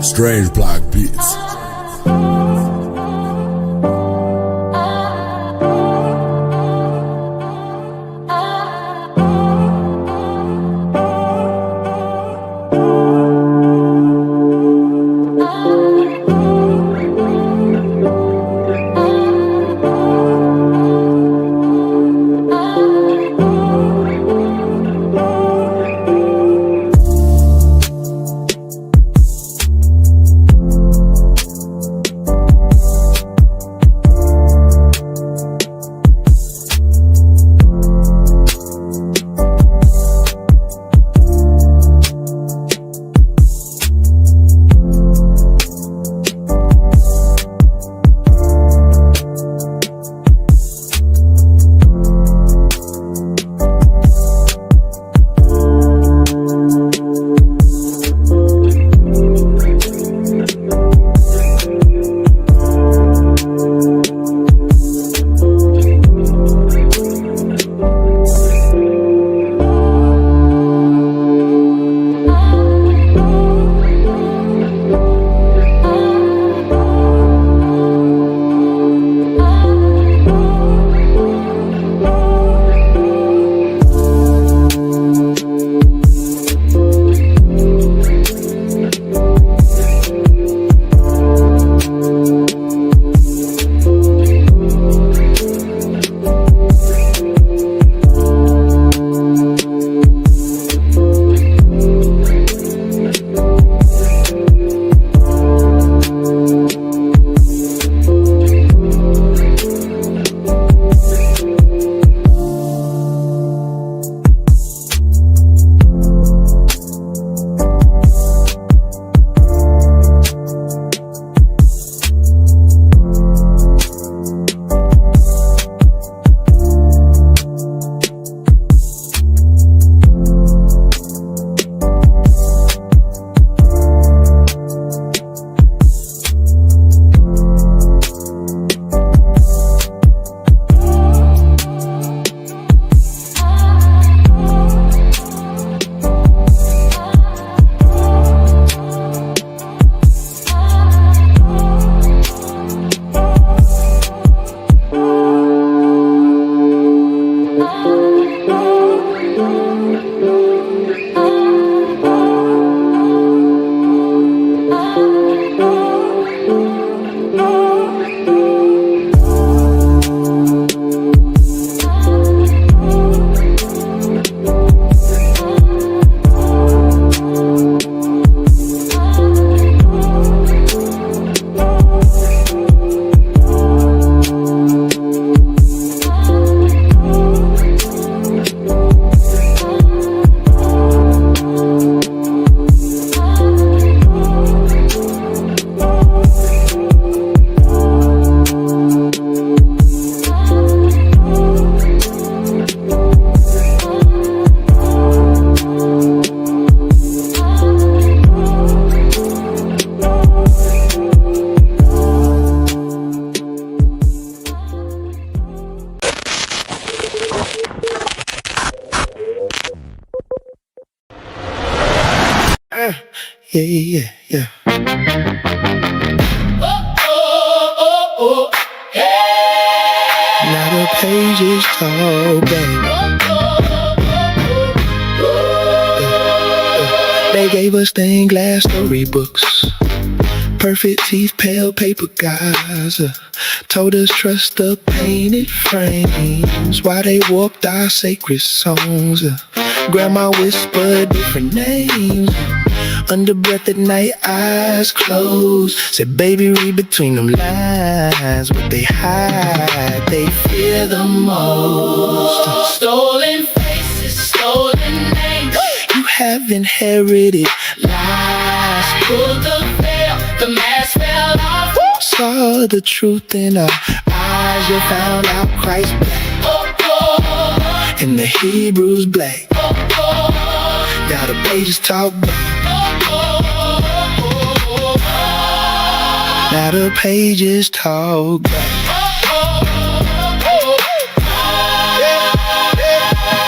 Strange Black Beats. Yeah. Now the pages talk, baby. They gave us stained glass storybooks, perfect teeth, pale paper guys. Told us trust the painted frames while they warped our sacred songs. Grandma whispered different names under breath at night, eyes closed. Said, baby, read between them lines. What they hide, they fear the most. Stolen faces, stolen names. You have inherited lies. Pulled the veil, the mask fell off. Saw the truth in our eyes. You found out Christ black, and the Hebrews black. Now the pages talk back. Now the pages talk back.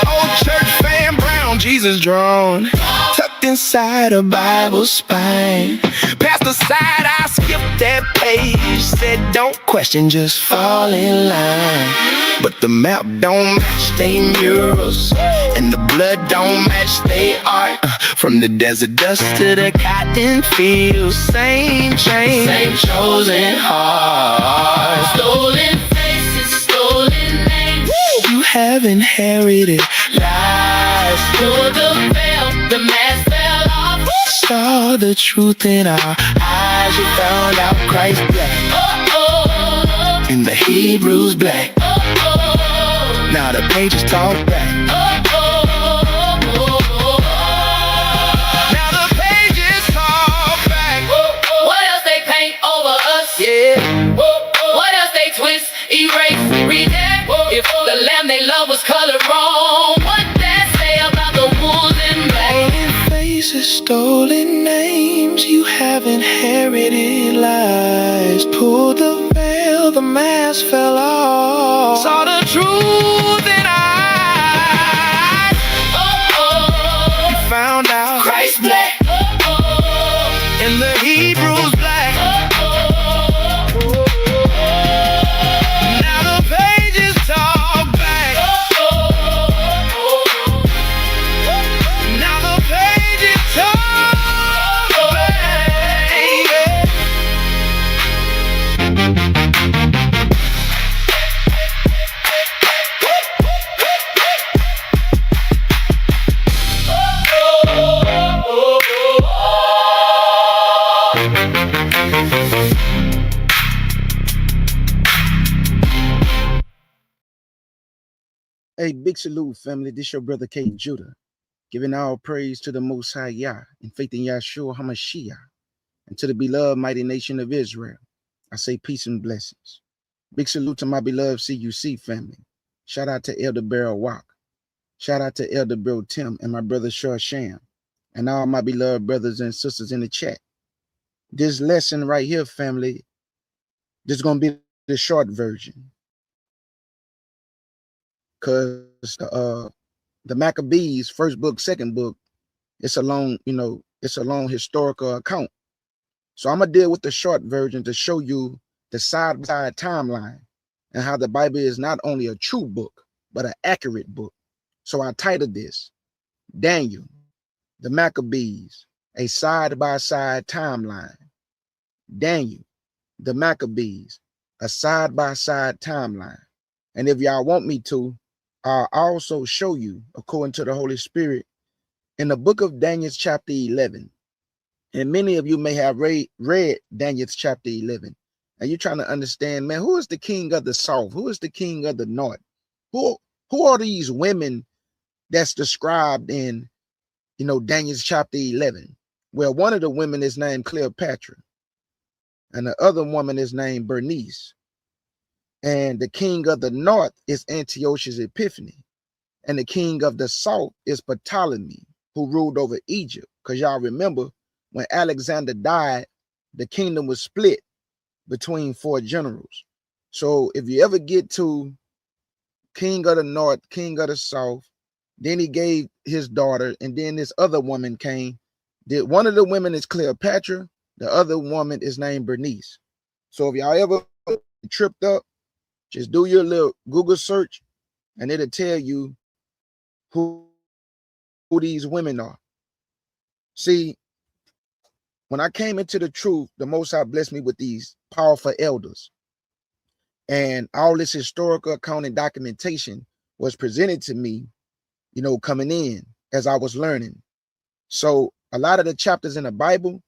Old church fan brown, Jesus drawn, tucked inside a Bible spine. Past the side, I skipped that page. Said don't question, just fall in line. But the map don't match they murals, and the blood don't match they art. From the desert dust to the cotton fields, same chain, same chosen heart. Stolen faces, stolen names. You have inherited lies. Pull the veil, the mask fell off. Saw the truth in our eyes. You found out Christ black, and the Hebrews black. Now the pages talk back. Now the pages talk back. What else they paint over us? Yeah. What else they twist, erase, redact? If the lamb they love was colored wrong, what that say about the wolves in black? Stolen faces, stolen names. You have inherited lies. Pull the veil, the mask fell off. Saw the truth in eyes. You found out Christ black. and the Hebrews black. Now the pages talk back. Now the pages talk back. Hey, big salute, family. This your brother King Judah, giving all praise to the Most High Yah and faith in Yahshua HaMashiach, and to the beloved mighty nation of Israel. I say peace and blessings. Big salute to my beloved CUC family. Shout out to Elder Beryl Walk. Shout out to Elder Bro Tim and my brother Shar Sham, and all my beloved brothers and sisters in the chat. This lesson right here, family, this is going to be the short version, because the Maccabees, first book, second book, it's a long, it's a long historical account. So I'm gonna deal with the short version to show you the side-by-side timeline and how the Bible is not only a true book, but an accurate book. So I titled this, Daniel, the Maccabees, a side-by-side timeline. Daniel, the Maccabees, a side-by-side timeline. And if y'all want me to, I'll also show you, according to the Holy Spirit, in the book of Daniel chapter 11. And many of you may have read Daniel chapter 11. And you're trying to understand, man, who is the king of the south? Who is the king of the north? Who are these women that's described in, Daniel chapter 11? Well, one of the women is named Cleopatra, and the other woman is named Bernice. And the king of the north is Antiochus Epiphanes. And the king of the south is Ptolemy, who ruled over Egypt. Because y'all remember, when Alexander died, the kingdom was split between 4 generals. So if you ever get to king of the north, king of the south, then he gave his daughter, and then this other woman came. One of the women is Cleopatra, the other woman is named Bernice. So if y'all ever tripped up, just do your little Google search, and it'll tell you who these women are. See, when I came into the truth, the Most High blessed me with these powerful elders. And all this historical account and documentation was presented to me, coming in as I was learning. So a lot of the chapters in the Bible,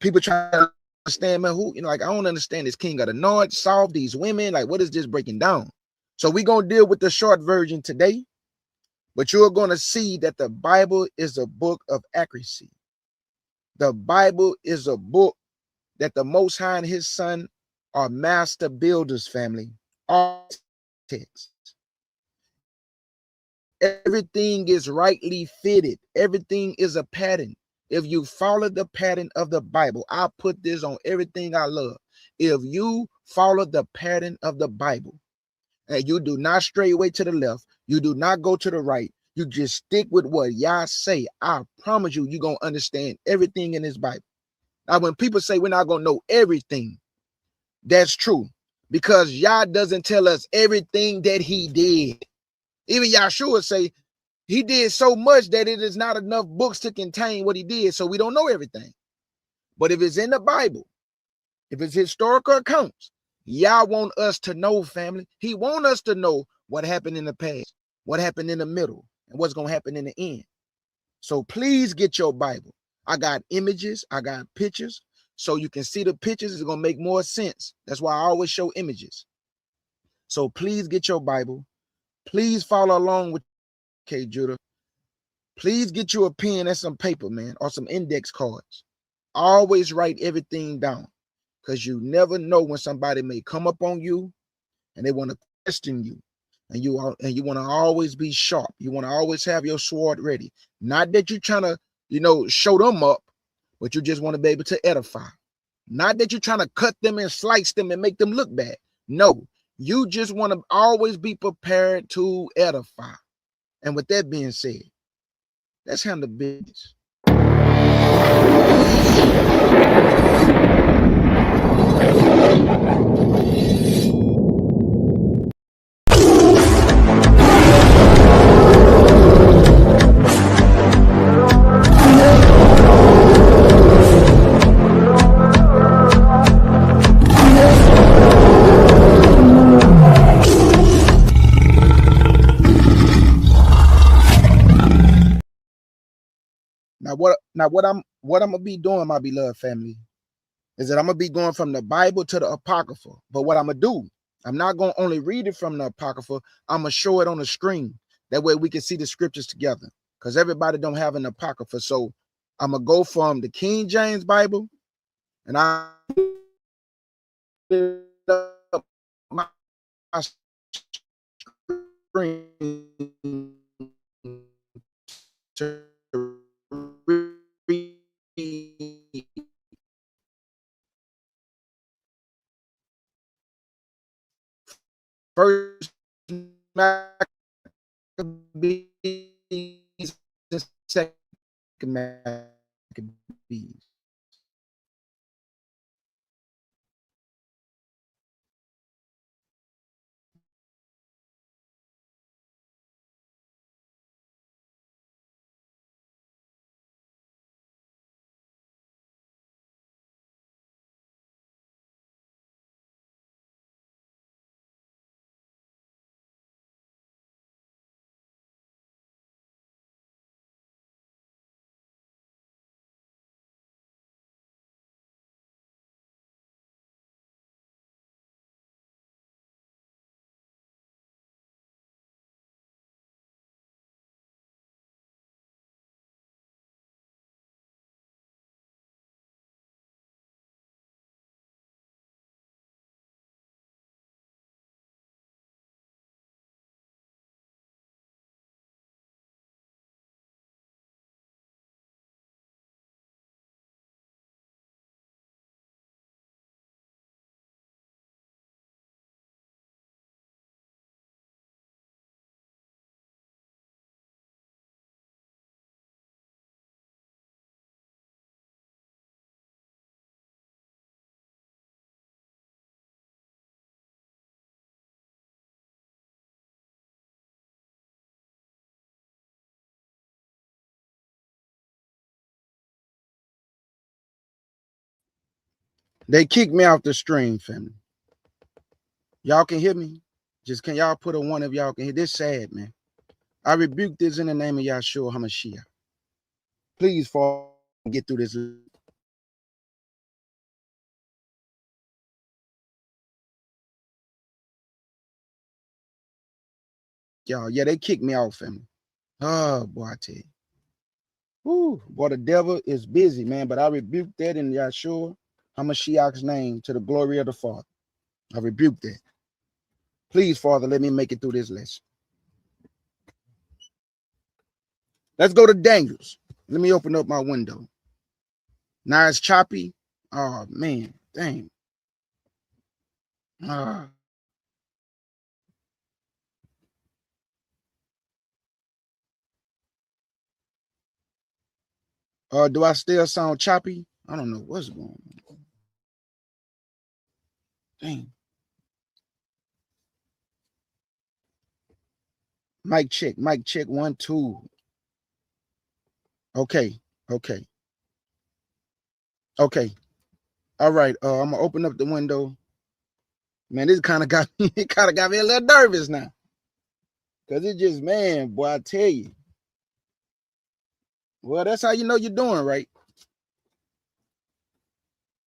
people try to understand, man, who, I don't understand this king of the north, south, these women, what is this breaking down? So we're going to deal with the short version today, but you're going to see that the Bible is a book of accuracy. The Bible is a book that the Most High and his son are master builders, family, architects. Everything is rightly fitted. Everything is a pattern. If you follow the pattern of the Bible, I put this on everything I love. If you follow the pattern of the Bible and you do not stray away to the left, you do not go to the right, you just stick with what Yah say, I promise you, you're going to understand everything in this Bible. Now, when people say we're not going to know everything, that's true, because Yah doesn't tell us everything that he did. Even Yahshua say he did so much that it is not enough books to contain what he did, so we don't know everything. But if it's in the Bible, if it's historical accounts, Yah want us to know, family. He want us to know what happened in the past, what happened in the middle, and what's going to happen in the end. So please get your Bible. I got images, I got pictures, so you can see the pictures. It's going to make more sense. That's why I always show images. So please get your Bible. Please follow along with K. Judah. Please get you a pen and some paper, man, or some index cards. Always write everything down, because you never know when somebody may come up on you and they want to question you. And you want to always be sharp. You want to always have your sword ready. Not that you're trying to, show them up, but you just want to be able to edify. Not that you're trying to cut them and slice them and make them look bad. No, you just want to always be prepared to edify. And with that being said, let's handle business. What I'm gonna be doing, my beloved family, is that I'm gonna be going from the Bible to the Apocrypha. But what I'm gonna do, I'm not gonna only read it from the Apocrypha, I'm gonna show it on the screen. That way we can see the scriptures together, because everybody don't have an Apocrypha. So I'm gonna go from the King James Bible, and I my screen to read First Maccabees and Second Maccabees. They kicked me off the stream, family. Y'all can hear me? Just can y'all put a one if y'all can hear? This sad, man. I rebuke this in the name of Yahshua HaMashiach. Please fall and get through this. Y'all, yeah, they kicked me off, family. Oh, boy, I tell you. Woo, boy, the devil is busy, man. But I rebuke that in Yahshua HaMashiach's name, to the glory of the Father. I rebuke that. Please, Father, let me make it through this lesson. Let's go to Daniel's. Let me open up my window. Now it's choppy. Oh man, dang. Do I still sound choppy? I don't know what's going on. Dang. Mic check, 1, 2. Okay. All right. I'm gonna open up the window. Man, this kind of got me, it kind of got me a little nervous now. Cause it just, man, boy, I tell you. Well, that's how you know you're doing right.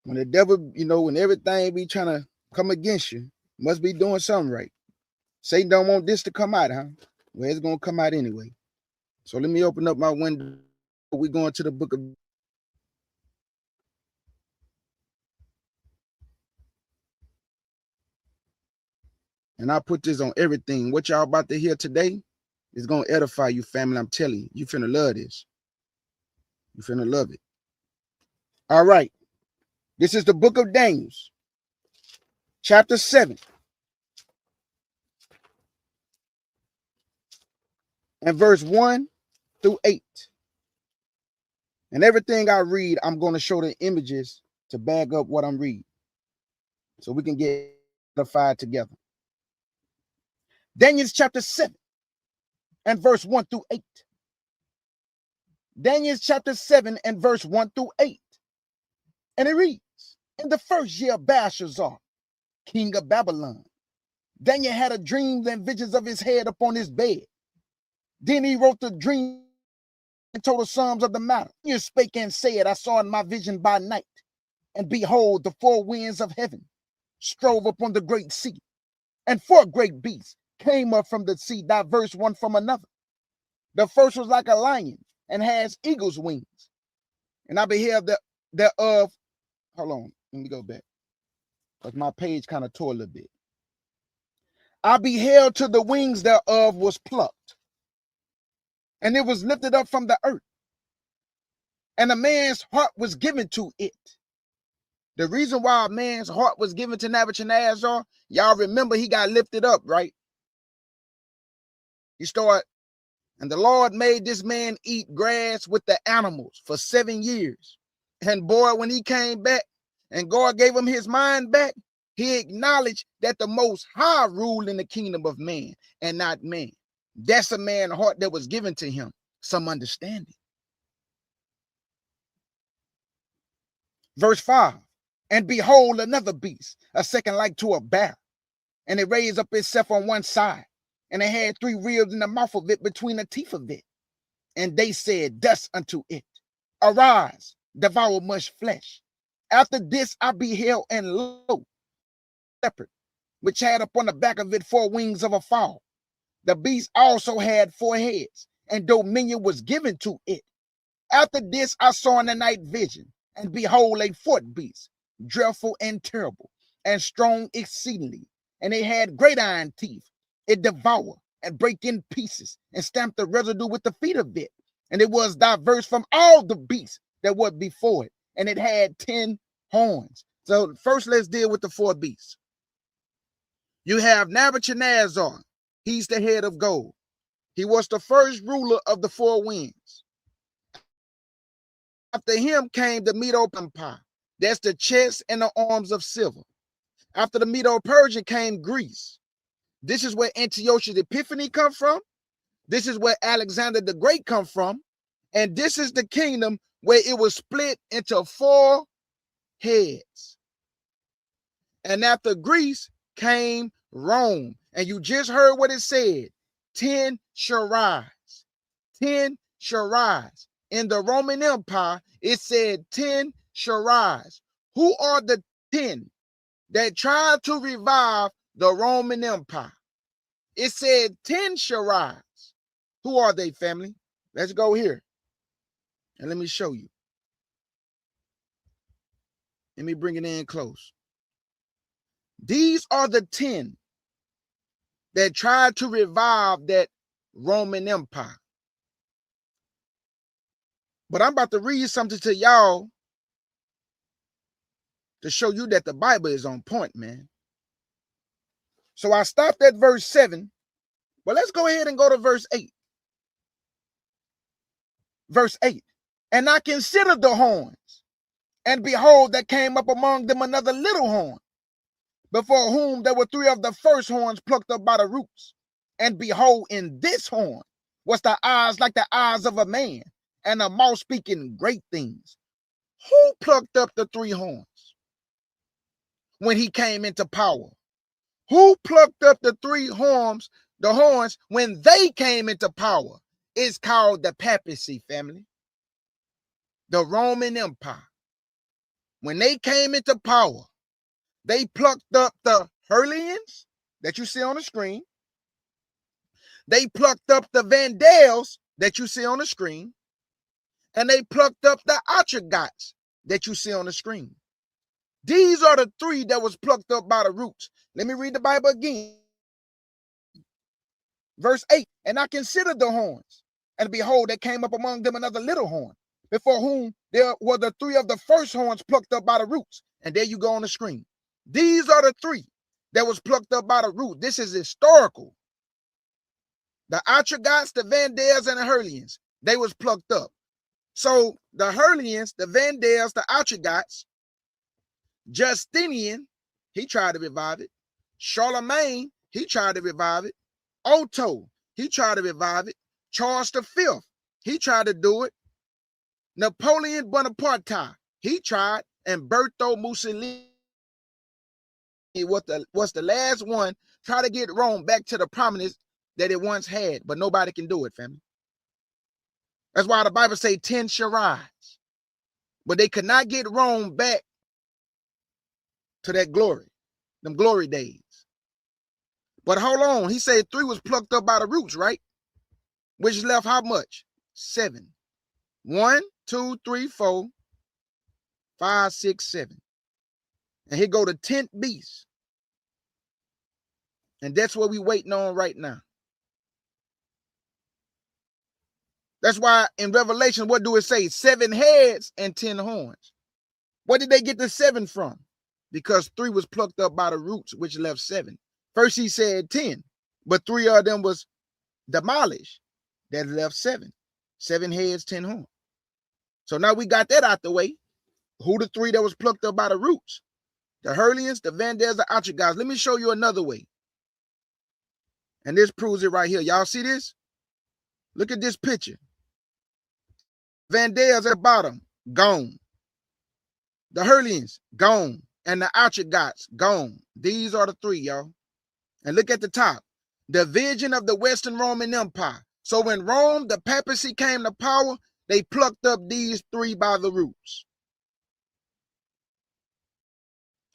When the devil, when everything be trying to come against you, must be doing something right. Satan don't want this to come out, huh? Well, it's gonna come out anyway. So let me open up my window. We're going to the book of. And I put this on everything. What y'all about to hear today is gonna edify you, family. I'm telling you, you finna love this. You finna love it. All right. This is the book of Daniel, chapter 7. And verse 1 through 8. And everything I read, I'm going to show the images to back up what I'm reading, so we can get edified together. Daniel chapter 7 and verse 1 through 8. Daniel chapter 7 and verse 1 through 8. And it reads, in the first year of Belshazzar, king of Babylon, Daniel had a dream and visions of his head upon his bed. Then he wrote the dream and told the sums of the matter. Daniel spake and said, I saw in my vision by night, and behold, the four winds of heaven strove upon the great sea, and four great beasts came up from the sea, diverse one from another. The first was like a lion, and has eagle's wings. And I beheld thereof. Hold on, let me go back, because my page kind of tore a little bit. I beheld till the wings thereof was plucked, and it was lifted up from the earth, and a man's heart was given to it. The reason why a man's heart was given to Nebuchadnezzar, y'all remember he got lifted up, right? And the Lord made this man eat grass with the animals for 7 years. And boy, when he came back and God gave him his mind back, he acknowledged that the Most High ruled in the kingdom of man and not man. That's a man's heart that was given to him, some understanding. Verse 5, and behold, another beast, a second like to a bear, and it raised up itself on one side, and it had 3 ribs in the mouth of it between the teeth of it. And they said thus unto it, arise, devour much flesh. After this I beheld, and lo, leopard, which had upon the back of it 4 wings of a fowl. The beast also had 4 heads, and dominion was given to it. After this I saw in the night vision, and behold, a 4th beast, dreadful and terrible, and strong exceedingly, and it had great iron teeth. It devoured and break in pieces, and stamped the residue with the feet of it. And it was diverse from all the beasts that were before it, and it had 10 horns. So first let's deal with the 4 beasts. You have Nebuchadnezzar. He's the head of gold. He was the first ruler of the 4 winds. After him came the Medo-Persian Empire. That's the chest and the arms of silver. After the Medo-Persian came Greece. This is where Antiochus Epiphanes come from. This is where Alexander the Great come from. And this is the kingdom where it was split into 4 heads. And after Greece came Rome. And you just heard what it said. 10 shall rise. 10 shall rise. In the Roman Empire, it said 10 shall rise. Who are the 10 that tried to revive the Roman Empire? It said 10 shall rise. Who are they, family? Let's go here. And let me show you. Let me bring it in close. These are the 10 that tried to revive that Roman Empire. But I'm about to read something to y'all to show you that the Bible is on point, man. So I stopped at verse 7, but let's go ahead and go to verse 8. Verse 8. And I considered the horns, and behold, there came up among them another little horn, before whom there were 3 of the first horns plucked up by the roots. And behold, in this horn was the eyes like the eyes of a man, and a mouth speaking great things. Who plucked up the 3 horns when he came into power? Who plucked up the 3 horns, the horns, when they came into power? It's called the papacy, family. The Roman Empire. When they came into power, they plucked up the Herlians that you see on the screen. They plucked up the Vandals that you see on the screen. And they plucked up the Antiochus that you see on the screen. These are the 3 that was plucked up by the roots. Let me read the Bible again. Verse 8, and I considered the horns, and behold, there came up among them another little horn, before whom there were the 3 of the first horns plucked up by the roots. And there you go on the screen. These are the 3 that was plucked up by the root. This is historical. The Antiochus, the Vandals, and the Herlians, they was plucked up. So the Herlians, the Vandals, the Antiochus, Justinian, he tried to revive it. Charlemagne, he tried to revive it. Otto, he tried to revive it. Charles V, he tried to do it. Napoleon Bonaparte, he tried. And Berto Mussolini was the last one try to get Rome back to the prominence that it once had, but nobody can do it, family. That's why the Bible say 10 shall rise. But they could not get Rome back to that glory, them glory days. But hold on, he said 3 was plucked up by the roots, right? Which left how much? 7. 1, 2, 3, 4, 5, 6, 7. And here go the 10th beast. And that's what we waiting on right now. That's why in Revelation, what do it say? 7 heads and 10 horns. Where did they get the 7 from? Because 3 was plucked up by the roots, which left 7. First he said 10, but 3 of them was demolished. That left 7. 7 heads, 10 horns. So now we got that out the way. Who the 3 that was plucked up by the roots? The Herlians, the Vandals, the Antiochus. Let me show you another way. And this proves it right here. Y'all see this? Look at this picture. Vandals at the bottom, gone. The Herlians, gone. And the Antiochus, gone. These are the 3, y'all. And look at the top. Division of the Western Roman Empire. So when Rome, the papacy, came to power, they plucked up these 3 by the roots.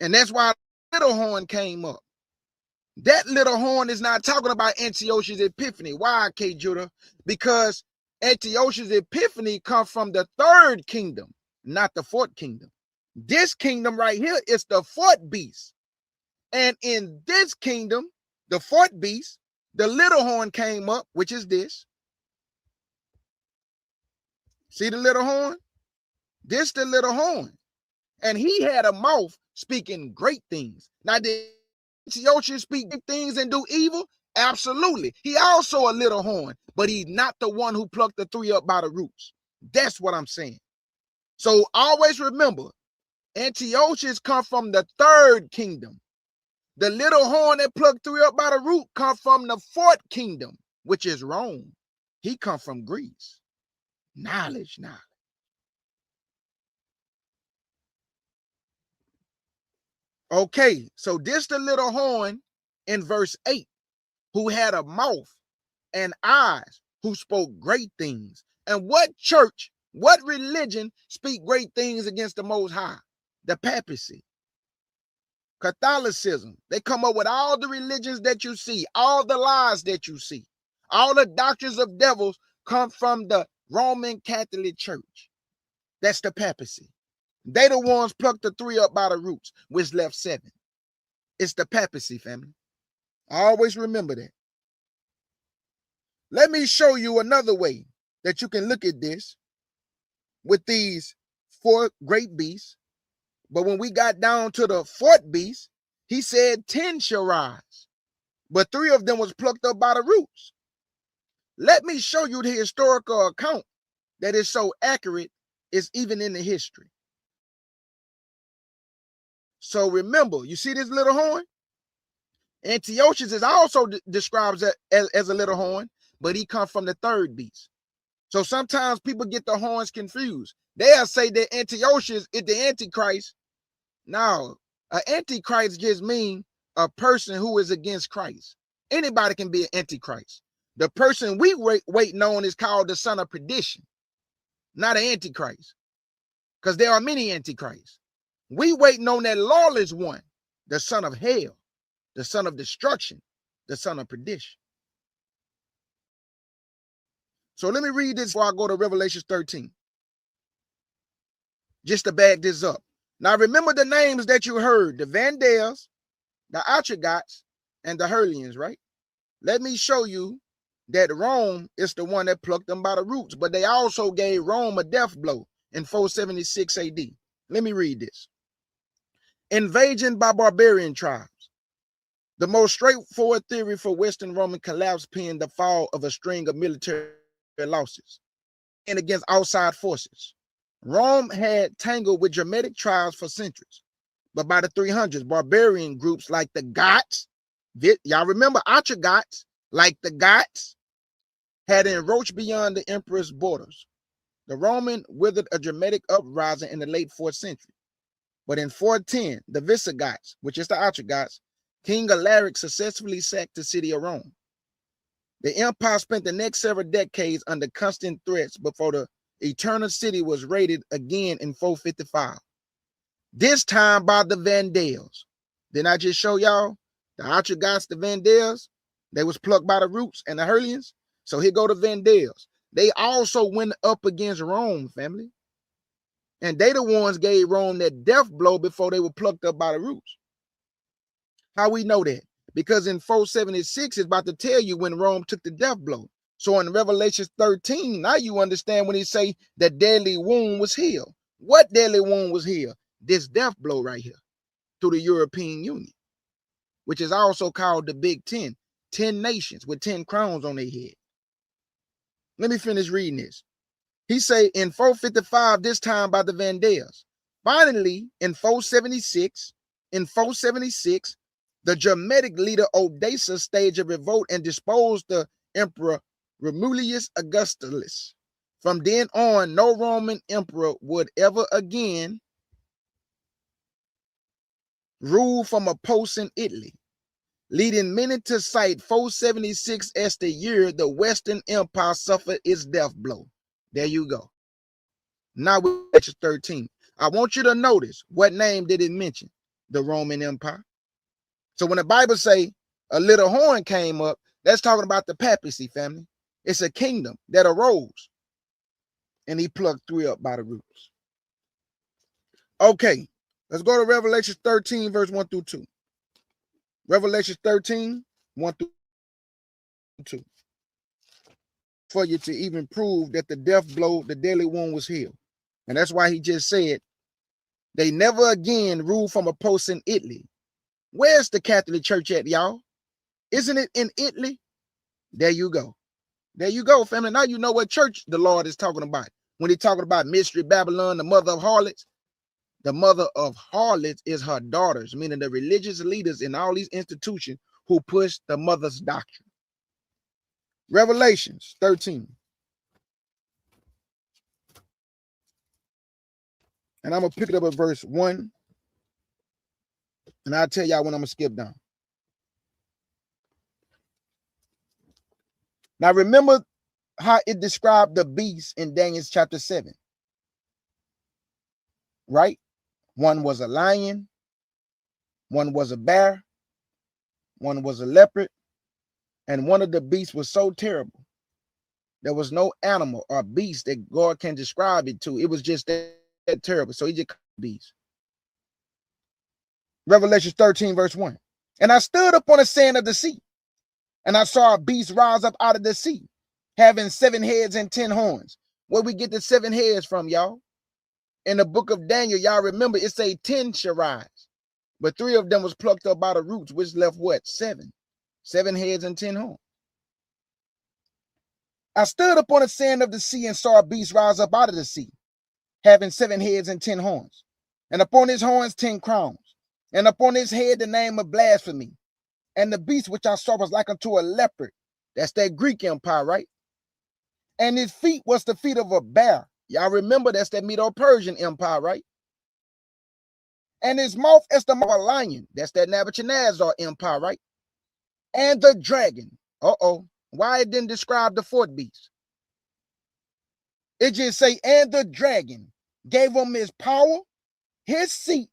And that's why little horn came up. That little horn is not talking about Antiochus Epiphanes. Why, K. Judah? Because Antiochus Epiphanes come from the 3rd kingdom, not the 4th kingdom. This kingdom right here is the 4th beast. And in this kingdom, the 4th beast, the little horn came up, which is this. See the little horn? This the little horn. And he had a mouth speaking great things. Now, did Antiochus speak good things and do evil? Absolutely. He also a little horn, but he's not the one who plucked the 3 up by the roots. That's what I'm saying. So always remember, Antiochus come from the 3rd kingdom. The little horn that plucked 3 up by the root come from the 4th kingdom, which is Rome. He come from Greece. Knowledge. Okay, so this the little horn in verse 8, who had a mouth and eyes, who spoke great things. And what church, what religion speak great things against the Most High? The papacy. Catholicism. They come up with all the religions that you see, all the lies that you see. All the doctrines of devils come from the Roman Catholic Church. That's the papacy. They the ones plucked the 3 up by the roots, which left 7. It's the papacy, family. Always remember that. Let me show you another way that you can look at this with these 4 great beasts. But when we got down to the fourth beast, he said 10 shall rise, but 3 of them was plucked up by the roots. Let me show you the historical account that is so accurate, is even in the history. So remember, you see this little horn? Antiochus is also described as a little horn, but he comes from the third beast. So sometimes people get the horns confused. They'll say that Antiochus is the Antichrist. Now, an Antichrist just means a person who is against Christ. Anybody can be an Antichrist. The person we waiting on is called the son of perdition, not an Antichrist, because there are many Antichrists. We waiting on that lawless one, the son of hell, the son of destruction, the son of perdition. So let me read this before I go to Revelation 13. Just to back this up. Now remember the names that you heard, the Vandals, the Antiochus, and the Herlians, right? Let me show you that Rome is the one that plucked them by the roots, but they also gave Rome a death blow in 476 AD. Let me read this. Invasion by barbarian tribes. The most straightforward theory for Western Roman collapse pinned the fall of a string of military losses and against outside forces. Rome had tangled with Germanic tribes for centuries, but by the 300s, barbarian groups like the Goths, y'all remember Antiochus, like the Goths, had encroached beyond the emperor's borders. The Roman withered a Germanic uprising in the late 4th century. But in 410, the Visigoths, which is the Antiochus, King Alaric successfully sacked the city of Rome. The empire spent the next several decades under constant threats before the eternal city was raided again in 455. This time by the Vandals. Didn't I just show y'all? The Antiochus, the Vandals, they was plucked by the roots, and the Herlians. So here go the Vandals. They also went up against Rome, family. And they the ones gave Rome that death blow before they were plucked up by the roots. How we know that? Because in 476, it's about to tell you when Rome took the death blow. So in Revelation 13, now you understand when he say the deadly wound was healed. What deadly wound was healed? This death blow right here through the European Union, which is also called the Big 10, 10 nations with 10 crowns on their head. Let me finish reading this. He say in 455, this time by the Vandals. Finally, in 476, the Germanic leader Odessa staged a revolt and deposed the emperor Romulus Augustulus. From then on, no Roman emperor would ever again rule from a post in Italy, leading many to cite 476 as the year the Western Empire suffered its death blow. There you go. Now we're at 13. I want you to notice what name did it mention? The Roman Empire. So when the Bible say a little horn came up, that's talking about the papacy, family. It's a kingdom that arose, and he plucked 3 up by the roots. Okay, let's go to Revelation 13, verse 1 through 2. Revelation 13, 1 through 2. For you to even prove that the death blow, the deadly wound was healed. And that's why he just said, they never again rule from a post in Italy. Where's the Catholic Church at, y'all? Isn't it in Italy? There you go. There you go, family. Now you know what church the Lord is talking about. When he's talking about Mystery Babylon, the mother of harlots, the mother of harlots is her daughters, meaning the religious leaders in all these institutions who push the mother's doctrine. Revelations 13. And I'm going to pick it up at verse 1. And I'll tell y'all when I'm going to skip down. Now remember how it described the beast in Daniel chapter 7. Right? One was a lion. One was a bear. One was a leopard. And one of the beasts was so terrible. There was no animal or beast that God can describe it to. It was just that terrible. So he just called it beast. Revelation 13, verse 1. And I stood up on the sand of the sea, and I saw a beast rise up out of the sea, having 7 heads and 10 horns. Where we get the 7 heads from, y'all? In the book of Daniel, y'all remember it say 10 shall rise, but 3 of them was plucked up by the roots, which left what? 7. 7 heads and 10 horns. I stood upon the sand of the sea and saw a beast rise up out of the sea, having 7 heads and 10 horns, and upon his horns 10 crowns, and upon his head the name of blasphemy. And the beast which I saw was like unto a leopard. That's that Greek empire, right? And his feet was the feet of a bear. Y'all remember that's that Medo-Persian empire, right? And his mouth is the mouth of a lion. That's that Nebuchadnezzar empire, right? And the dragon. Why it didn't describe the 4th beast? It just say, and the dragon gave him his power, his seat,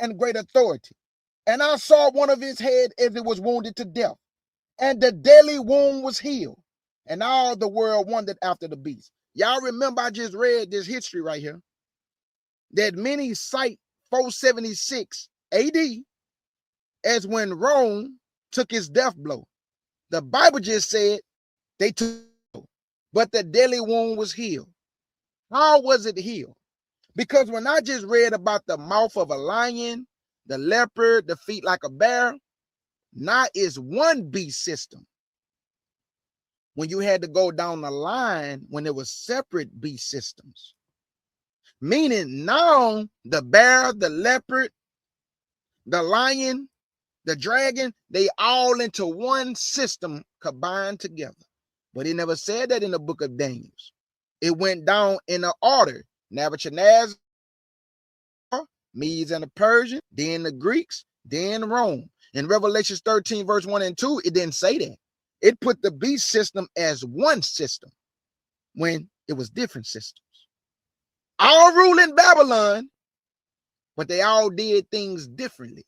and great authority. And I saw one of his head as it was wounded to death, and the deadly wound was healed. And all the world wondered after the beast. Y'all remember I just read this history right here, that many cite 476 AD as when Rome took its death blow. The Bible just said they took, but the deadly wound was healed. How was it healed? Because when I just read about the mouth of a lion, the leopard, the feet like a bear, now it's one beast system. When you had to go down the line, when there was separate beast systems. Meaning now the bear, the leopard, the lion, the dragon, they all into one system combined together. But he never said that in the book of Daniel. It went down in an order. Nebuchadnezzar, Medes and the Persian, then the Greeks, then Rome. In Revelation 13, verse 1 and 2, it didn't say that. It put the beast system as one system when it was different systems. All rule in Babylon, but they all did things differently.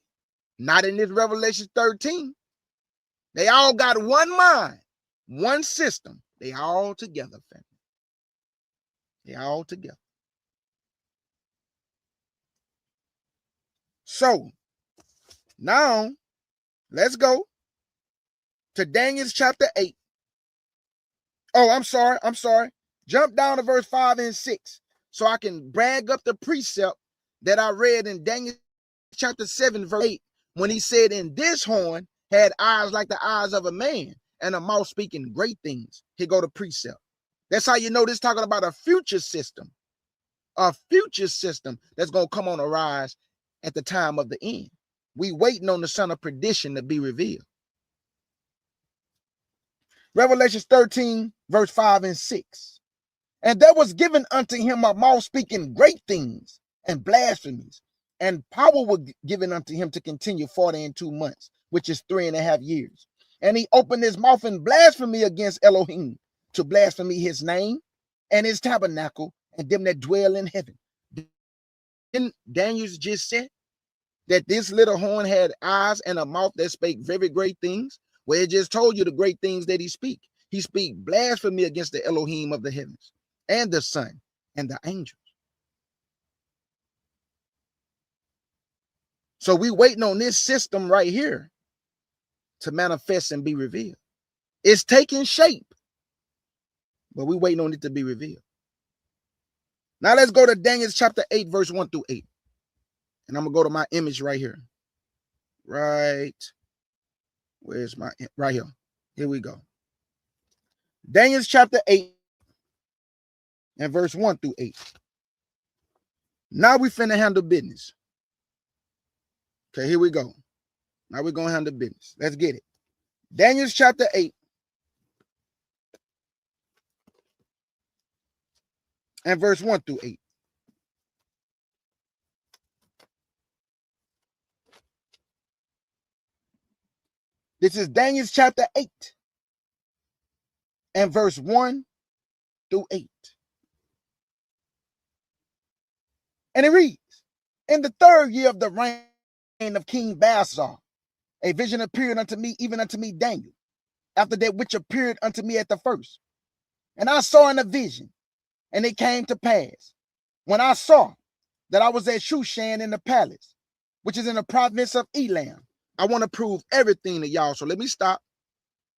Not in this Revelation 13. They all got one mind, one system. They all together, family. They all together. So now let's go to Daniel chapter 8. Oh, I'm sorry. Jump down to verse 5 and 6 so I can brag up the precept that I read in Daniel chapter 7, verse 8, when he said, in this horn had eyes like the eyes of a man and a mouth speaking great things. Here go the precept. That's how you know this talking about a future system. A future system that's going to come on a rise at the time of the end. We waiting on the son of perdition to be revealed. Revelation 13, verse 5 and 6. And there was given unto him a mouth speaking great things and blasphemies, and power was given unto him to continue 40 and 2 months, which is 3.5 years. And he opened his mouth in blasphemy against Elohim, to blaspheme his name and his tabernacle and them that dwell in heaven. Didn't Daniel just said that this little horn had eyes and a mouth that spake very great things? Well, it just told you the great things that he speak. He speak blasphemy against the Elohim of the heavens and the sun and the angels. So we waiting on this system right here to manifest and be revealed. It's taking shape, but we waiting on it to be revealed. Now let's go to Daniel chapter 8, verse 1 through 8. And I'm going to go to my image right here. Right. Where's my, right here. Here we go. Daniel chapter 8 and verse 1 through 8. Now we finna handle business. Okay, here we go. Now we're going to handle business. Let's get it. Daniel chapter 8 and verse 1 through 8. This is Daniel chapter 8 and verse 1 through 8. And it reads, in the 3rd year of the reign of King Belshazzar, a vision appeared unto me, even unto me Daniel, after that which appeared unto me at the first. And I saw in a vision, and it came to pass, when I saw that I was at Shushan in the palace, which is in the province of Elam. I want to prove everything to y'all, so let me stop,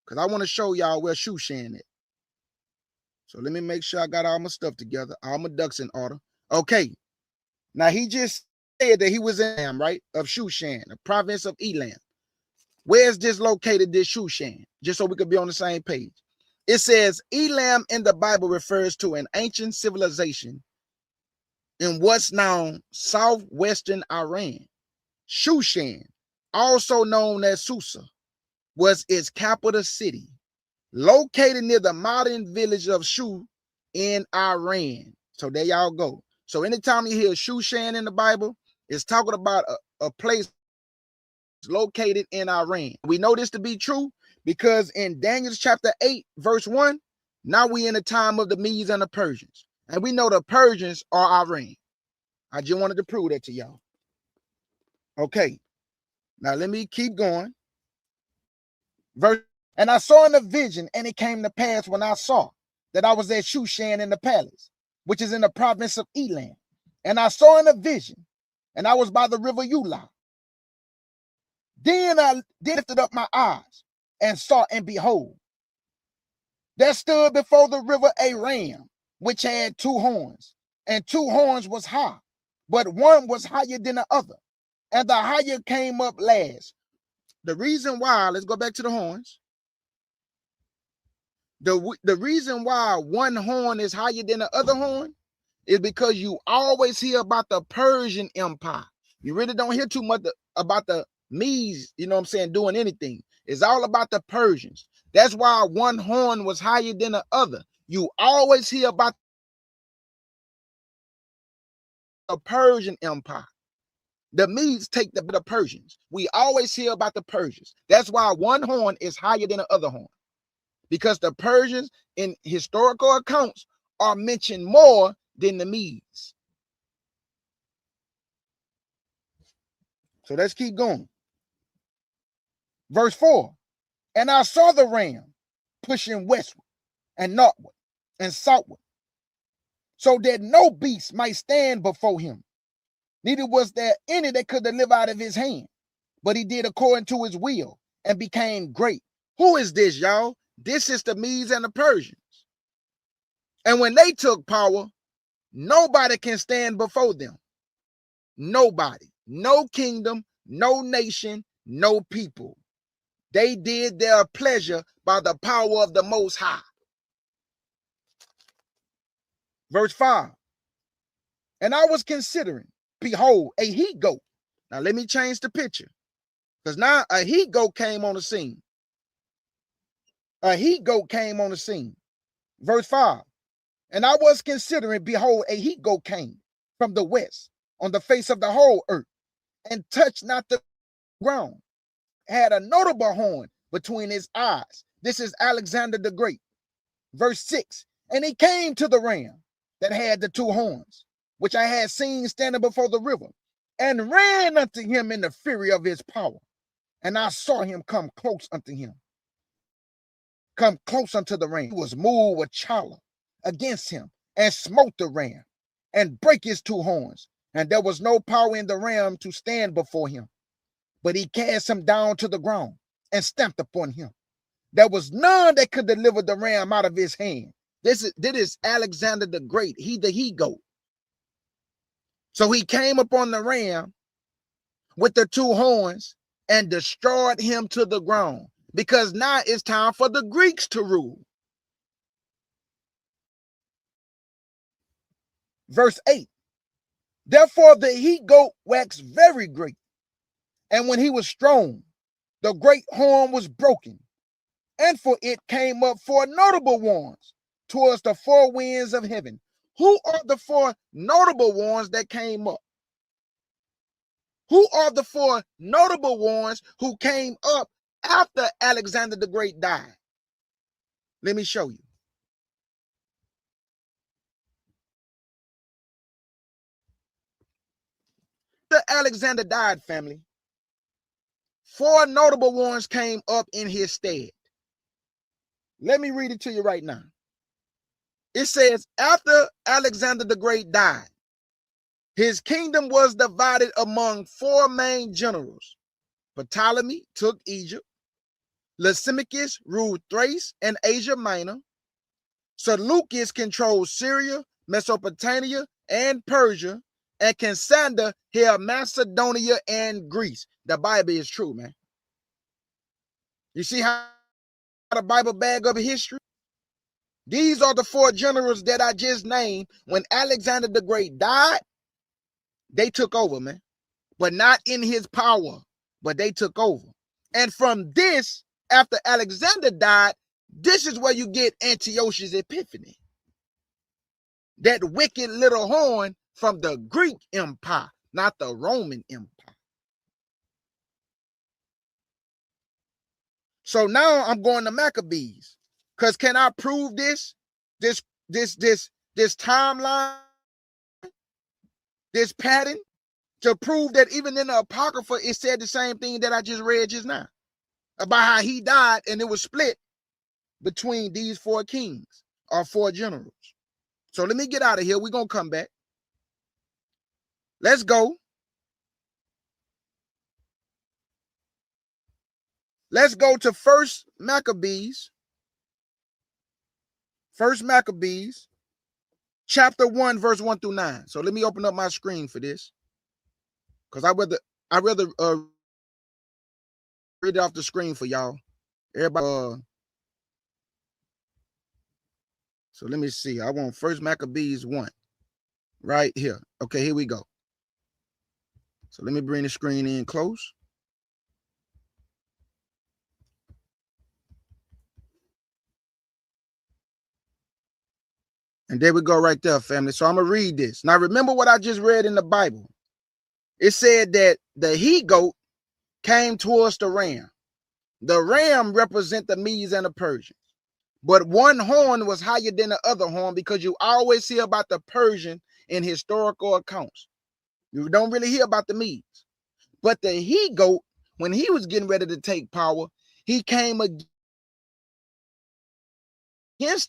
because I want to show y'all where Shushan is. So let me make sure I got all my stuff together, all my ducks in order. Okay, Now, he just said that he was in Elam, right? Of Shushan, the province of Elam. Where's this located, this Shushan? Just so we could be on the same page. It says Elam in the Bible refers to an ancient civilization in what's now southwestern Iran. Shushan, also known as Susa, was its capital city, located near the modern village of Shu in Iran. So there y'all go. So anytime you hear Shushan in the Bible, it's talking about a place located in Iran. We know this to be true because in Daniel chapter 8, verse 1, now we in the time of the Medes and the Persians. And we know the Persians are Iran. I just wanted to prove that to y'all. Okay. Now let me keep going. And I saw in a vision, and it came to pass when I saw that I was at Shushan in the palace, which is in the province of Elam. And I saw in a vision, and I was by the river Eula. Then I lifted up my eyes and saw, and behold, there stood before the river a ram, which had 2 horns, and 2 horns was high, but one was higher than the other, and the higher came up last. The reason why, let's go back to the horns. The reason why one horn is higher than the other horn is because you always hear about the Persian Empire. You really don't hear too much about the Medes, you know what I'm saying, doing anything. It's all about the Persians. That's why one horn was higher than the other. You always hear about the Persian Empire. The Medes take the Persians. We always hear about the Persians. That's why one horn is higher than the other horn. Because the Persians in historical accounts are mentioned more than the Medes. So let's keep going. Verse 4. And I saw the ram pushing westward and northward and southward, so that no beast might stand before him. Neither was there any that could deliver out of his hand. But he did according to his will and became great. Who is this, y'all? This is the Medes and the Persians. And when they took power, nobody can stand before them. Nobody. No kingdom, no nation, no people. They did their pleasure by the power of the Most High. Verse 5. And I was considering, behold, a he-goat. Now let me change the picture. Because now a he-goat came on the scene. A he-goat came on the scene. Verse 5. And I was considering, behold, a he-goat came from the west on the face of the whole earth, and touched not the ground. Had a notable horn between his eyes. This is Alexander the Great. Verse 6. And he came to the ram that had the 2 horns, which I had seen standing before the river, and ran unto him in the fury of his power. And I saw him come close unto him. Come close unto the ram. He was moved with choler against him, and smote the ram, and brake his 2 horns. And there was no power in the ram to stand before him. But he cast him down to the ground, and stamped upon him. There was none that could deliver the ram out of his hand. This is Alexander the Great. He the he-goat. So he came upon the ram with the 2 horns and destroyed him to the ground, because now it's time for the Greeks to rule. Verse 8. Therefore the he-goat waxed very great, and when he was strong, the great horn was broken, and for it came up 4 notable ones towards the 4 winds of heaven. Who are the 4 notable ones that came up? Who are the 4 notable ones who came up after Alexander the Great died? Let me show you. After Alexander died, family, 4 notable ones came up in his stead. Let me read it to you right now. It says, after Alexander the Great died, his kingdom was divided among 4 main generals. Ptolemy took Egypt. Lysimachus ruled Thrace and Asia Minor. Seleucus controlled Syria, Mesopotamia, and Persia. and Cassander held Macedonia and Greece. The Bible is true, man. You see how the Bible bag up history? These are the 4 generals that I just named. When Alexander the Great died, they took over, man. But not in his power, but they took over. And from this, after Alexander died, this is where you get Antiochus Epiphanes. That wicked little horn from the Greek Empire, not the Roman Empire. So now I'm going to Maccabees. Because can I prove this timeline, this pattern, to prove that even in the Apocrypha, it said the same thing that I just read just now about how he died and it was split between these 4 kings or 4 generals. So let me get out of here. We're going to come back. Let's go. Let's go to 1 Maccabees. 1 Maccabees, chapter 1, verse 1 through 9. So let me open up my screen for this. Because I'd rather read it off the screen for y'all. Everybody. So let me see. I want 1 Maccabees 1. Right here. Okay, here we go. So let me bring the screen in close. And there we go right there, family. So I'm going to read this. Now, remember what I just read in the Bible. It said that the he-goat came towards the ram. The ram represent the Medes and the Persians. But one horn was higher than the other horn because you always hear about the Persian in historical accounts. You don't really hear about the Medes. But the he-goat, when he was getting ready to take power, he came against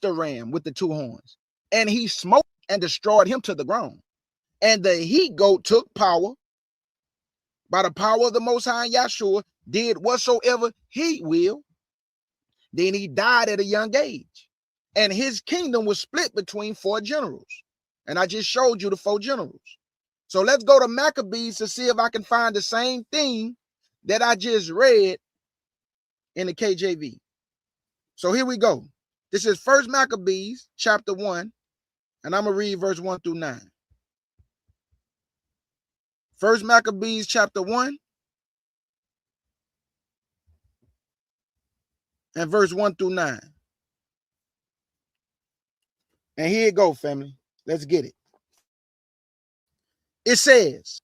the ram with the 2 horns. And he smote and destroyed him to the ground. And the he-goat took power by the power of the Most High Yahshua, did whatsoever he will. Then he died at a young age. And his kingdom was split between 4 generals. And I just showed you the 4 generals. So let's go to Maccabees to see if I can find the same thing that I just read in the KJV. So here we go. This is 1 Maccabees, chapter 1. And I'm going to read verse 1 through 9. 1 Maccabees chapter 1 and verse 1 through 9. And here it go, family. Let's get it. It says,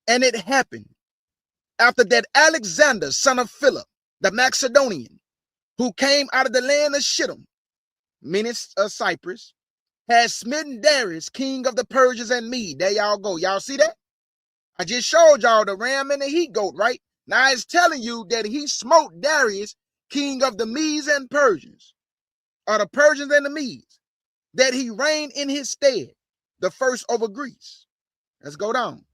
and it happened after that Alexander, son of Philip, the Macedonian, who came out of the land of Shittim, meaning Cyprus, had smitten Darius, king of the Persians and Mede. There y'all go. Y'all see that? I just showed y'all the ram and the he-goat, right? Now it's telling you that he smote Darius, king of the Medes and Persians, or the Persians and the Medes, that he reigned in his stead, the first over Greece. Let's go down.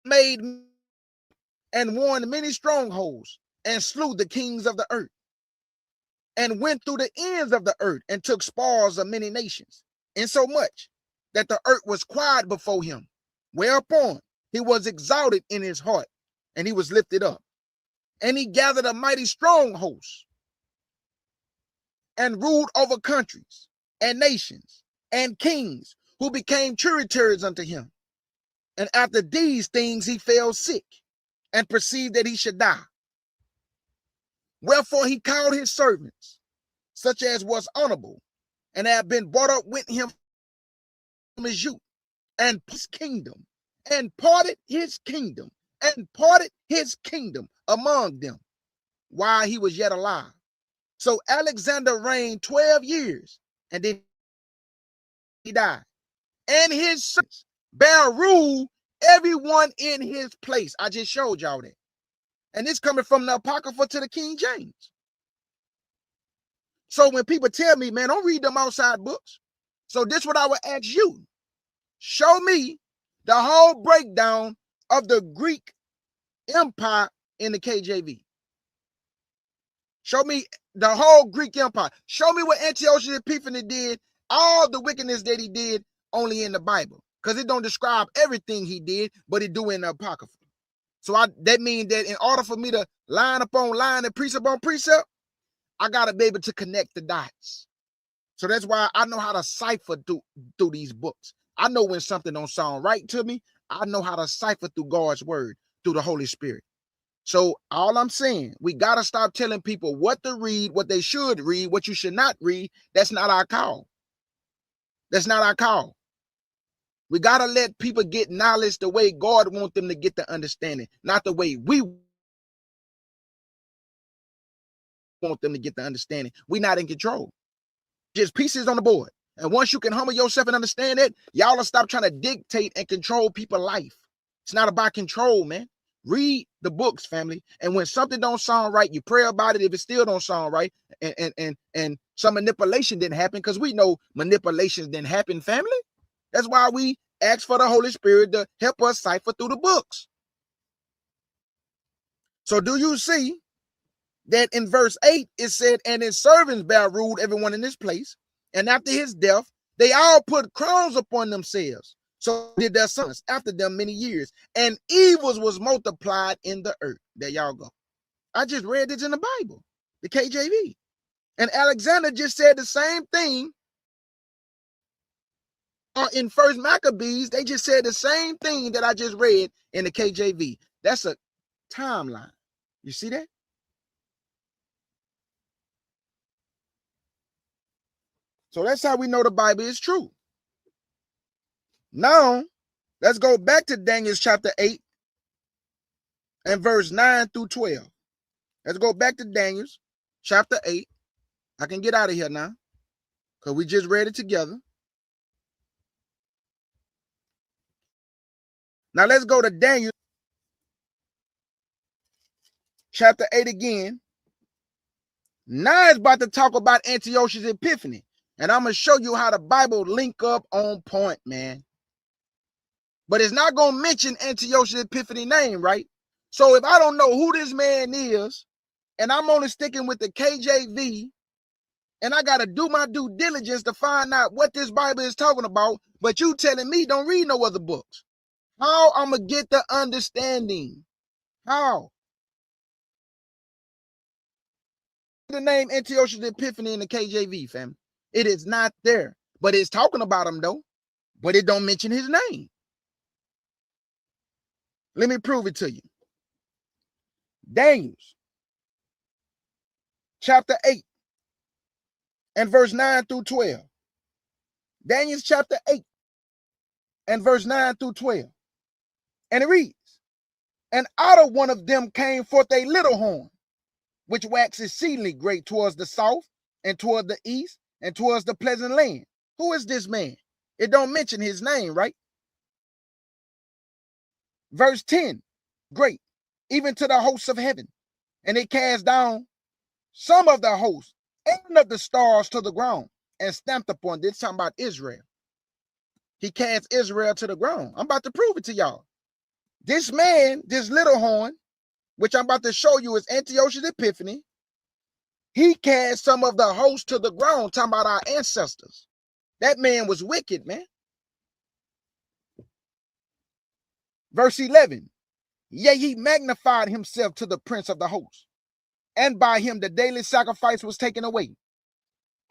Made and won many strongholds and slew the kings of the earth, and went through the ends of the earth and took spoils of many nations, insomuch that the earth was quiet before him. Whereupon he was exalted in his heart, and he was lifted up. And he gathered a mighty strong host, and ruled over countries, and nations, and kings, who became tributaries unto him. And after these things he fell sick, and perceived that he should die. Wherefore he called his servants, such as was honorable, and had been brought up with him from his youth, and his kingdom, and parted his kingdom, among them, while he was yet alive. So Alexander reigned 12 years, and then he died. And his sons bare rule, everyone in his place. I just showed y'all that. And this coming from the Apocrypha to the King James. So when people tell me, man, don't read them outside books. So this is what I would ask you. Show me the whole breakdown of the Greek Empire in the KJV. Show me the whole Greek Empire. Show me what Antiochus Epiphanes did all the wickedness that he did only in the Bible, because it don't describe everything he did, but it do in the Apocrypha. So that means that in order for me to line upon line and precept on precept, I gotta be able to connect the dots. So that's why I know how to cipher through these books. I know when something don't sound right to me. I know how to cipher through God's word, through the Holy Spirit. So all I'm saying, we got to stop telling people what to read, what they should read, what you should not read. That's not our call. That's not our call. We got to let people get knowledge the way God wants them to get the understanding, not the way we want them to get the understanding. We're not in control. Just pieces on the board. And once you can humble yourself and understand it, y'all will stop trying to dictate and control people's life. It's not about control, man. Read the books, family. And when something don't sound right, you pray about it. If it still don't sound right, and some manipulation didn't happen, because we know manipulations didn't happen, family. That's why we ask for the Holy Spirit to help us cipher through the books. So do you see that in verse 8, it said, and his servants bare ruled everyone in this place. And after his death, they all put crowns upon themselves. So did their sons after them many years. And evils was multiplied in the earth. There y'all go. I just read this in the Bible, the KJV. And Alexander just said the same thing. In First Maccabees, they just said the same thing that I just read in the KJV. That's a timeline. You see that? So that's how we know the Bible is true. Now, let's go back to Daniel chapter 8 and verse 9 through 12. Let's go back to Daniel chapter 8. I can get out of here now because we just read it together. Now let's go to Daniel chapter 8 again. Now it's about to talk about Antiochus Epiphanes. And I'm going to show you how the Bible link up on point, man. But it's not going to mention Antiochus Epiphanes' name, right? So if I don't know who this man is, and I'm only sticking with the KJV, and I got to do my due diligence to find out what this Bible is talking about, but you telling me don't read no other books. How I'm going to get the understanding? How? The name Antiochus Epiphanes in the KJV, fam. It is not there, but it's talking about him though, but it don't mention his name. Let me prove it to you. Daniel chapter 8 and verse 9 through 12. Daniel chapter 8 and verse 9 through 12. And it reads, and out of one of them came forth a little horn, which waxed exceedingly great towards the south and toward the east and towards the pleasant land. Who is this man? It don't mention his name, right? Verse 10, great, even to the hosts of heaven. And it cast down some of the hosts and of the stars to the ground and stamped upon this. Talking about Israel. He cast Israel to the ground. I'm about to prove it to y'all. This man, this little horn, which I'm about to show you is Antiochus Epiphanes. He cast some of the hosts to the ground, talking about our ancestors. That man was wicked, man. Verse 11, yea, he magnified himself to the prince of the host, and by him the daily sacrifice was taken away,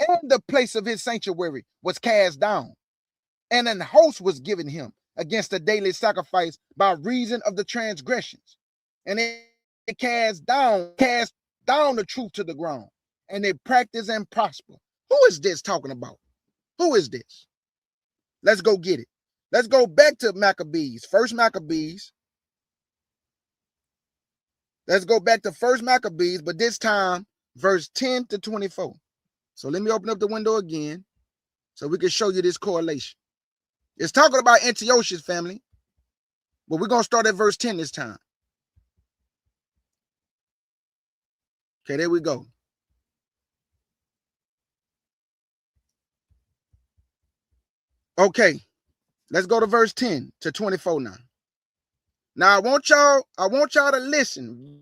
and the place of his sanctuary was cast down, and an host was given him against the daily sacrifice by reason of the transgressions. And it cast down the truth to the ground, and they practice and prosper. Who is this talking about? Who is this? Let's go get it. Let's go back to Maccabees, First Maccabees. Let's go back to First Maccabees, but this time verse 10 to 24. So let me open up the window again so we can show you this correlation. It's talking about Antiochus, family, but we're going to start at verse 10 this time. Okay, there we go. Okay, let's go to verse 10 to 24 now. Now I want y'all to listen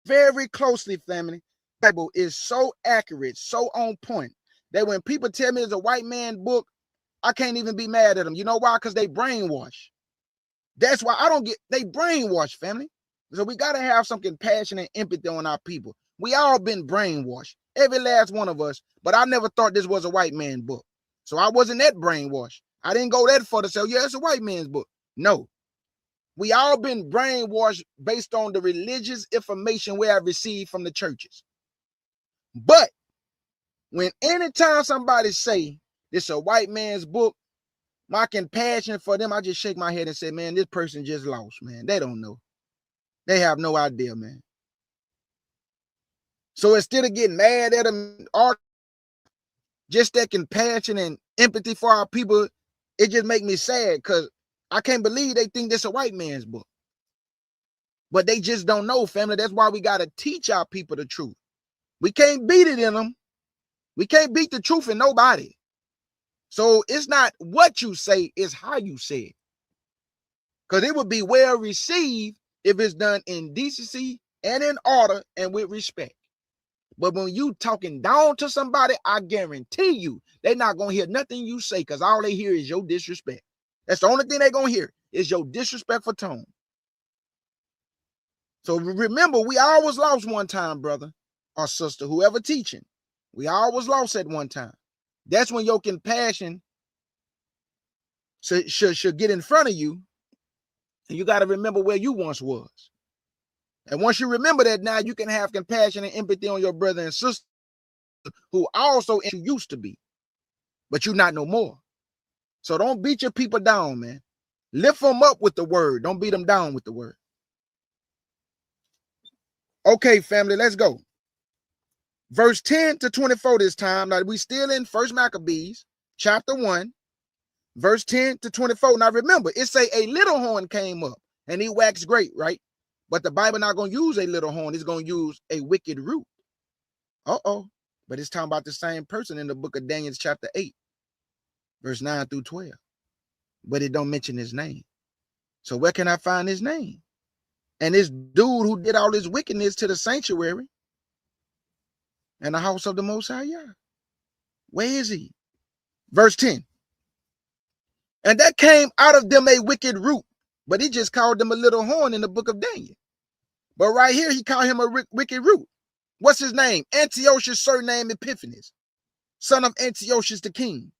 very closely, family. The Bible is so accurate, so on point, that when people tell me it's a white man book, I can't even be mad at them. You know why? Because they brainwash. That's why I don't get, they brainwash, family. So we got to have some compassion and empathy on our people. We all been brainwashed, every last one of us, but I never thought this was a white man book. So I wasn't that brainwashed. I didn't go that far to say, yeah, it's a white man's book. No. We all been brainwashed based on the religious information we have received from the churches. But when anytime somebody say it's a white man's book, my compassion for them, I just shake my head and say, man, this person just lost, man. They don't know. They have no idea, man. So instead of getting mad at them, or just that compassion and empathy for our people, it just make me sad because I can't believe they think this a white man's book. But they just don't know, family. That's why we got to teach our people the truth. We can't beat it in them. We can't beat the truth in nobody. So it's not what you say, it's how you say it. Because it would be well received if it's done in decency and in order and with respect. But when you talking down to somebody, I guarantee you, they're not going to hear nothing you say because all they hear is your disrespect. That's the only thing they're going to hear is your disrespectful tone. So remember, we always lost one time, brother or sister, whoever teaching. We always lost at one time. That's when your compassion should get in front of you. And you got to remember where you once was. And once you remember that, now you can have compassion and empathy on your brother and sister who also you used to be, but you're not no more. So don't beat your people down, man. Lift them up with the word. Don't beat them down with the word. Okay, family, let's go. Verse 10 to 24 this time. Now, we still in 1 Maccabees, chapter 1, verse 10 to 24. Now, remember, it say a little horn came up, and he waxed great, right? But the Bible not going to use a little horn. It's going to use a wicked root. Uh-oh. But it's talking about the same person in the book of Daniel, chapter 8, verse 9 through 12. But it don't mention his name. So where can I find his name? And this dude who did all this wickedness to the sanctuary and the house of the Most High, where is he? Verse 10. And that came out of them a wicked root, but he just called them a little horn in the book of Daniel. But right here, he called him a wicked root. What's his name? Antiochus, surname Epiphanes, son of Antiochus the king,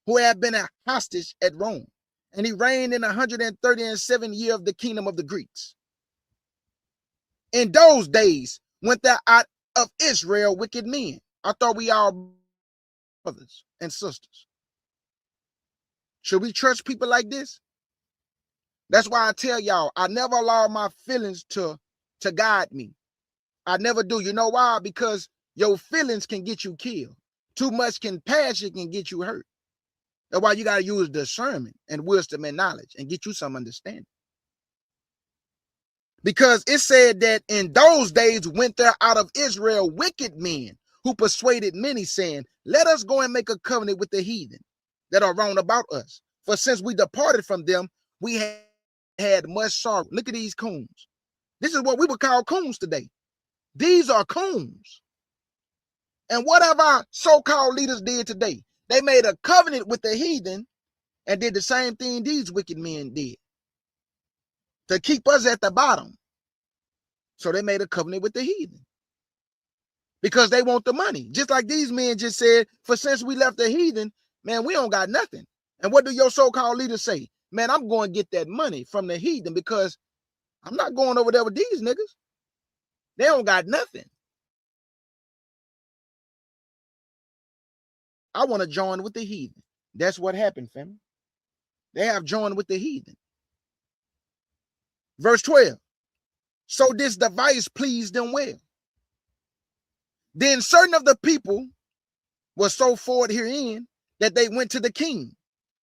who had been a hostage at Rome. And he reigned in 137 year of the kingdom of the Greeks. In those days went there out of Israel wicked men. I thought we all brothers and sisters. Should we trust people like this? That's why I tell y'all, I never allow my feelings to guide me. I never do. You know why? Because your feelings can get you killed. Too much compassion can get you hurt. That's why you got to use discernment and wisdom and knowledge and get you some understanding. Because it said that in those days went there out of Israel wicked men who persuaded many, saying, let us go and make a covenant with the heathen that are round about us. For since we departed from them, we had much sorrow. Look at these coons. This is what we would call coons today. These are coons. And what have our so-called leaders did today? They made a covenant with the heathen and did the same thing these wicked men did to keep us at the bottom. So they made a covenant with the heathen because they want the money. Just like these men just said, for since we left the heathen, man, we don't got nothing. And what do your so-called leaders say? Man, I'm going to get that money from the heathen because I'm not going over there with these niggas. They don't got nothing. I want to join with the heathen. That's what happened, family. They have joined with the heathen. Verse 12. So this device pleased them well. Then certain of the people were so forward herein that they went to the king,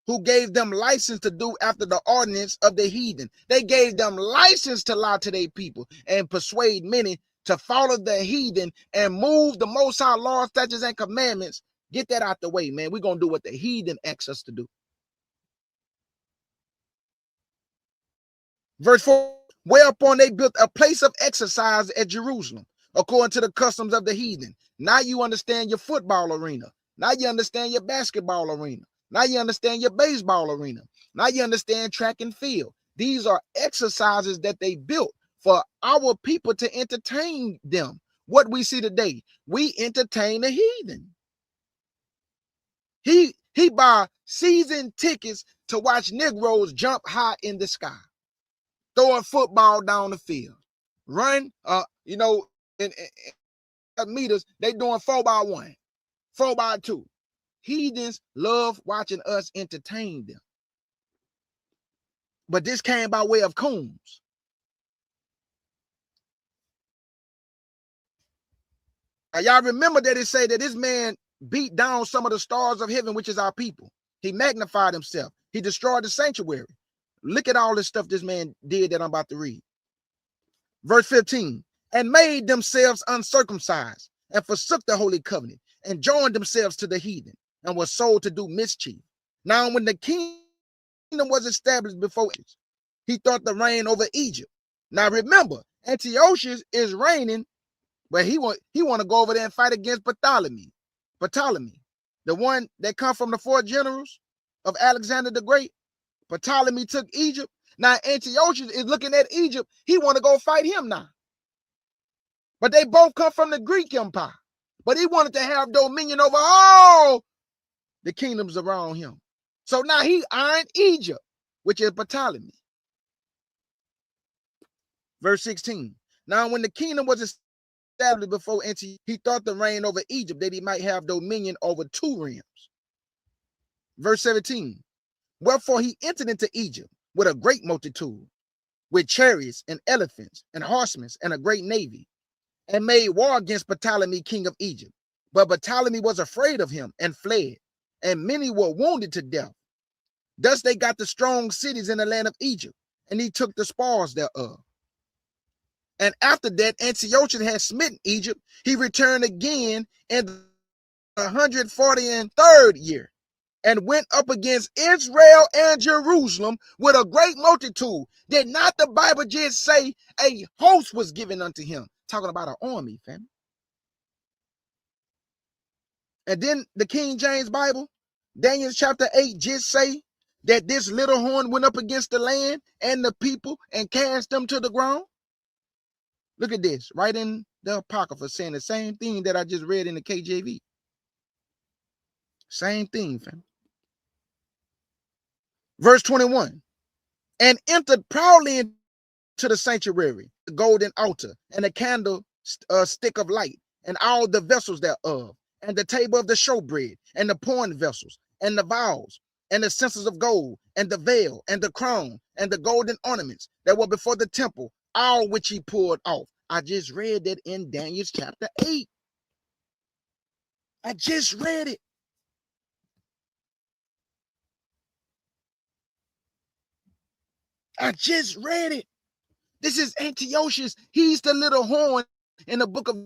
who gave them license to do after the ordinance of the heathen. They gave them license to lie to their people and persuade many to follow the heathen and move the Most High laws, statutes, and commandments. Get that out the way, man. We're going to do what the heathen asks us to do. Verse 4, whereupon they built a place of exercise at Jerusalem, according to the customs of the heathen. Now you understand your football arena. Now you understand your basketball arena. Now you understand your baseball arena. Now you understand track and field. These are exercises that they built for our people to entertain them. What we see today, we entertain the heathen. He buy season tickets to watch Negroes jump high in the sky, throwing football down the field, run, in meters, they doing 4x1, 4x2. Heathens love watching us entertain them. But this came by way of coons. Y'all remember that it say that this man beat down some of the stars of heaven, which is our people. He magnified himself. He destroyed the sanctuary. Look at all this stuff this man did that I'm about to read. Verse 15, and made themselves uncircumcised and forsook the holy covenant and joined themselves to the heathen and were sold to do mischief. Now, when the kingdom was established before it, he thought to reign over Egypt. Now, remember, Antiochus is reigning, but he want to go over there and fight against Ptolemy, the one that come from the 4 generals of Alexander the Great. Ptolemy took Egypt. Now Antiochus is looking at Egypt. He want to go fight him now. But they both come from the Greek Empire. But he wanted to have dominion over all the kingdoms around him. So now he ironed Egypt, which is Ptolemy. Verse 16. Now when the kingdom was established before Antiochus, he thought to reign over Egypt, that he might have dominion over 2 realms. Verse 17. Wherefore he entered into Egypt with a great multitude, with chariots and elephants and horsemen and a great navy, and made war against Ptolemy, king of Egypt. But Ptolemy was afraid of him and fled, and many were wounded to death. Thus they got the strong cities in the land of Egypt, and he took the spoils thereof. And after that, Antiochus had smitten Egypt. He returned again in the 143rd year, and went up against Israel and Jerusalem with a great multitude. Did not the Bible just say a host was given unto him? Talking about an army, family. And then the King James Bible, Daniel chapter 8, just say that this little horn went up against the land and the people and cast them to the ground. Look at this, right in the Apocrypha, saying the same thing that I just read in the KJV. Same thing, family. Verse 21, and entered proudly into the sanctuary, the golden altar, and the candle stick of light, and all the vessels thereof, and the table of the showbread, and the pouring vessels, and the vials, and the censers of gold, and the veil, and the crown, and the golden ornaments that were before the temple, all which he poured off. I just read that in Daniel chapter 8. I just read it. I just read it. This is Antiochus. He's the little horn in the book of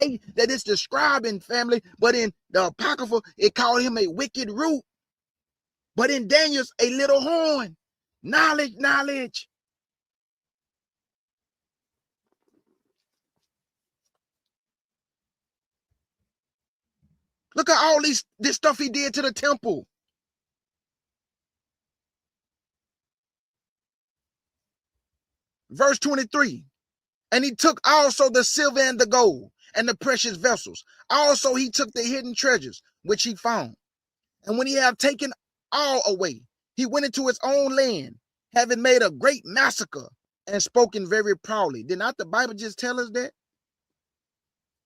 8 that is describing, family. But in the Apocrypha, it called him a wicked root. But in Daniel's, a little horn. Knowledge. Look at all this stuff he did to the temple. Verse 23, and he took also the silver and the gold and the precious vessels. Also he took the hidden treasures which he found. And when he had taken all away, he went into his own land, having made a great massacre and spoken very proudly. Did not the Bible just tell us that?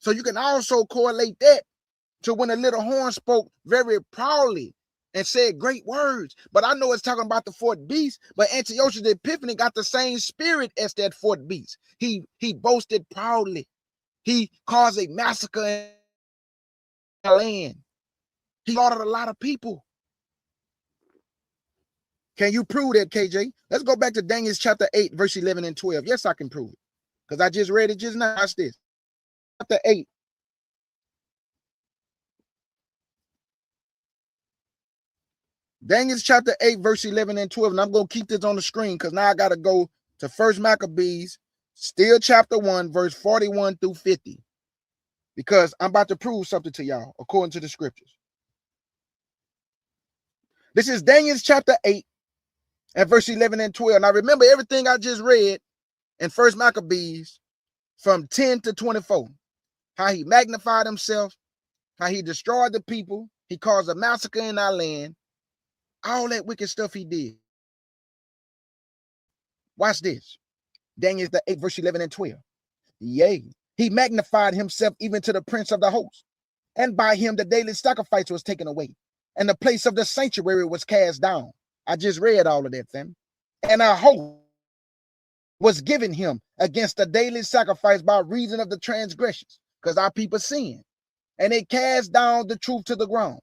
So you can also correlate that to when the little horn spoke very proudly and said great words. But I know it's talking about the 4th beast, but Antiochus Epiphanes got the same spirit as that 4th beast. He boasted proudly. He caused a massacre in the land. He slaughtered a lot of people. Can you prove that, KJ? Let's go back to Daniel chapter 8, verse 11 and 12. Yes, I can prove it, because I just read it just now. Watch this. Chapter 8. Daniel chapter 8, verse 11 and 12. And I'm going to keep this on the screen because now I got to go to 1 Maccabees, still chapter 1, verse 41 through 50. Because I'm about to prove something to y'all according to the scriptures. This is Daniel chapter 8 and verse 11 and 12. Now remember everything I just read in First Maccabees from 10 to 24. How he magnified himself, how he destroyed the people, he caused a massacre in our land, all that wicked stuff he did. Watch this. Daniel 8 verse 11 and 12. Yea, he magnified himself even to the prince of the host, and by him the daily sacrifice was taken away, and the place of the sanctuary was cast down. I just read all of that, fam. And a host was given him against the daily sacrifice by reason of the transgressions, because our people sinned. And it cast down the truth to the ground.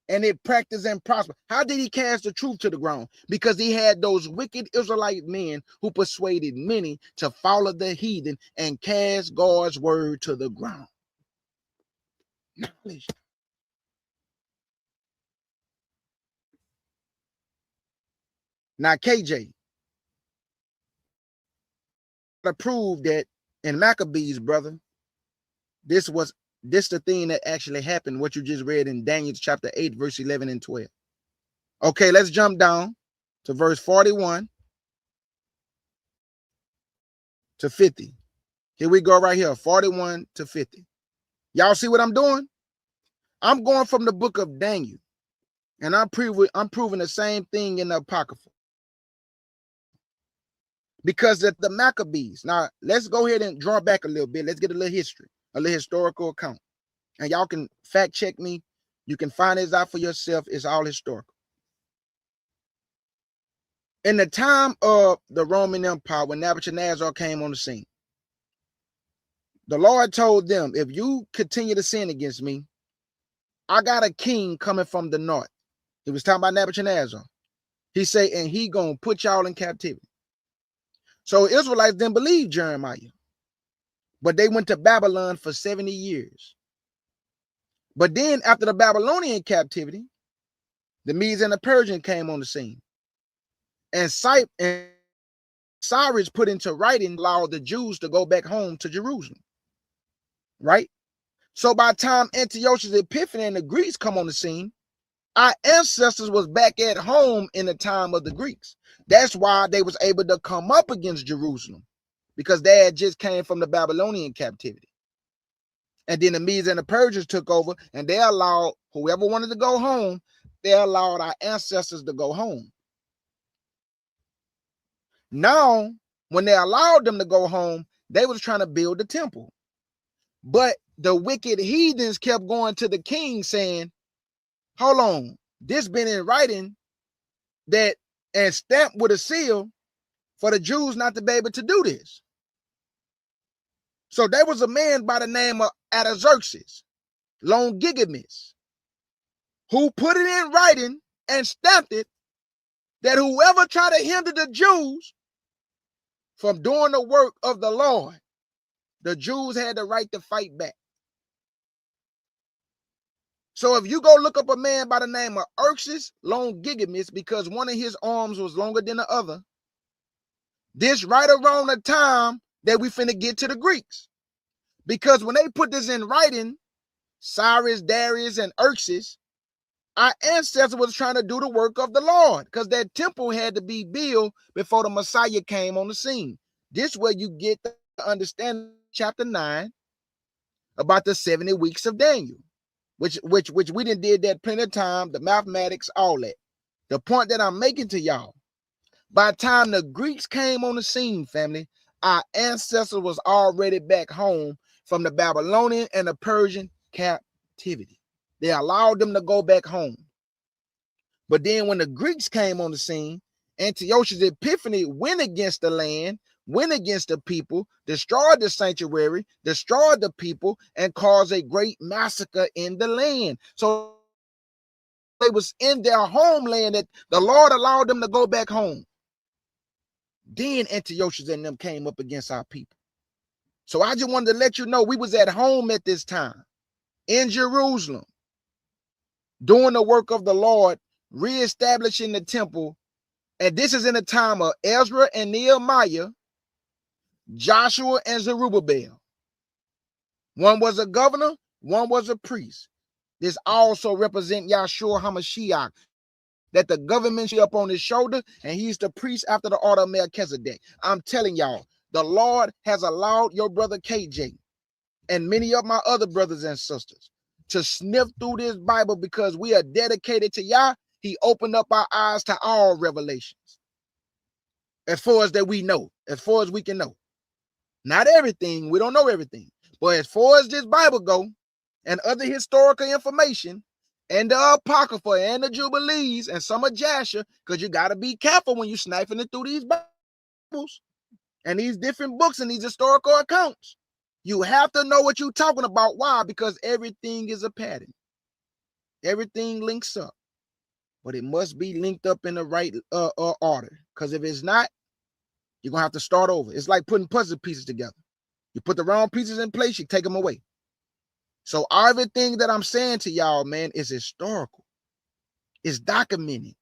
And it practiced and prospered. How did he cast the truth to the ground? Because he had those wicked Israelite men who persuaded many to follow the heathen and cast God's word to the ground. Knowledge. Now, KJ, to prove that in Maccabees, brother, this the thing that actually happened, what you just read in Daniel chapter 8, verse 11 and 12. Okay, let's jump down to verse 41 to 50. Here we go right here, 41 to 50. Y'all see what I'm doing? I'm going from the book of Daniel, and I'm proving the same thing in the Apocrypha. Because the Maccabees. Now, let's go ahead and draw back a little bit. Let's get a little history, a little historical account. And y'all can fact check me. You can find this out for yourself. It's all historical. In the time of the Roman Empire, when Nebuchadnezzar came on the scene, the Lord told them, if you continue to sin against me, I got a king coming from the north. He was talking about Nebuchadnezzar. He said, and he gonna put y'all in captivity. So Israelites didn't believe Jeremiah, but they went to Babylon for 70 years. But then after the Babylonian captivity, the Medes and the Persians came on the scene. And Cyrus put into writing, allowed the Jews to go back home to Jerusalem. Right? So by the time Antiochus Epiphanes and the Greeks come on the scene, our ancestors was back at home in the time of the Greeks. That's why they was able to come up against Jerusalem, because they had just came from the Babylonian captivity. And then the Medes and the Persians took over, and they allowed whoever wanted to go home, they allowed our ancestors to go home. Now, when they allowed them to go home, they was trying to build the temple. But the wicked heathens kept going to the king saying, hold on, this been in writing that and stamped with a seal for the Jews not to be able to do this. So there was a man by the name of Antiochus Epiphanes who put it in writing and stamped it that whoever tried to hinder the Jews from doing the work of the Lord, the Jews had the right to fight back. So if you go look up a man by the name of Antiochus Epiphanes, because one of his arms was longer than the other, this right around the time that we finna get to the Greeks. Because when they put this in writing, Cyrus, Darius, and Xerxes, our ancestors was trying to do the work of the Lord, because that temple had to be built before the Messiah came on the scene. This way you get to understand chapter 9 about the 70 weeks of Daniel, which we did that plenty of time, the mathematics, all that. The point that I'm making to y'all, by the time the Greeks came on the scene, family, our ancestors was already back home from the Babylonian and the Persian captivity. They allowed them to go back home. But then when the Greeks came on the scene, Antiochus Epiphanes went against the land, went against the people, destroyed the sanctuary, destroyed the people, and caused a great massacre in the land. So they was in their homeland that the Lord allowed them to go back home. Then Antiochus and them came up against our people. So I just wanted to let you know we was at home at this time in Jerusalem, doing the work of the Lord, reestablishing the temple. And this is in the time of Ezra and Nehemiah, Joshua and Zerubbabel. One was a governor, one was a priest. This also represent Yahshua HaMashiach, that the government should be up on his shoulder, and he's the priest after the order of Melchizedek. I'm telling y'all, the Lord has allowed your brother KJ and many of my other brothers and sisters to sniff through this Bible because we are dedicated to Yah. He opened up our eyes to all revelations, as far as that we know, as far as we can know. Not everything, we don't know everything, but as far as this Bible go, and other historical information, and the Apocrypha, and the Jubilees, and some of Jasher, because you got to be careful when you're sniping it through these Bibles, and these different books, and these historical accounts. You have to know what you're talking about. Why? Because everything is a pattern. Everything links up, but it must be linked up in the right order. Because if it's not, you're going to have to start over. It's like putting puzzle pieces together. You put the wrong pieces in place, you take them away. So everything that I'm saying to y'all, man, is historical. It's documented.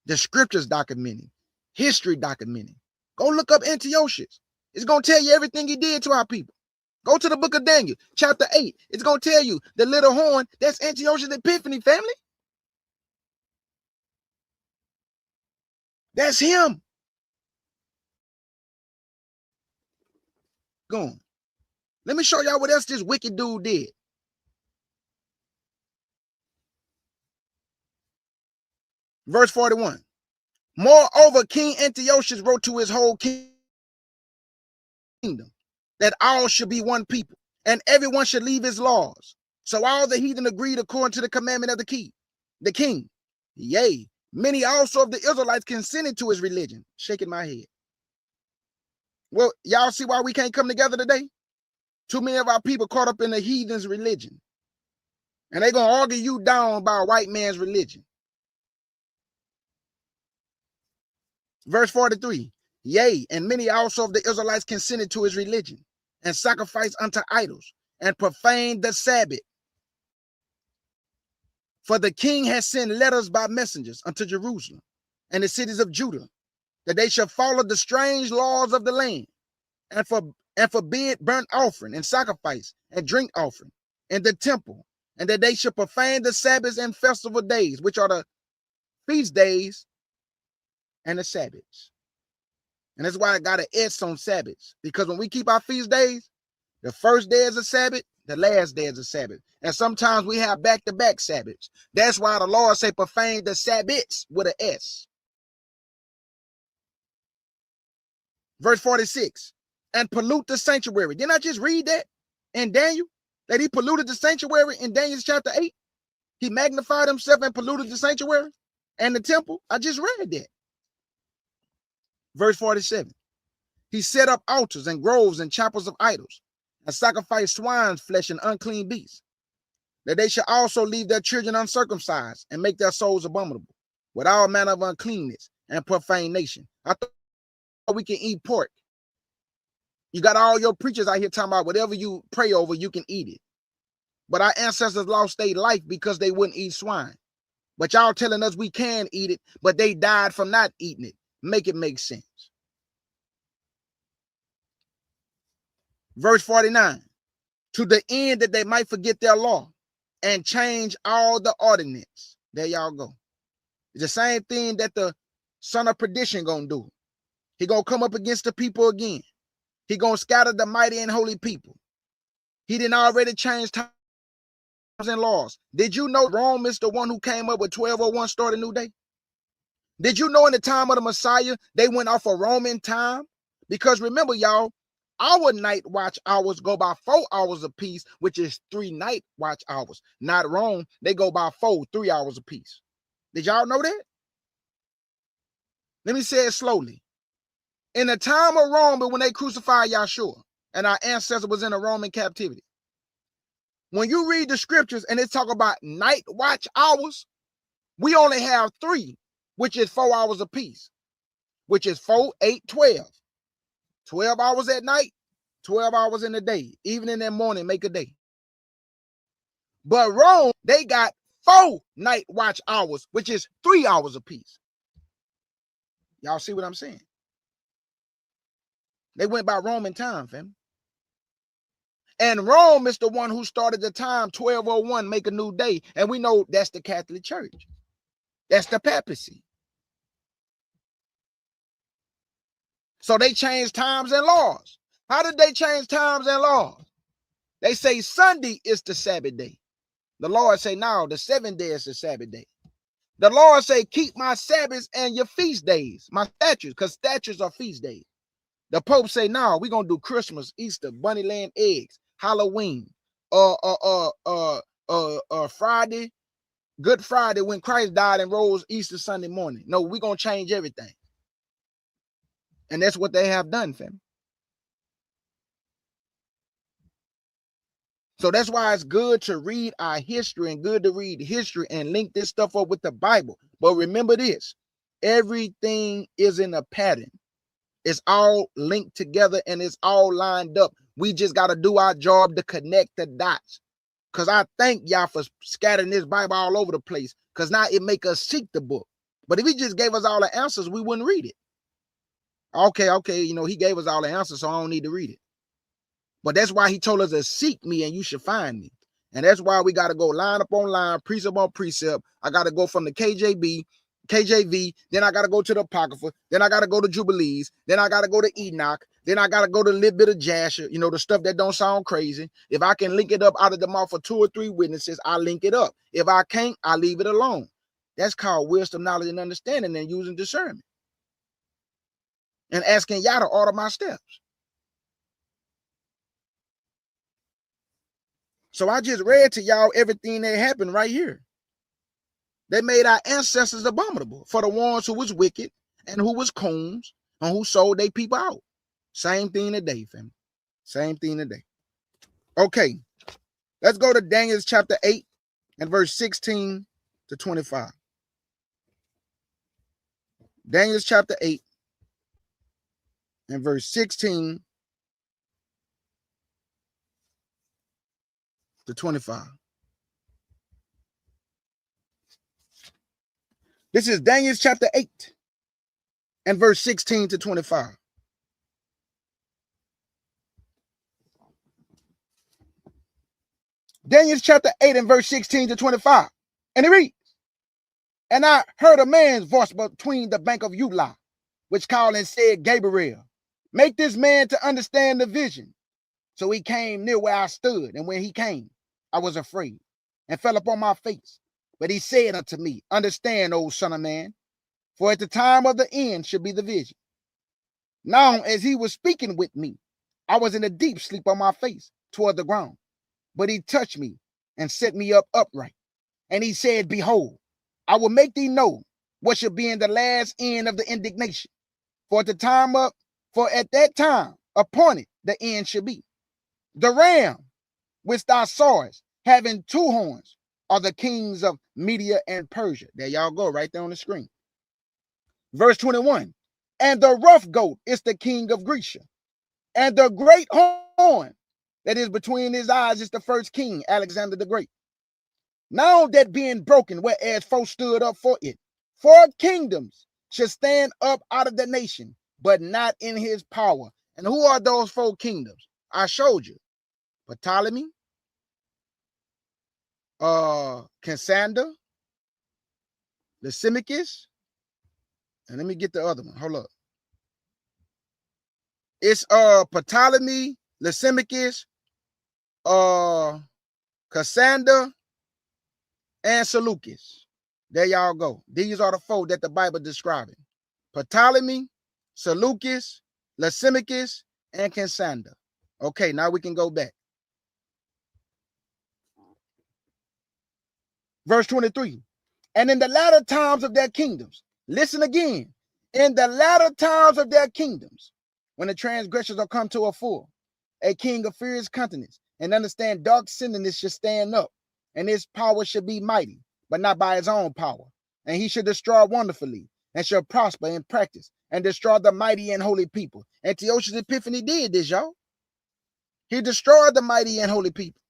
The scriptures documenting. History documenting. Go look up Antiochus. It's going to tell you everything he did to our people. Go to the book of Daniel, chapter 8. It's going to tell you the little horn, that's Antiochus Epiphanes, family. That's him. Go on. Let me show y'all what else this wicked dude did. Verse 41. Moreover, King Antiochus wrote to his whole kingdom that all should be one people, and everyone should leave his laws. So all the heathen agreed according to the commandment of the king. Yea, many also of the Israelites consented to his religion. Shaking my head. Well, y'all see why we can't come together today? Too many of our people caught up in the heathen's religion. And they're going to argue you down by a white man's religion. Verse 43. Yea, and many also of the Israelites consented to his religion, and sacrificed unto idols, and profaned the Sabbath. For the king has sent letters by messengers unto Jerusalem and the cities of Judah, that they shall follow the strange laws of the land, and forbid burnt offering and sacrifice and drink offering in the temple, and that they shall profane the Sabbaths and festival days, which are the feast days and the Sabbaths. And that's why I got an S on Sabbaths, because when we keep our feast days, the first day is a Sabbath, the last day is a Sabbath. And sometimes we have back-to-back Sabbaths. That's why the Lord say profane the Sabbaths with an S. Verse 46, and pollute the sanctuary. Didn't I just read that in Daniel? That he polluted the sanctuary in Daniel chapter 8? He magnified himself and polluted the sanctuary and the temple. I just read that. Verse 47, he set up altars and groves and chapels of idols, and sacrificed swine's flesh and unclean beasts, that they shall also leave their children uncircumcised, and make their souls abominable, with all manner of uncleanness and profanation. I thought we can eat pork. You got all your preachers out here talking about whatever you pray over, you can eat it. But our ancestors lost their life because they wouldn't eat swine. But y'all telling us we can eat it, but they died from not eating it. Make it make sense. Verse 49, to the end that they might forget their law and change all the ordinance. There y'all go. It's the same thing that the son of perdition gonna do. He gonna come up against the people again. He gonna scatter the mighty and holy people. He didn't already change times and laws. Did you know Rome is the one who came up with 1201 start a new day? Did you know in the time of the Messiah, they went off of Roman time? Because remember, y'all, our night watch hours go by 4 hours apiece, which is 3 night watch hours. Not Rome, they go by 3 hours apiece. Did y'all know that? Let me say it slowly. In the time of Rome, but when they crucified Yahshua, and our ancestor was in a Roman captivity, when you read the scriptures and they talk about night watch hours, we only have 3, which is 4 hours apiece, which is 4, 8, 12. 12 hours at night, 12 hours in the day. Even in the morning, make a day. But Rome, they got 4 night watch hours, which is 3 hours apiece. Y'all see what I'm saying? They went by Roman time, fam. And Rome is the one who started the time 1201, make a new day. And we know that's the Catholic Church. That's the papacy. So they changed times and laws. How did they change times and laws? They say Sunday is the Sabbath day. The Lord say, no, the 7th day is the Sabbath day. The Lord say, keep my Sabbaths and your feast days, my statutes, because statutes are feast days. The Pope say, no, we're going to do Christmas, Easter, bunny laying eggs, Halloween, Friday, Good Friday when Christ died and rose Easter Sunday morning. No, we're going to change everything. And that's what they have done, fam. So that's why it's good to read our history and good to read history and link this stuff up with the Bible. But remember this, everything is in a pattern. It's all linked together and it's all lined up. We just got to do our job to connect the dots. Because I thank y'all for scattering this Bible all over the place. Because now it make us seek the book. But if he just gave us all the answers, we wouldn't read it. Okay, you know, he gave us all the answers, so I don't need to read it. But that's why he told us to seek me and you should find me. And that's why we got to go line up on line, precept on precept. I got to go from the KJV, then I got to go to the Apocrypha, then I got to go to Jubilees, then I got to go to Enoch, then I got to go to a little bit of Jasher, you know, the stuff that don't sound crazy. If I can link it up out of the mouth of 2 or 3 witnesses, I link it up. If I can't, I leave it alone. That's called wisdom, knowledge, and understanding and using discernment. And asking y'all to order my steps. So I just read to y'all everything that happened right here. They made our ancestors abominable for the ones who was wicked and who was coons and who sold their people out. Same thing today, family. Same thing today. Okay, let's go to Daniel chapter 8 and verse 16 to 25. Daniel chapter 8 and verse 16 to 25. This is Daniel chapter 8 and verse 16 to 25. Daniel chapter 8 and verse 16 to 25. And it reads, and I heard a man's voice between the bank of Eula, which called and said, Gabriel, make this man to understand the vision. So he came near where I stood, and when he came, I was afraid and fell upon my face. But he said unto me, understand, O son of man, for at the time of the end should be the vision. Now, as he was speaking with me, I was in a deep sleep on my face toward the ground. But he touched me and set me up upright. And he said, behold, I will make thee know what shall be in the last end of the indignation. For at that time appointed the end should be. The ram which thou sawest, having 2 horns, are the kings of Media and Persia. There y'all go, right there on the screen. Verse 21. And the rough goat is the king of Grecia. And the great horn that is between his eyes is the first king, Alexander the Great. Now that being broken, whereas folks stood up for it, 4 kingdoms should stand up out of the nation, but not in his power. And who are those 4 kingdoms? I showed you. Ptolemy, Cassander, Lysimachus, and let me get the other one. Hold up. It's Ptolemy, Lysimachus, Cassander, and Seleucus. There y'all go. These are the 4 that the Bible describing. Ptolemy, Seleucus, Lysimachus, and Cassander. Okay, now we can go back. Verse 23. And in the latter times of their kingdoms, listen again, in the latter times of their kingdoms, when the transgressors are come to a full, a king of furious countenance and understand dark sinfulness should stand up, and his power should be mighty, but not by his own power. And he should destroy wonderfully, and shall prosper in practice, and destroy the mighty and holy people. Antiochus Epiphanes did this, y'all. He destroyed the mighty and holy people.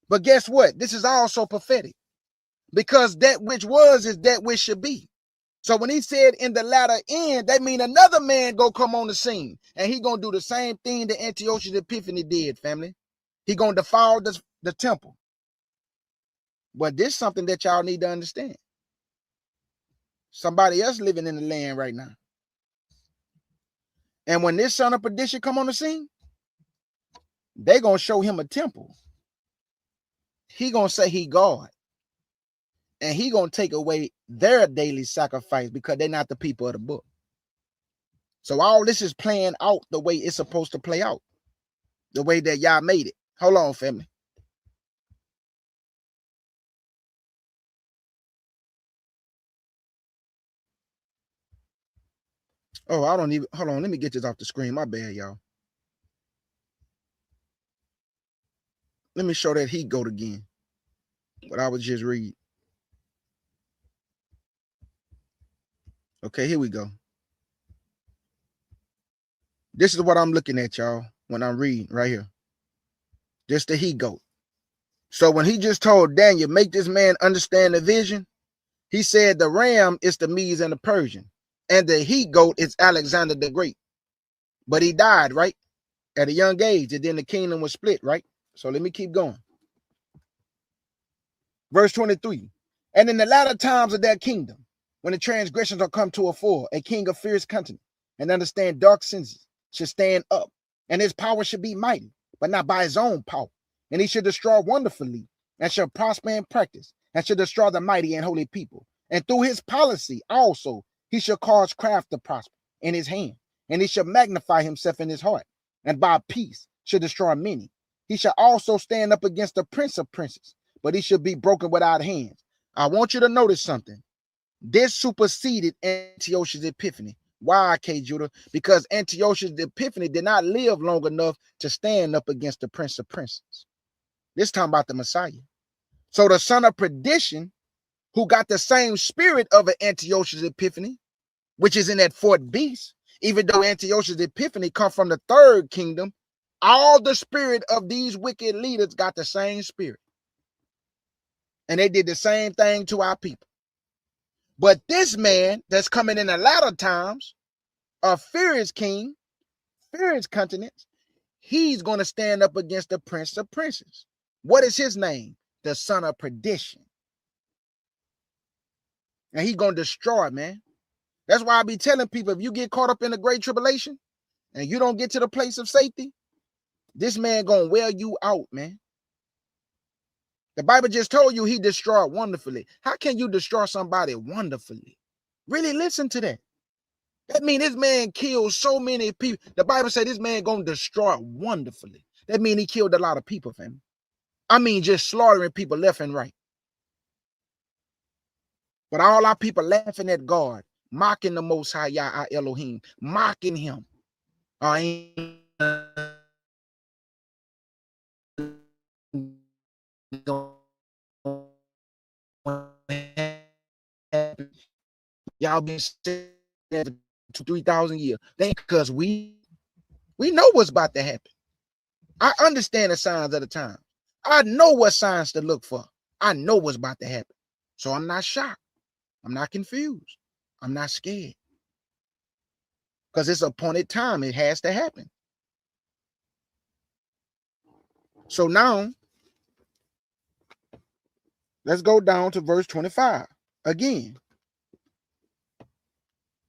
But guess what? This is also prophetic, because that which was is that which should be. So when he said in the latter end, that means another man go come on the scene, and he gonna do the same thing that Antiochus Epiphanes did, family. He gonna defile the temple. But this is something that y'all need to understand. Somebody else living in the land right now. And when this son of perdition come on the scene, they gonna show him a temple. He gonna say he God. And he gonna take away their daily sacrifice because they're not the people of the book. So all this is playing out the way it's supposed to play out. The way that y'all made it. Hold on, family. Oh, I don't even, hold on, let me get this off the screen. My bad, y'all. Let me show that he goat again. What I was just reading. Okay, here we go. This is what I'm looking at, y'all, when I'm reading right here. This the he goat. So when he just told Daniel, make this man understand the vision, he said the ram is the Medes and the Persian, and the he goat is Alexander the Great. But he died, right? At a young age, and then the kingdom was split, right? So let me keep going. Verse 23. And in the latter times of that kingdom, when the transgressions are come to a full, a king of fierce countenance and understand dark senses should stand up, and his power should be mighty, but not by his own power. And he should destroy wonderfully, and shall prosper in practice, and shall destroy the mighty and holy people. And through his policy also, he shall cause craft to prosper in his hand, and he shall magnify himself in his heart, and by peace shall destroy many. He shall also stand up against the prince of princes, but he shall be broken without hands. I want you to notice something. This superseded Antiochus Epiphanes. Why, K. Judah? Because Antiochus Epiphanes did not live long enough to stand up against the prince of princes. This time about the Messiah. So the son of perdition, who got the same spirit of an Antiochus Epiphanes, which is in that fourth beast, even though Antiochus Epiphanes come from the third kingdom, all the spirit of these wicked leaders got the same spirit. And they did the same thing to our people. But this man that's coming in the latter times, a furious king, furious countenance, he's going to stand up against the prince of princes. What is his name? The son of perdition. And he's going to destroy, man. That's why I be telling people, if you get caught up in the great tribulation and you don't get to the place of safety, this man going to wear you out, man. The Bible just told you he destroyed wonderfully. How can you destroy somebody wonderfully? Really listen to that. That means this man killed so many people. The Bible said this man going to destroy wonderfully. That means he killed a lot of people, fam. I mean, just slaughtering people left and right. But all our people laughing at God, mocking the Most High Yah, our Elohim, mocking him. Y'all been saying that for 3,000 years. They because we know what's about to happen. I understand the signs of the time. I know what signs to look for. I know what's about to happen. So I'm not shocked. I'm not confused. I'm not scared. Because it's appointed time. It has to happen. So now, let's go down to verse 25 again.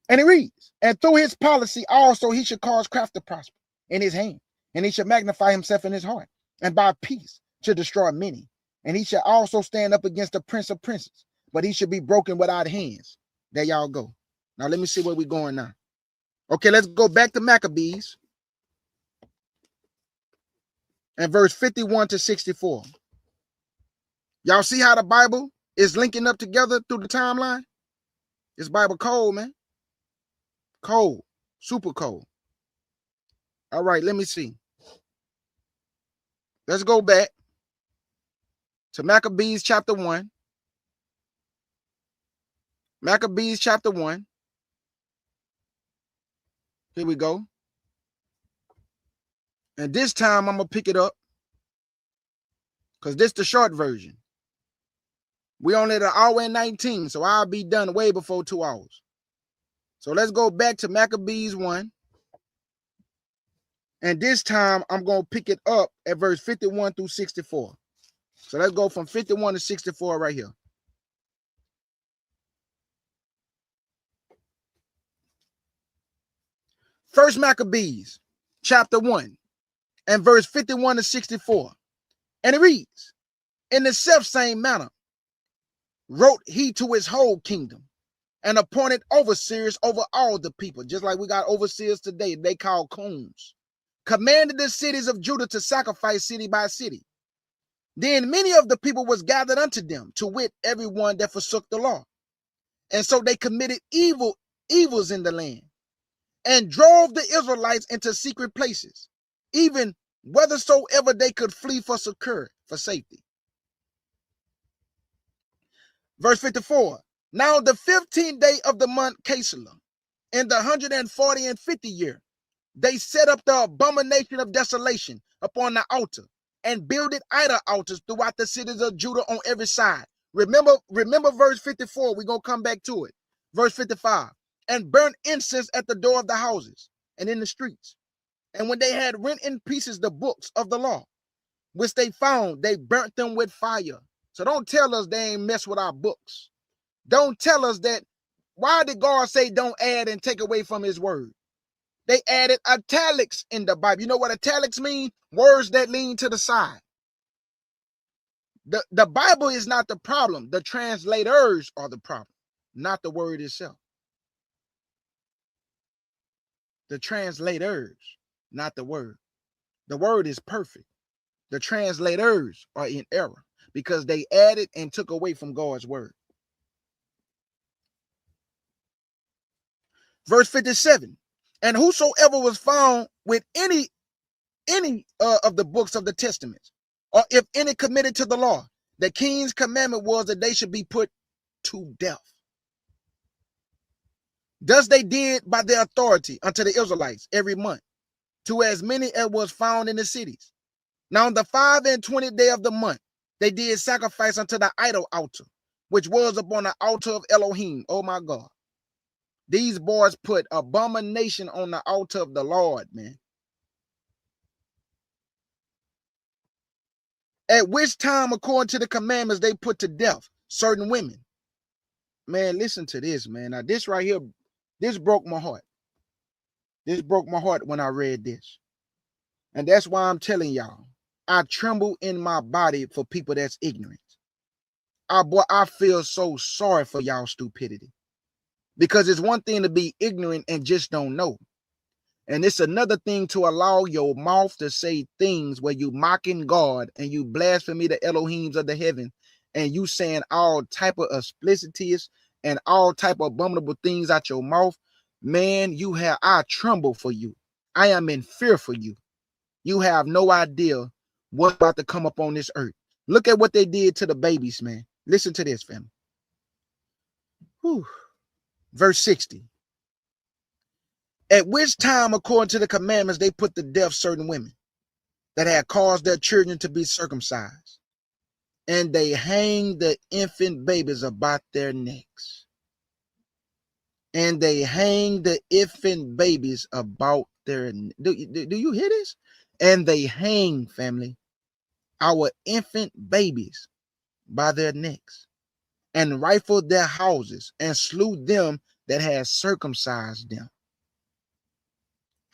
And it reads, and through his policy also he should cause craft to prosper in his hand, and he should magnify himself in his heart, and by peace should destroy many. And he shall also stand up against the prince of princes, but he should be broken without hands. There y'all go. Now let me see where we're going now. Okay, let's go back to Maccabees. And verse 51 to 64. Y'all see how the Bible is linking up together through the timeline? This Bible cold, man. Cold. Super cold. All right, let me see. Let's go back to Maccabees chapter 1. Maccabees chapter 1. Here we go. And this time I'm going to pick it up because this is the short version. We only at 1 hour and 19, so I'll be done way before 2 hours. So let's go back to Maccabees 1. And this time I'm going to pick it up at verse 51 through 64. So let's go from 51 to 64 right here. First Maccabees, chapter 1, and verse 51 to 64. And it reads, in the self-same manner wrote he to his whole kingdom, and appointed overseers over all the people, just like we got overseers today, they call coons. Commanded the cities of Judah to sacrifice city by city. Then many of the people was gathered unto them, to wit, everyone that forsook the law. And so they committed evils in the land, and drove the Israelites into secret places, even whithersoever they could flee for succor, for safety. Verse 54. Now the 15th day of the month Casula, in the 150th year, they set up the abomination of desolation upon the altar, and builded idol altars throughout the cities of Judah on every side. Remember verse 54. We're going to come back to it. Verse 55. And burnt incense at the door of the houses and in the streets. And when they had rent in pieces the books of the law, which they found, they burnt them with fire. So don't tell us they ain't mess with our books. Don't tell us that. Why did God say don't add and take away from his word? They added italics in the Bible. You know what italics mean? Words that lean to the side. The Bible is not the problem. The translators are the problem, not the word itself. The translators, not the word. The word is perfect. The translators are in error because they added and took away from God's word. Verse 57. And whosoever was found with any of the books of the testaments, or if any committed to the law, the king's commandment was that they should be put to death. Thus they did by their authority unto the Israelites every month, to as many as was found in the cities. Now on the 25th day of the month, they did sacrifice unto the idol altar, which was upon the altar of Elohim. Oh my God. These boys put abomination on the altar of the Lord, man. At which time, according to the commandments, they put to death certain women. Man, listen to this, man. Now, this right here, this broke my heart. This broke my heart when I read this. And that's why I'm telling y'all, I tremble in my body for people that's ignorant. I feel so sorry for y'all stupidity. Because it's one thing to be ignorant and just don't know. And it's another thing to allow your mouth to say things where you mocking God and you blaspheme the Elohims of the heaven, and you saying all type of explicities and all type of abominable things out your mouth. Man, I tremble for you. I am in fear for you. You have no idea what's about to come up on this earth. Look at what they did to the babies, man. Listen to this, family. Whew. Verse 60. At which time, according to the commandments, they put to death certain women that had caused their children to be circumcised, and they hanged the infant babies about their necks. And they hanged the infant babies about their necks. Do you hear this? And they hang, family, our infant babies by their necks, and rifled their houses, and slew them that had circumcised them.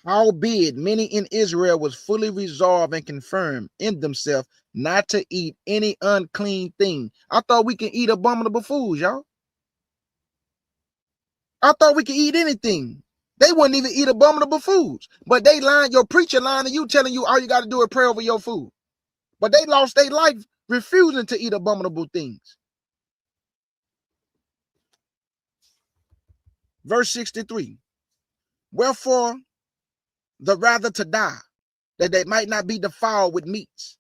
Howbeit, many in Israel was fully resolved and confirmed in themselves not to eat any unclean thing. I thought we can eat abominable foods, y'all. I thought we could eat anything. They wouldn't even eat abominable foods. But they lying, your preacher lying to you, telling you all you got to do is pray over your food. But they lost their life refusing to eat abominable things. Verse 63. Wherefore, the rather to die, that they might not be defiled with meats,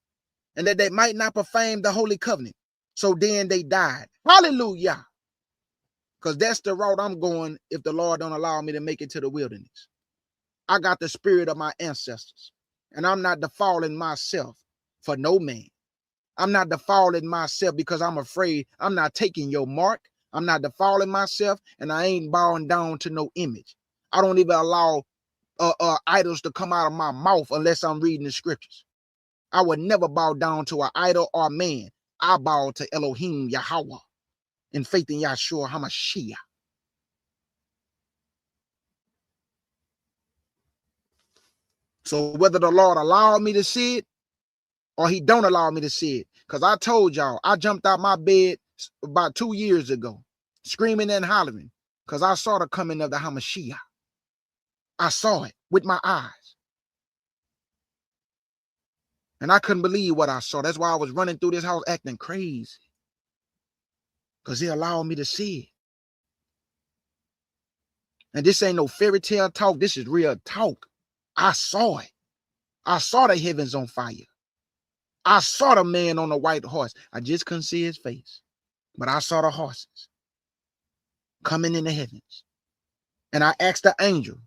and that they might not profane the holy covenant. So then they died. Hallelujah. Because that's the route I'm going if the Lord don't allow me to make it to the wilderness. I got the spirit of my ancestors, and I'm not defiling myself for no man. I'm not defiling myself because I'm afraid I'm not taking your mark. I'm not defiling myself, and I ain't bowing down to no image. I don't even allow idols to come out of my mouth unless I'm reading the scriptures. I would never bow down to an idol or man. I bow to Elohim Yahweh in faith in Yahshua HaMashiach. So whether the Lord allowed me to see it or he don't allow me to see it. Because I told y'all, I jumped out my bed about 2 years ago, screaming and hollering, because I saw the coming of the Hamashiach. I saw it with my eyes. And I couldn't believe what I saw. That's why I was running through this house acting crazy. Because he allowed me to see it. And this ain't no fairy tale talk. This is real talk. I saw it. I saw the heavens on fire. I saw the man on the white horse. I just couldn't see his face. But I saw the horses coming in the heavens. And I asked the angel.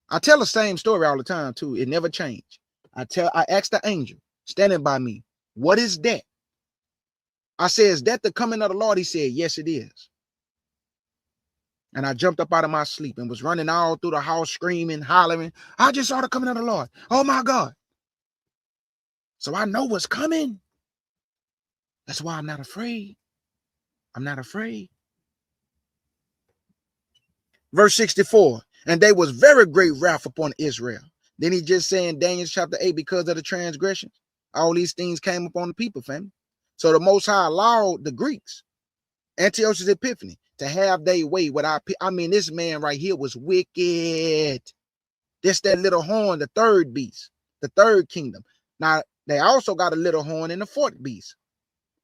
I tell the same story all the time too. It never changed. I asked the angel standing by me, what is that? I said, is that the coming of the Lord? He said, yes, it is. And I jumped up out of my sleep and was running all through the house, screaming, hollering. I just saw the coming of the Lord. Oh my God. So I know what's coming. That's why I'm not afraid. I'm not afraid. Verse 64, and there was very great wrath upon Israel. Then he just saying Daniel chapter 8, because of the transgressions, all these things came upon the people, family. So the Most High allowed the Greeks, Antiochus Epiphanes, to have their way without. I mean, this man right here was wicked. This that little horn, the third beast, the third kingdom. Now, they also got a little horn in the fourth beast.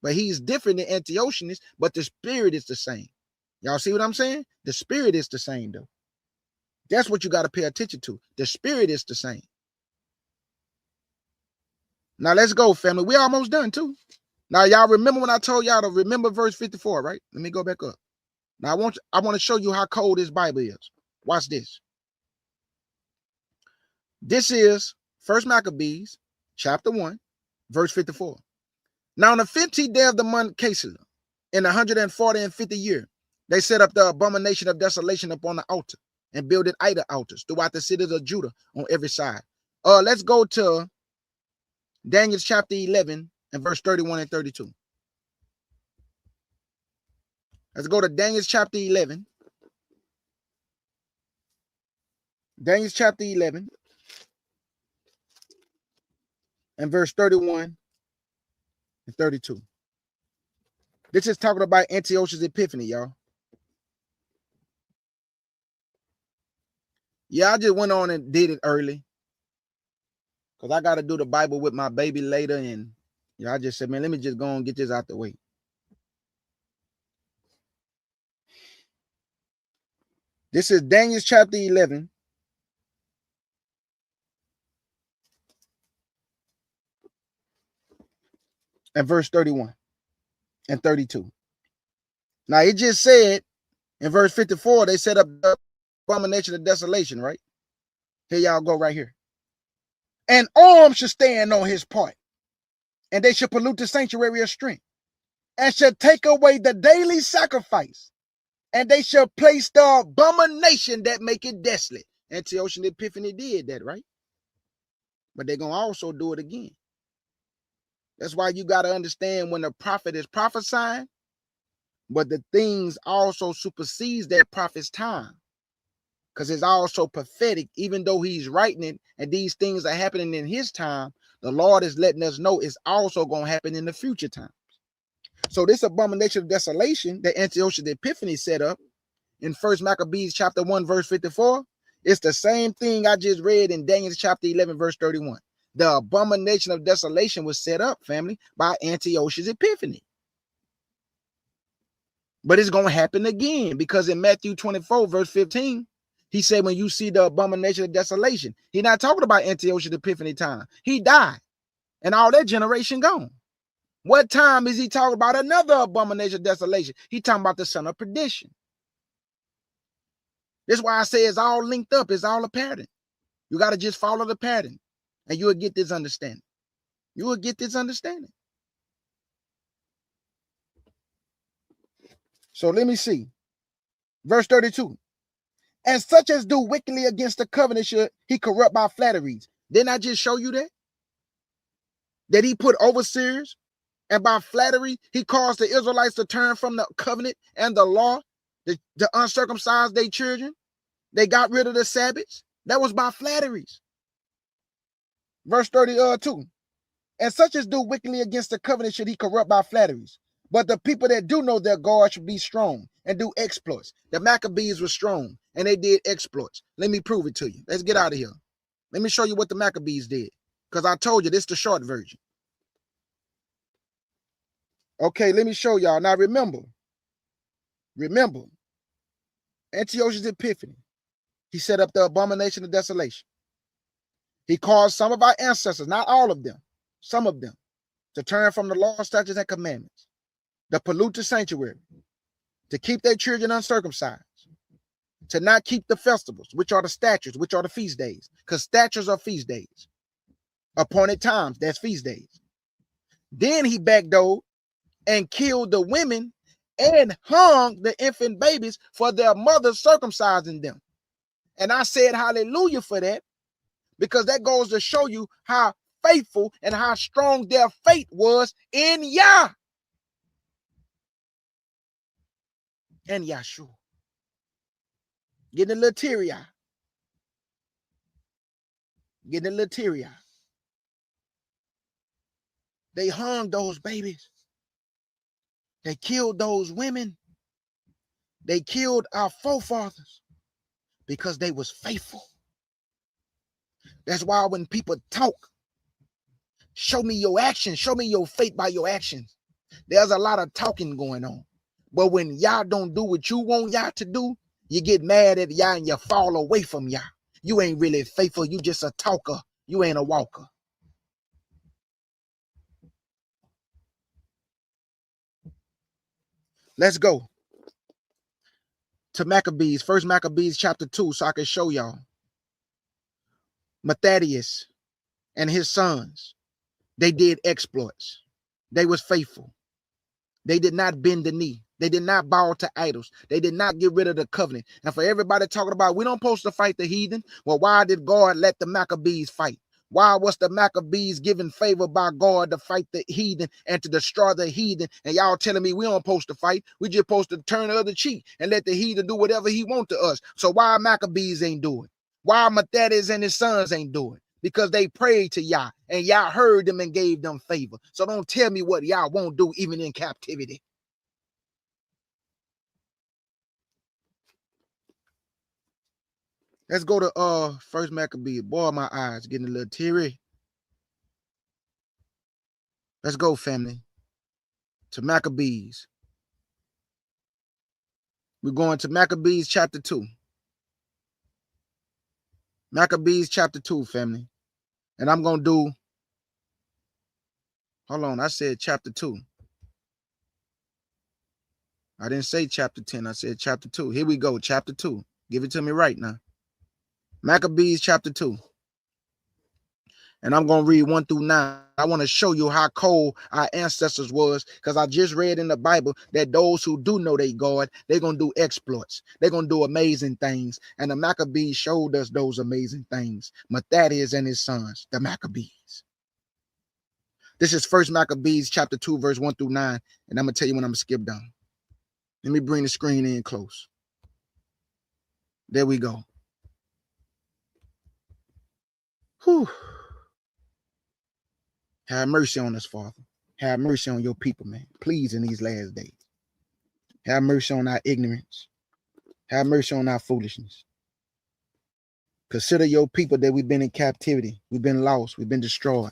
But he's different than Antiochus, but the spirit is the same. Y'all see what I'm saying? The spirit is the same, though. That's what you got to pay attention to. The spirit is the same. Now, let's go, family. We almost done, too. Now, y'all remember when I told y'all to remember verse 54, right? Let me go back up. Now, I want to show you how cold this Bible is. Watch this. This is 1 Maccabees, chapter 1, verse 54. Now, on the 15th day of the month Casel, in the 140 and 50th year, they set up the abomination of desolation upon the altar and builded idol altars throughout the cities of Judah on every side. Let's go to Daniel chapter 11 and verse 31 and 32. Let's go to Daniel chapter 11. Daniel chapter 11 and verse 31 and 32. This is talking about Antiochus Epiphanes, y'all. Yeah, I just went on and did it early because I got to do the Bible with my baby later. And yeah, I just said, man, let me just go and get this out the way. This is Daniel chapter 11. And verse 31 and 32. Now, it just said in verse 54, they set up the abomination of desolation, right? Here y'all go right here. And arm should stand on his part, and they should pollute the sanctuary of strength, and should take away the daily sacrifice, and they shall place the abomination that make it desolate. Antiochus Epiphanes did that, right? But they're going to also do it again. That's why you got to understand when the prophet is prophesying, but the things also supersedes that prophet's time. Because it's also prophetic, even though he's writing it and these things are happening in his time, the Lord is letting us know it's also going to happen in the future times. So this abomination of desolation that Antiochus Epiphanes set up in 1 Maccabees chapter 1, verse 54, it's the same thing I just read in Daniel chapter 11, verse 31. The abomination of desolation was set up, family, by Antiochus Epiphanes. But it's going to happen again because in Matthew 24, verse 15, he said, when you see the abomination of desolation, he's not talking about Antiochus Epiphanes time. He died and all that generation gone. What time is he talking about another abomination of desolation? He talking about the son of perdition. That's why I say it's all linked up. It's all a pattern. You got to just follow the pattern and you will get this understanding. You will get this understanding. So let me see. Verse 32. And such as do wickedly against the covenant should he corrupt by flatteries. Didn't I just show you that? That he put overseers and by flattery, he caused the Israelites to turn from the covenant and the law, the uncircumcised their children. They got rid of the Sabbaths. That was by flatteries. Verse 32. And such as do wickedly against the covenant should he corrupt by flatteries. But the people that do know their God should be strong and do exploits. The Maccabees were strong and they did exploits. Let me prove it to you. Let's get out of here. Let me show you what the Maccabees did. Because I told you this is the short version. Okay, let me show y'all. Now remember, Antiochus Epiphanes, he set up the abomination of desolation. He caused some of our ancestors, not all of them, some of them, to turn from the law, statutes, and commandments, to pollute the sanctuary, to keep their children uncircumcised, to not keep the festivals, which are the statutes, which are the feast days, because statutes are feast days. Appointed times, that's feast days. Then he backdoored and killed the women and hung the infant babies for their mothers circumcising them. And I said hallelujah for that, because that goes to show you how faithful and how strong their faith was in Yah and Yahshua. Getting a little teary-eyed. Getting a little teary-eyed. They hung those babies. They killed those women. They killed our forefathers because they was faithful. That's why when people talk, show me your actions, show me your faith by your actions. There's a lot of talking going on. But when y'all don't do what you want y'all to do, you get mad at y'all and you fall away from y'all. You ain't really faithful. You just a talker. You ain't a walker. Let's go to Maccabees, first Maccabees chapter 2, so I can show y'all. Mattathias and his sons, they did exploits. They was faithful. They did not bend the knee. They did not bow to idols. They did not get rid of the covenant. And for everybody talking about, we don't supposed to fight the heathen. Well, why did God let the Maccabees fight? Why was the Maccabees given favor by God to fight the heathen and to destroy the heathen? And y'all telling me we don't supposed to fight. We just supposed to turn the other cheek and let the heathen do whatever he want to us. So why Maccabees ain't do it? Why Mattathias and his sons ain't do it? Because they prayed to Yah and Yah heard them and gave them favor. So don't tell me what Yah won't do even in captivity. Let's go to first Maccabees. Boy, my eyes getting a little teary. Let's go, family, to Maccabees. We're going to Maccabees chapter 2. Maccabees chapter 2, family. And I'm going to do, hold on, I said chapter 2. I didn't say chapter 10. I said chapter 2. Here we go, chapter 2. Give it to me right now. Maccabees chapter 2. And I'm going to read 1 through 9. I want to show you how cold our ancestors was, because I just read in the Bible that those who do know they God, they're going to do exploits. They're going to do amazing things. And the Maccabees showed us those amazing things. Mattathias and his sons, the Maccabees. This is first Maccabees chapter 2, verse 1 through 9. And I'm going to tell you when I'm going to skip down. Let me bring the screen in close. There we go. Whew. Have mercy on us, Father. Have mercy on your people, man. Please, in these last days. Have mercy on our ignorance. Have mercy on our foolishness. Consider your people that we've been in captivity. We've been lost. We've been destroyed.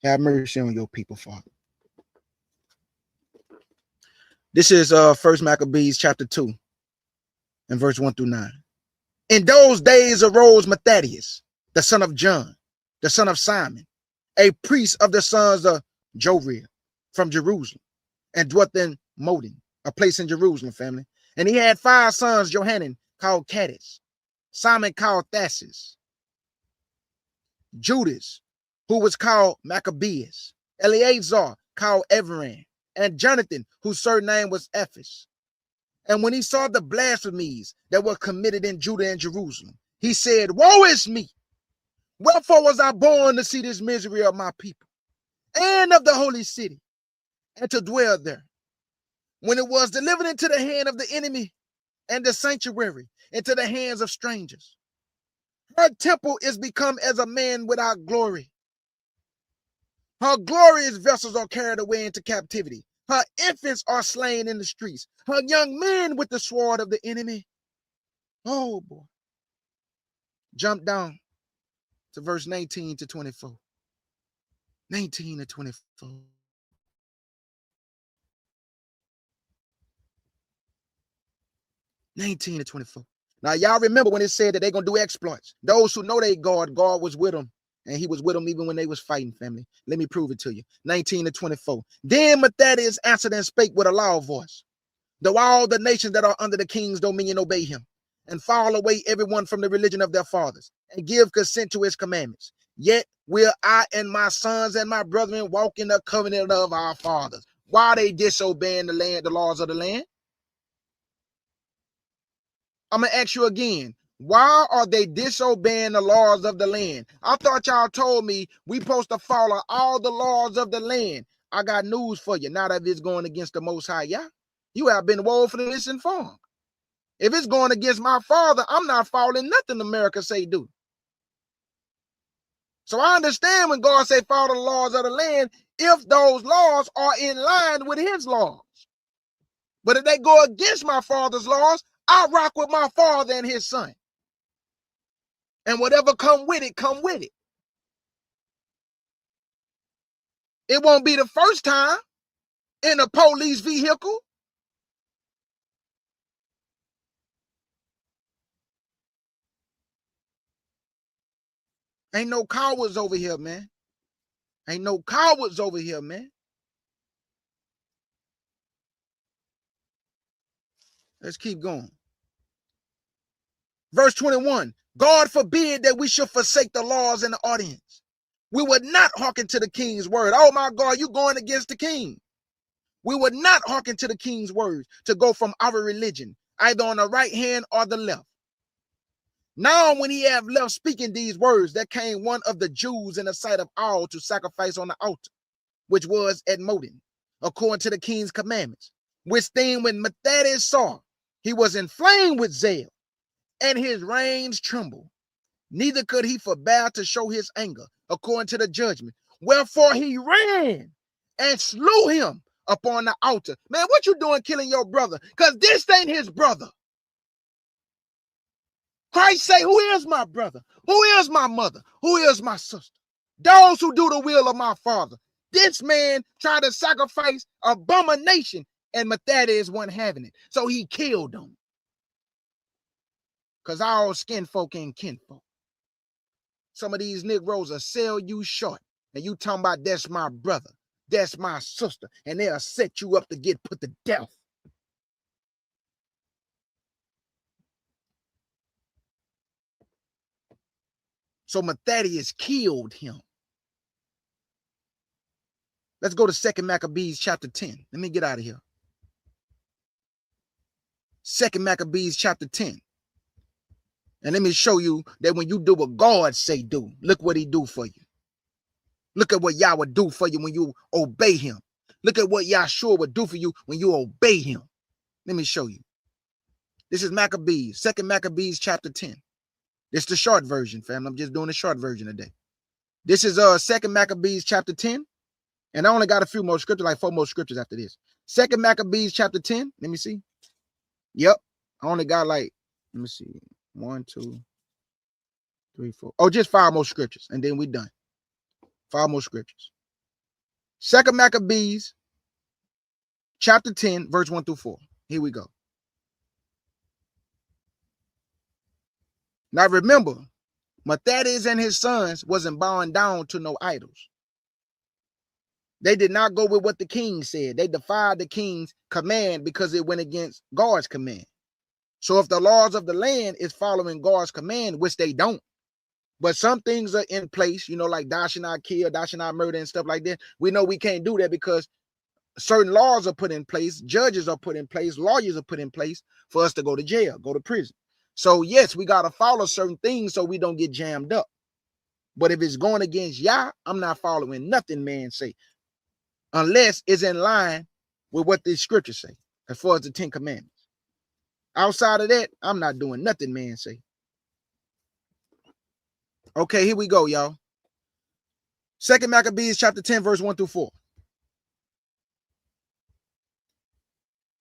Have mercy on your people, Father. This is first Maccabees chapter 2 and verse 1 through 9. In those days arose Mattathias, the son of John, the son of Simon, a priest of the sons of Joriel from Jerusalem, and dwelt in Modin, a place in Jerusalem, family. And he had 5 sons, Johanan called Caddis, Simon called Thassis, Judas, who was called Maccabeus, Eleazar called Everan, and Jonathan, whose surname was Ephes. And when he saw the blasphemies that were committed in Judah and Jerusalem, he said, woe is me! Wherefore was I born to see this misery of my people and of the holy city, and to dwell there, when it was delivered into the hand of the enemy, and the sanctuary into the hands of strangers? Her temple is become as a man without glory, Her glorious vessels are carried away into captivity. Her infants are slain in the streets. Her young men with the sword of the enemy. Oh boy. Jump down to verse 19 to 24. 19 to 24. 19 to 24. Now, y'all remember when it said that they're going to do exploits. Those who know they God was with them. And he was with them even when they was fighting, family. Let me prove it to you. 19 to 24. Then Mattathias answered and spake with a loud voice. Though all the nations that are under the king's dominion obey him, and fall away everyone from the religion of their fathers, and give consent to his commandments, yet will I and my sons and my brethren walk in the covenant of our fathers. Why are they disobeying the laws of the land? I'm going to ask you again. Why are they disobeying the laws of the land? I thought y'all told me we supposed to follow all the laws of the land. I got news for you. Now that it's going against the Most High, yeah? You have been woefully misinformed. If it's going against my father, I'm not following nothing America say do. So I understand when God say follow the laws of the land, if those laws are in line with his laws. But if they go against my father's laws, I rock with my father and his son. And whatever come with it, come with it. It won't be the first time in a police vehicle. Ain't no cowards over here, man. Ain't no cowards over here, man. Let's keep going. Verse 21. God forbid that we should forsake the laws and the audience. We would not hearken to the king's word. Oh my God, you going against the king. We would not hearken to the king's words to go from our religion, either on the right hand or the left. Now, when he had left speaking these words, there came one of the Jews in the sight of all to sacrifice on the altar, which was at Modin, according to the king's commandments. Which thing when Mattathias saw, he was inflamed with zeal, and his reins trembled. Neither could he forbear to show his anger, according to the judgment. Wherefore he ran and slew him upon the altar. Man, what you doing killing your brother? Because this ain't his brother. Christ say, who is my brother? Who is my mother? Who is my sister? Those who do the will of my father. This man tried to sacrifice abomination, and Mattathias wasn't having it. So he killed them. Because all skin folk ain't kinfolk. Some of these Negroes will sell you short. And you talking about that's my brother. That's my sister. And they'll set you up to get put to death. So Mattathias killed him. Let's go to 2 Maccabees chapter 10. Let me get out of here. 2 Maccabees chapter 10. And let me show you that when you do what God say do, look what he do for you. Look at what Yah would do for you when you obey him. Look at what Yahshua would do for you when you obey him. Let me show you. This is Maccabees, 2 Maccabees chapter 10. This is the short version, fam. I'm just doing the short version today. This is 2 Maccabees chapter 10. And I only got a few more scriptures, like 4 more scriptures after this. 2 Maccabees chapter 10. Let me see. Yep. I only got like, let me see. 1, 2, 3, 4. Oh, just 5 more scriptures. And then we done. 5 more scriptures. 2 Maccabees chapter 10, verse 1 through 4. Here we go. Now remember, Mattathias and his sons wasn't bowing down to no idols. They did not go with what the king said. They defied the king's command because it went against God's command. So if the laws of the land is following God's command, which they don't, but some things are in place, you know, like thou shalt not kill, thou shalt not murder and stuff like that. We know we can't do that because certain laws are put in place, judges are put in place, lawyers are put in place for us to go to jail, go to prison. So yes, we got to follow certain things so we don't get jammed up. But if it's going against Yah, I'm not following nothing man say, unless it's in line with what the scriptures say, as far as the 10 commandments. Outside of that, I'm not doing nothing man say. Okay, here we go, y'all. 2 Maccabees chapter 10, verse 1 through 4.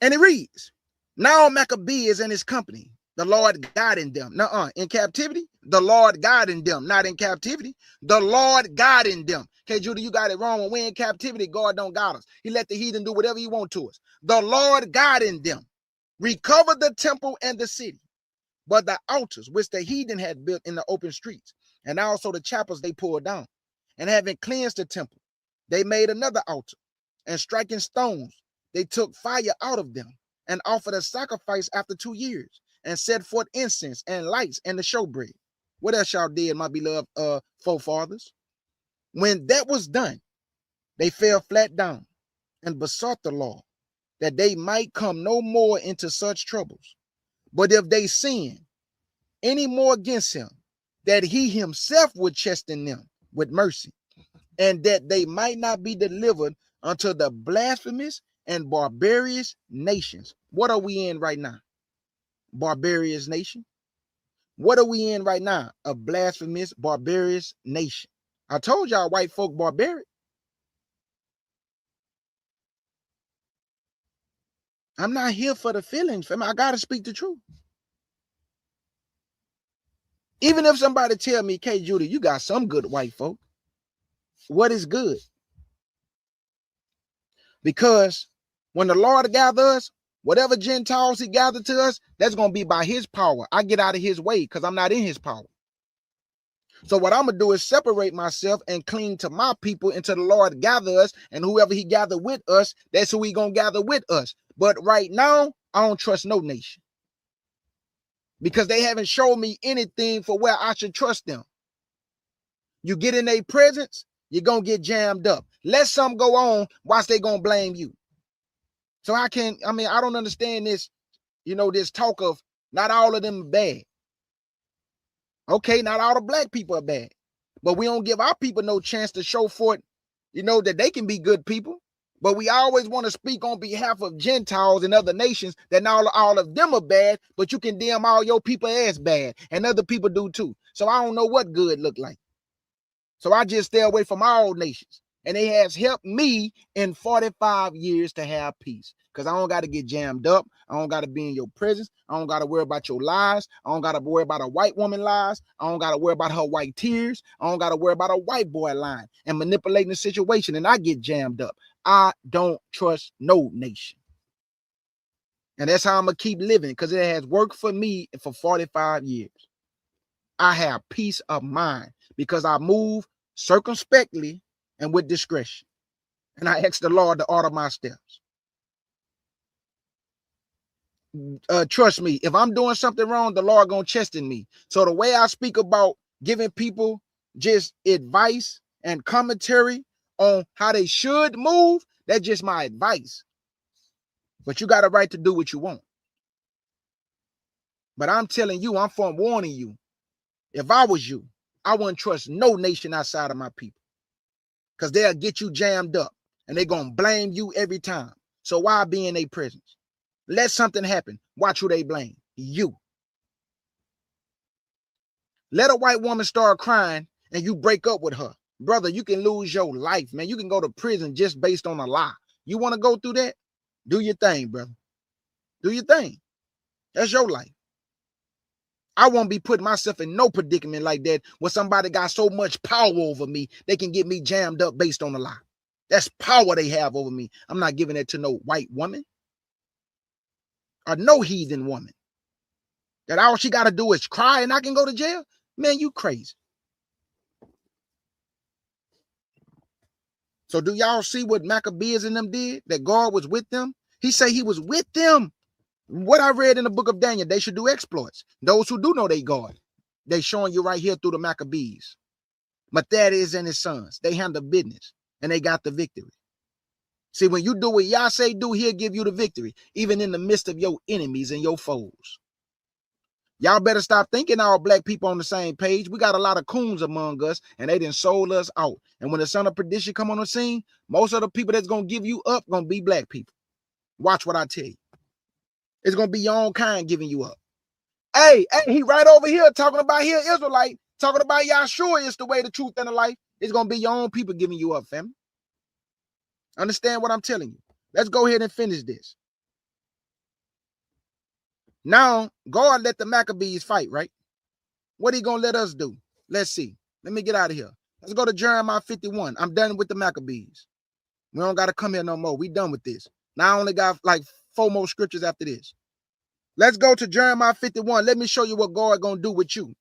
And it reads, now Maccabees and his company, the Lord guiding them. In captivity, the Lord guiding them, not in captivity. The Lord guiding them. Okay, Judah, you got it wrong. When we're in captivity, God don't guide us. He let the heathen do whatever he want to us. The Lord guiding them. Recover the temple and the city, but the altars which the heathen had built in the open streets, and also the chapels they pulled down. And having cleansed the temple, they made another altar, and striking stones, they took fire out of them, and offered a sacrifice after 2 years, and set forth incense and lights and the showbread. What else y'all did, my beloved forefathers? When that was done, they fell flat down and besought the Lord that they might come no more into such troubles. But if they sin any more against him, that he himself would chasten them with mercy, and that they might not be delivered unto the blasphemous and barbarous nations. What are we in right now? Barbarous nation. What are we in right now? A blasphemous, barbarous nation. I told y'all white folk barbaric. I'm not here for the feelings, fam. I gotta speak the truth. Even if somebody tell me, K. Judah, you got some good white folk. What is good? Because when the Lord gathers, whatever Gentiles he gathered to us, that's going to be by his power. I get out of his way because I'm not in his power. So what I'm going to do is separate myself and cling to my people until the Lord gather us, and whoever he gathered with us, that's who he going to gather with us. But right now, I don't trust no nation because they haven't shown me anything for where I should trust them. You get in their presence, you're going to get jammed up. Let something go on, watch they going to blame you. So I don't understand this, this talk of not all of them are bad. Okay, not all the black people are bad, but we don't give our people no chance to show forth, that they can be good people. But we always want to speak on behalf of Gentiles and other nations that not all of them are bad, but you condemn all your people as bad, and other people do too. So I don't know what good look like. So I just stay away from all nations. And it has helped me in 45 years to have peace. Because I don't got to get jammed up. I don't got to be in your presence. I don't got to worry about your lies. I don't got to worry about a white woman lies. I don't got to worry about her white tears. I don't got to worry about a white boy lying and manipulating the situation. And I get jammed up. I don't trust no nation. And that's how I'm going to keep living, because it has worked for me for 45 years. I have peace of mind because I move circumspectly and with discretion. And I ask the Lord to order my steps. Trust me, if I'm doing something wrong, the Lord gonna chasten me. So the way I speak about giving people just advice and commentary on how they should move, that's just my advice. But you got a right to do what you want. But I'm telling you, I'm forewarning you. If I was you, I wouldn't trust no nation outside of my people. Because they'll get you jammed up and they're going to blame you every time. So why be in their presence? Let something happen. Watch who they blame. You. Let a white woman start crying and you break up with her. Brother, you can lose your life, man. You can go to prison just based on a lie. You want to go through that? Do your thing, brother. Do your thing. That's your life. I won't be putting myself in no predicament like that where somebody got so much power over me, they can get me jammed up based on a lie. That's power they have over me. I'm not giving it to no white woman or no heathen woman. That all she got to do is cry and I can go to jail? Man, you crazy. So do y'all see what Maccabees and them did? That God was with them? He said he was with them. What I read in the book of Daniel, they should do exploits. Those who do know they God, they showing you right here through the Maccabees. Mattathias and his sons, they handle business and they got the victory. See, when you do what Yah say do, he'll give you the victory, even in the midst of your enemies and your foes. Y'all better stop thinking all black people on the same page. We got a lot of coons among us and they done sold us out. And when the son of perdition come on the scene, most of the people that's going to give you up going to be black people. Watch what I tell you. It's going to be your own kind giving you up. Hey, he right over here talking about here Israelite, Talking about Yahshua is the way, the truth, and the life. It's going to be your own people giving you up, family. Understand what I'm telling you. Let's go ahead and finish this. Now, God let the Maccabees fight, right? What he going to let us do? Let's see. Let me get out of here. Let's go to Jeremiah 51. I'm done with the Maccabees. We don't got to come here no more. We done with this. Now I only got like 4 more scriptures after this. Let's go to Jeremiah 51. Let me show you what God going to do with you.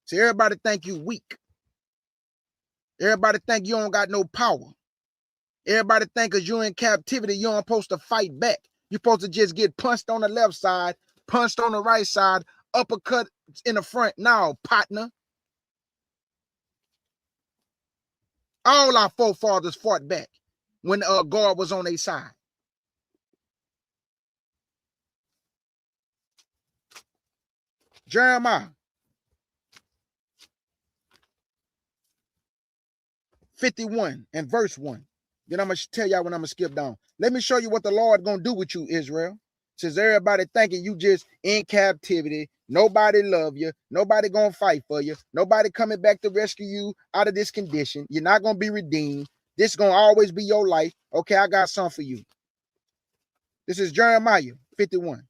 See, everybody think you weak. Everybody think you don't got no power. Everybody think because you're in captivity, you don't supposed to fight back. You're supposed to just get punched on the left side, punched on the right side, uppercut in the front. Now, partner. All our forefathers fought back when God was on their side. Jeremiah 51 and verse 1. Then I'm going to tell y'all when I'm going to skip down. Let me show you what the Lord going to do with you, Israel. Since everybody thinking you just in captivity, nobody love you, nobody going to fight for you, nobody coming back to rescue you out of this condition. You're not going to be redeemed. This is going to always be your life. Okay, I got something for you. This is Jeremiah 51.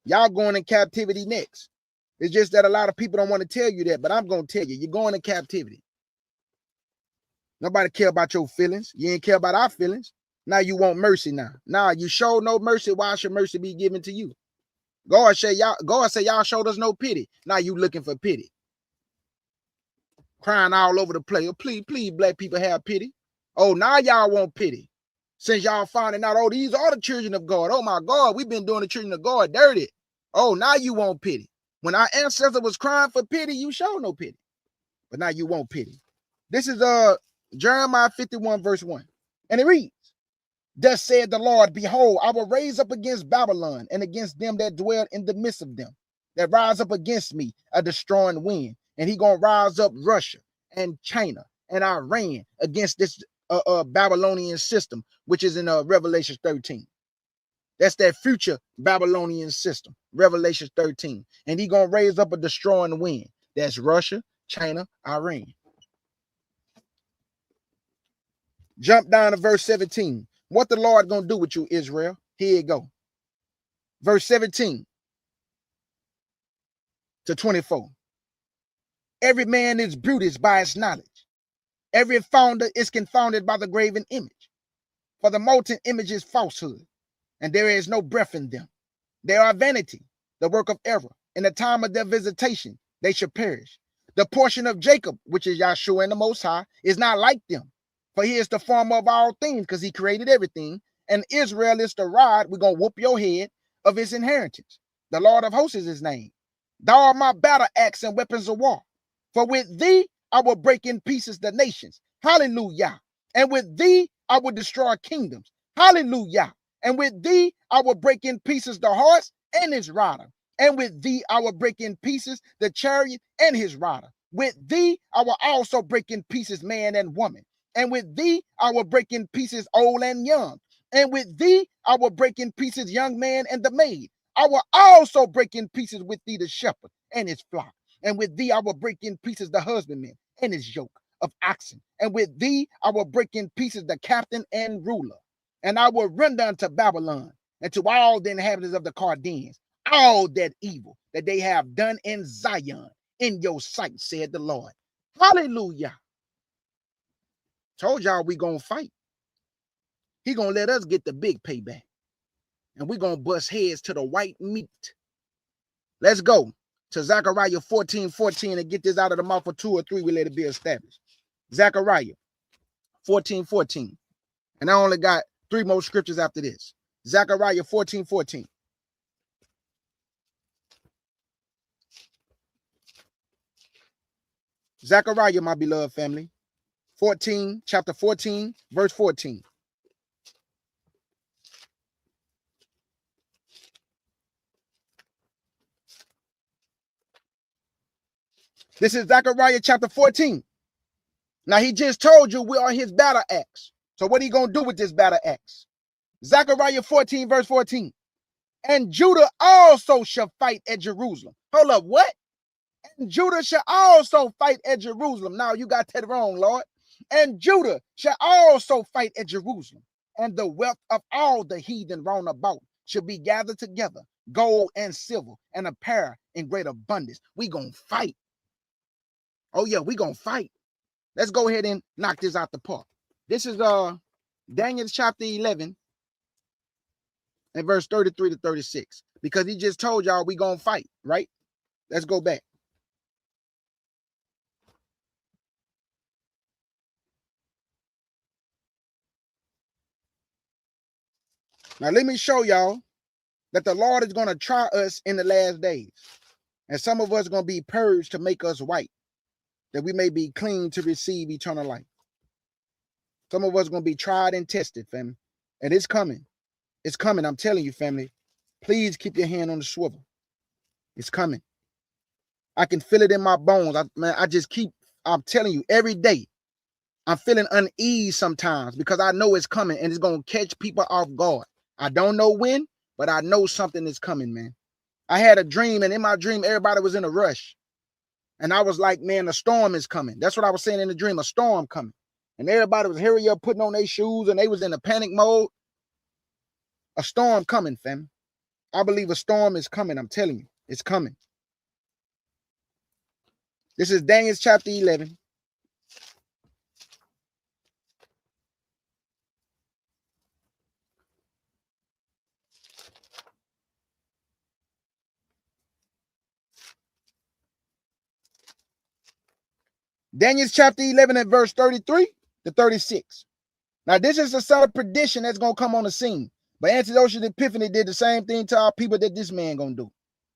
Y'all going in captivity next. It's just that a lot of people don't want to tell you that, but I'm going to tell you, you're going in captivity. Nobody care about your feelings. You ain't care about our feelings. Now you want mercy now. Now you show no mercy. Why should mercy be given to you? God say y'all showed us no pity. Now you looking for pity. Crying all over the place. Oh, please, black people have pity. Oh, now y'all want pity. Since y'all finding out, oh, these are the children of God. Oh my God, we've been doing the children of God dirty. Oh, now you want pity. When our ancestor was crying for pity, you showed no pity. But now you want pity. This is Jeremiah 51 verse 1. And it reads, thus said the Lord, behold, I will raise up against Babylon and against them that dwell in the midst of them, that rise up against me a destroying wind. And he gonna rise up Russia and China and Iran against this Babylonian system, which is in Revelation 13. That's that future Babylonian system, Revelation 13. And he gonna raise up a destroying wind. That's Russia, China, Iran. Jump down to verse 17. What the Lord gonna do with you, Israel? Here you go. Verse 17 to 24. Every man is brutish by its knowledge. Every founder is confounded by the graven image. For the molten image is falsehood, and there is no breath in them. They are vanity, the work of error. In the time of their visitation, they shall perish. The portion of Jacob, which is Yahshua and the Most High, is not like them. For he is the former of all things, because he created everything. And Israel is the rod, we're going to whoop your head, of his inheritance. The Lord of hosts is his name. Thou art my battle axe and weapons of war. For with thee I will break in pieces the nations. Hallelujah. And with thee I will destroy kingdoms. Hallelujah. And with thee I will break in pieces the horse and his rider. And with thee I will break in pieces the chariot and his rider. With thee I will also break in pieces man and woman. And with thee I will break in pieces old and young. And with thee I will break in pieces young man and the maid. I will also break in pieces with thee the shepherd and his flock. And with thee I will break in pieces the husbandman and his yoke of oxen. And with thee I will break in pieces the captain and ruler. And I will render unto Babylon and to all the inhabitants of the Chaldeans all that evil that they have done in Zion in your sight, said the Lord. Hallelujah. Told y'all we gonna fight. He gonna let us get the big payback. And we gonna bust heads to the white meat. Let's go to Zechariah 14:14 and get this out of the mouth of 2 or 3. We let it be established. Zechariah 14:14. And I only got 3 more scriptures after this. Zechariah 14:14. Zechariah, my beloved family. Chapter 14, verse 14. This is Zechariah chapter 14. Now he just told you we are his battle axe. So what are you going to do with this battle axe? Zechariah 14, verse 14. And Judah also shall fight at Jerusalem. Hold up, what? Judah shall also fight at Jerusalem. Now you got that wrong, Lord. And Judah shall also fight at Jerusalem, and the wealth of all the heathen round about shall be gathered together, gold and silver, and apparel in great abundance. We gonna fight. Oh yeah, we gonna fight. Let's go ahead and knock this out the park. This is Daniel chapter 11 and verse 33 to 36, because he just told y'all we gonna fight, right? Let's go back. Now let me show y'all that the Lord is going to try us in the last days. And some of us are going to be purged to make us white, that we may be clean to receive eternal life. Some of us are going to be tried and tested, family. And it's coming. It's coming. I'm telling you, family. Please keep your hand on the swivel. It's coming. I can feel it in my bones. I'm telling you, every day, I'm feeling unease sometimes because I know it's coming and it's going to catch people off guard. I don't know when, but I know something is coming, man. I had a dream, and in my dream, everybody was in a rush. And I was like, man, a storm is coming. That's what I was saying in the dream, a storm coming. And everybody was hurry up, putting on their shoes, and they was in a panic mode. A storm coming, fam. I believe a storm is coming. I'm telling you, it's coming. This is Daniel chapter 11. Daniel chapter 11 and verse 33 to 36. Now, this is the son of perdition that's going to come on the scene. But Antiochus Epiphanes did the same thing to our people that this man going to do.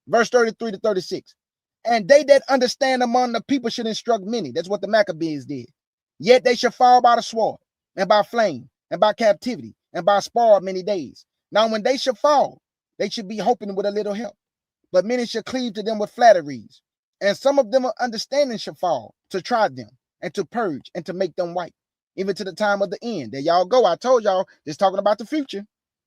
Verse 33 to 36. And they that understand among the people should instruct many. That's what the Maccabees did. Yet they shall fall by the sword, and by flame, and by captivity, and by spoil many days. Now, when they shall fall, they should be hoping with a little help. But many shall cleave to them with flatteries. And some of them of understanding shall fall to try them, and to purge, and to make them white, even to the time of the end. There y'all go. I told y'all, this talking about the future,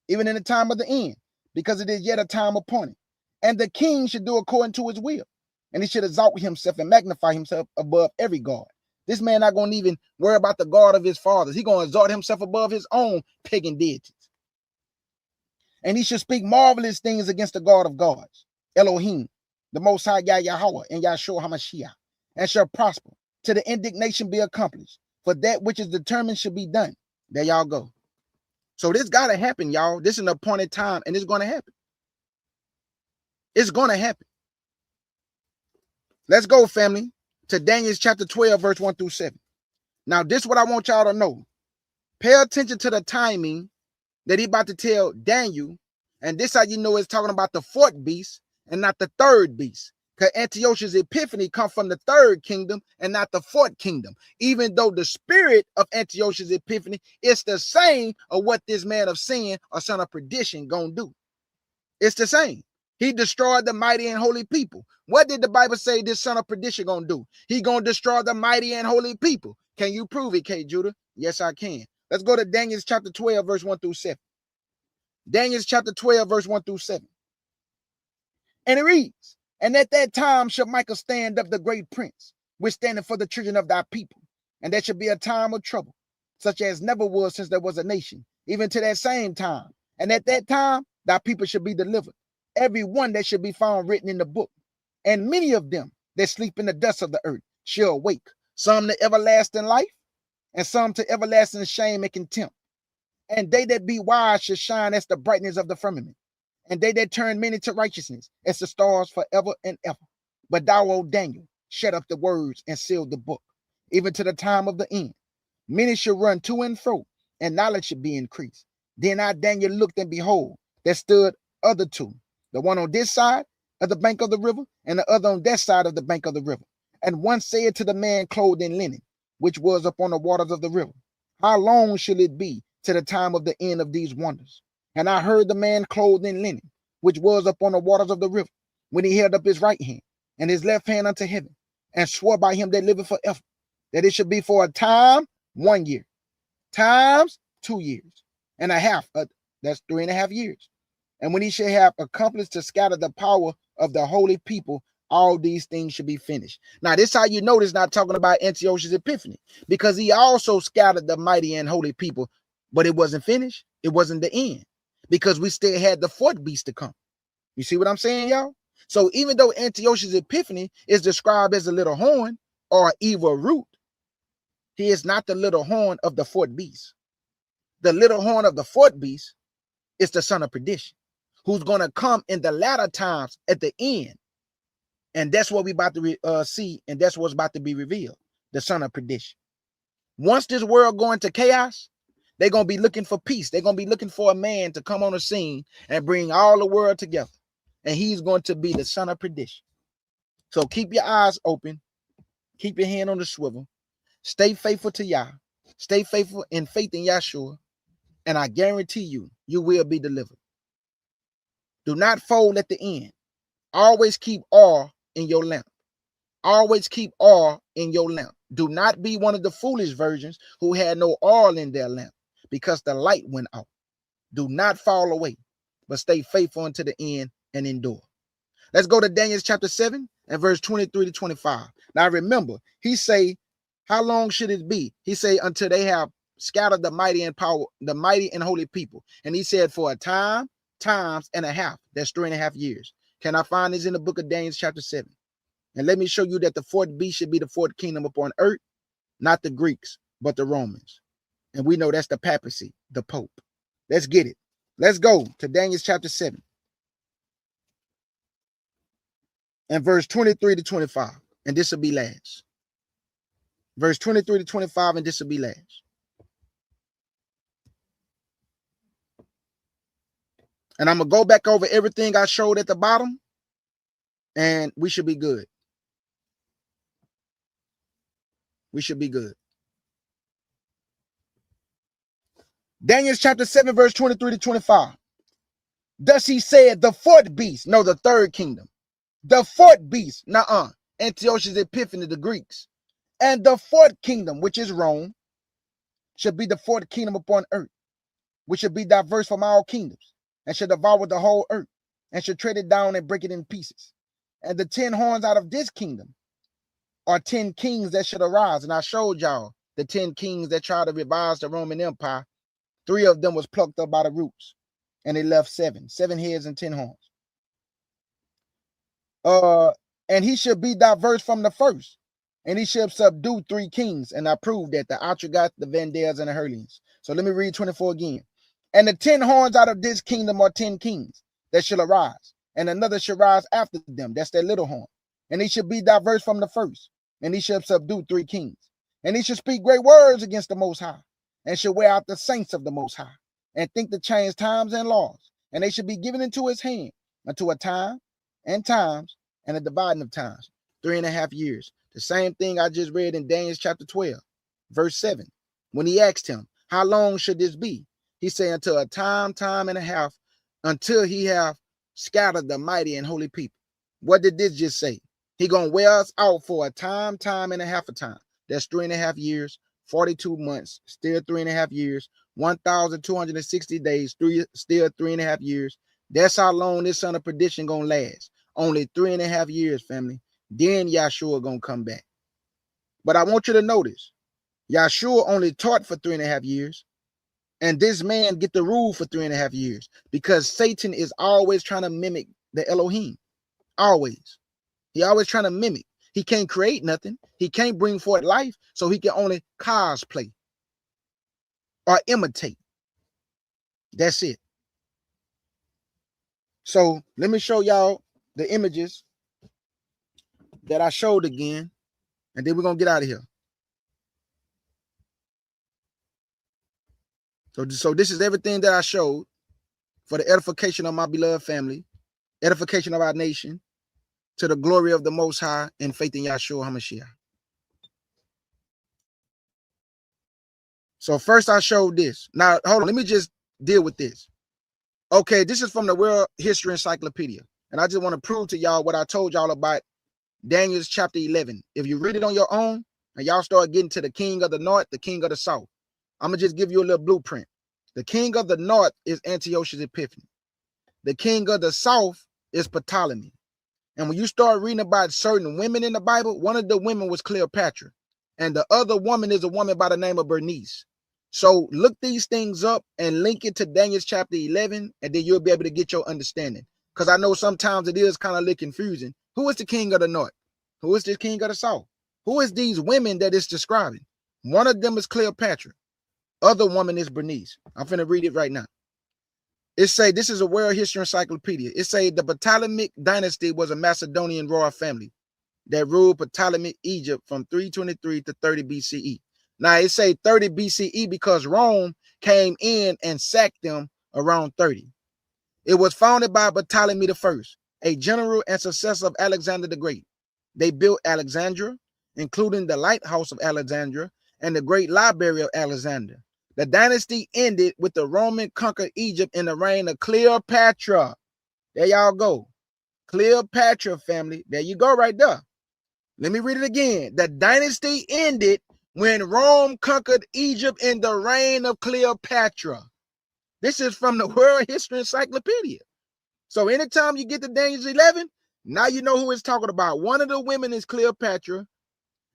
even in the time of the end, because it is yet a time appointed. And the king should do according to his will, and he should exalt himself and magnify himself above every god. This man not going to even worry about the God of his fathers. He going to exalt himself above his own pagan deities. And he should speak marvelous things against the God of gods, Elohim, the Most High Yahweh, and Yahshua HaMashiach, and shall prosper, till the indignation be accomplished. For that which is determined should be done. There y'all go. So this got to happen, y'all. This is an appointed time, and it's going to happen. It's going to happen. Let's go, family, to Daniel chapter 12, verse 1 through 7. Now, this is what I want y'all to know. Pay attention to the timing that he about to tell Daniel, and this how you know it's talking about the fourth beast and not the third beast. Because Antiochus Epiphanes come from the third kingdom and not the fourth kingdom. Even though the spirit of Antiochus Epiphanes is the same of what this man of sin or son of perdition gonna do. It's the same. He destroyed the mighty and holy people. What did the Bible say this son of perdition gonna do? He gonna destroy the mighty and holy people. Can you prove it, K. Judah? Yes, I can. Let's go to Daniel chapter 12, verse 1 through 7. Daniel chapter 12, verse 1 through 7. And it reads, and at that time shall Michael stand up, the great prince, which standeth for the children of thy people. And there shall be a time of trouble, such as never was since there was a nation, even to that same time. And at that time thy people shall be delivered, every one that shall be found written in the book. And many of them that sleep in the dust of the earth shall awake, some to everlasting life, and some to everlasting shame and contempt. And they that be wise shall shine as the brightness of the firmament, and they that turn many to righteousness as the stars forever and ever. But thou, O Daniel, shut up the words and seal the book, even to the time of the end. Many shall run to and fro, and knowledge shall be increased. Then I, Daniel, looked, and behold, there stood other two, the one on this side of the bank of the river, and the other on that side of the bank of the river. And one said to the man clothed in linen, which was upon the waters of the river, how long shall it be to the time of the end of these wonders? And I heard the man clothed in linen, which was upon the waters of the river, when he held up his right hand and his left hand unto heaven, and swore by him that liveth forever, that it should be for a time 1 year, times 2 years, and a half, that's 3.5 years. And when he shall have accomplished to scatter the power of the holy people all these things should be finished. Now, this how you know this not talking about Antiochus Epiphanes, because he also scattered the mighty and holy people, but it wasn't finished. It wasn't the end, because we still had the fourth beast to come. You see what I'm saying, y'all? So even though Antiochus Epiphanes is described as a little horn or evil root, he is not the little horn of the fourth beast. The little horn of the fourth beast is the son of perdition, who's going to come in the latter times at the end. And that's what we about to see, and that's what's about to be revealed, the son of perdition. Once this world go into chaos, they're going to be looking for peace. They're going to be looking for a man to come on the scene and bring all the world together. And he's going to be the son of perdition. So keep your eyes open. Keep your hand on the swivel. Stay faithful to Yah. Stay faithful in faith in Yahshua. And I guarantee you, you will be delivered. Do not fold at the end. Always keep oil in your lamp. Always keep oil in your lamp. Do not be one of the foolish virgins who had no oil in their lamp because the light went out. Do not fall away, but stay faithful unto the end and endure. Let's go to Daniel chapter 7 and verse 23 to 25. Now remember, he say, how long should it be? He say, until they have scattered the mighty and power, the mighty and holy people. And he said, for a time, times and a half. That's 3.5 years. Can I find this in the book of Daniel chapter 7? And let me show you that the fourth beast should be the fourth kingdom upon earth, not the Greeks, but the Romans. And we know that's the papacy, the Pope. Let's get it. Let's go to Daniel chapter 7 and verse 23 to 25. And this will be last. Verse 23 to 25, and this will be last. And I'm going to go back over everything I showed at the bottom, and we should be good. We should be good. Daniel chapter 7, verse 23 to 25. Thus he said, the fourth beast, no, the third kingdom. The fourth beast, Antiochus Epiphanes, the Greeks. And the fourth kingdom, which is Rome, should be the fourth kingdom upon earth, which should be diverse from all kingdoms, and should devour the whole earth, and should tread it down and break it in pieces. And the 10 horns out of this kingdom are 10 kings that should arise. And I showed y'all the 10 kings that tried to revise the Roman Empire. 3 of them was plucked up by the roots, and they left 7 heads and 10 horns. And he should be diverse from the first, and he should subdue 3 kings. And I proved that, the Atragots, the Vandals, and the Herlians. So let me read 24 again. And the 10 horns out of this kingdom are 10 kings that shall arise, and another shall rise after them. That's their little horn. And he should be diverse from the first, and he shall subdue 3 kings. And he should speak great words against the Most High, and shall wear out the saints of the Most High, and think to change times and laws. And they should be given into his hand unto a time and times and a dividing of times, 3.5 years. The same thing I just read in Daniel chapter 12, verse 7. When he asked him, how long should this be? He said, until a time and a half, until he have scattered the mighty and holy people. What did this just say? He gonna wear us out for a time and a half a time. That's 3.5 years, 42 months, still 3.5 years, 1,260 days, still 3.5 years. That's how long this son of perdition gonna last. Only 3.5 years, family. Then Yahshua gonna come back. But I want you to notice, Yahshua only taught for 3.5 years, and this man get the rule for 3.5 years, because Satan is always trying to mimic the Elohim. Always. He always trying to mimic. He can't create nothing. He can't bring forth life, so he can only cosplay or imitate. That's it. So let me show y'all the images that I showed again, and then we're gonna get out of here. So this is everything that I showed for the edification of my beloved family, edification of our nation, to the glory of the Most High, and faith in Yahshua HaMashiach. So first I showed this. Now, hold on, let me just deal with this. Okay, this is from the World History Encyclopedia, and I just want to prove to y'all what I told y'all about Daniel chapter 11. If you read it on your own, and y'all start getting to the king of the north, the king of the south, I'm going to just give you a little blueprint. The king of the north is Antiochus Epiphanes. The king of the south is Ptolemy. And when you start reading about certain women in the Bible, one of the women was Cleopatra. And the other woman is a woman by the name of Bernice. So look these things up and link it to Daniel chapter 11, and then you'll be able to get your understanding. Because I know sometimes it is kind of a little confusing. Who is the king of the north? Who is the king of the south? Who is these women that it's describing? One of them is Cleopatra. Other woman is Bernice. I'm finna read it right now. It say, this is a world history encyclopedia. It say the Ptolemaic dynasty was a Macedonian royal family that ruled Ptolemaic Egypt from 323 to 30 BCE. Now it say 30 BCE because Rome came in and sacked them around 30. It was founded by Ptolemy I, a general and successor of Alexander the Great. They built Alexandria, including the lighthouse of Alexandria and the great library of Alexander. The dynasty ended with the Roman conquered Egypt in the reign of Cleopatra. There y'all go. Cleopatra family. There you go right there. Let me read it again. The dynasty ended when Rome conquered Egypt in the reign of Cleopatra. This is from the World History Encyclopedia. So anytime you get to Daniel 11, now you know who it's talking about. One of the women is Cleopatra,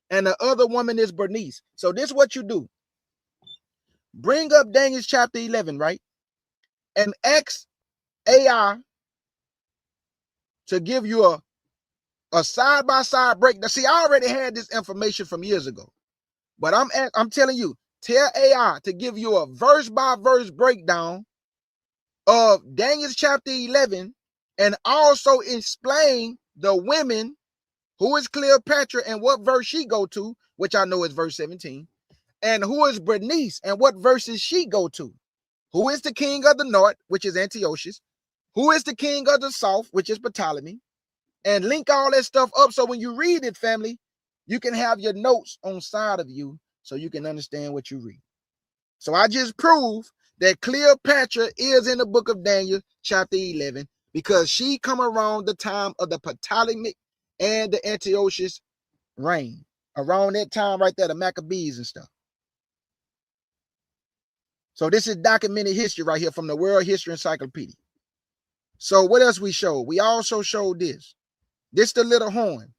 and the other woman is Bernice. So this is what you do. Bring up Daniel chapter 11, right? And ask AI to give you a side-by-side breakdown. See, I already had this information from years ago. But I'm telling you, tell AI to give you a verse-by-verse breakdown of Daniel chapter 11 and also explain the women, who is Cleopatra and what verse she go to, which I know is verse 17. And who is Bernice and what verses she go to? Who is the king of the north, which is Antiochus? Who is the king of the south, which is Ptolemy? And link all that stuff up so when you read it, family, you can have your notes on side of you so you can understand what you read. So I just proved that Cleopatra is in the book of Daniel, chapter 11, because she come around the time of the Ptolemaic and the Antiochus reign. Around that time right there, the Maccabees and stuff. So this is documented history right here from the World History Encyclopedia. So what else we showed? We also showed this. This the little horn.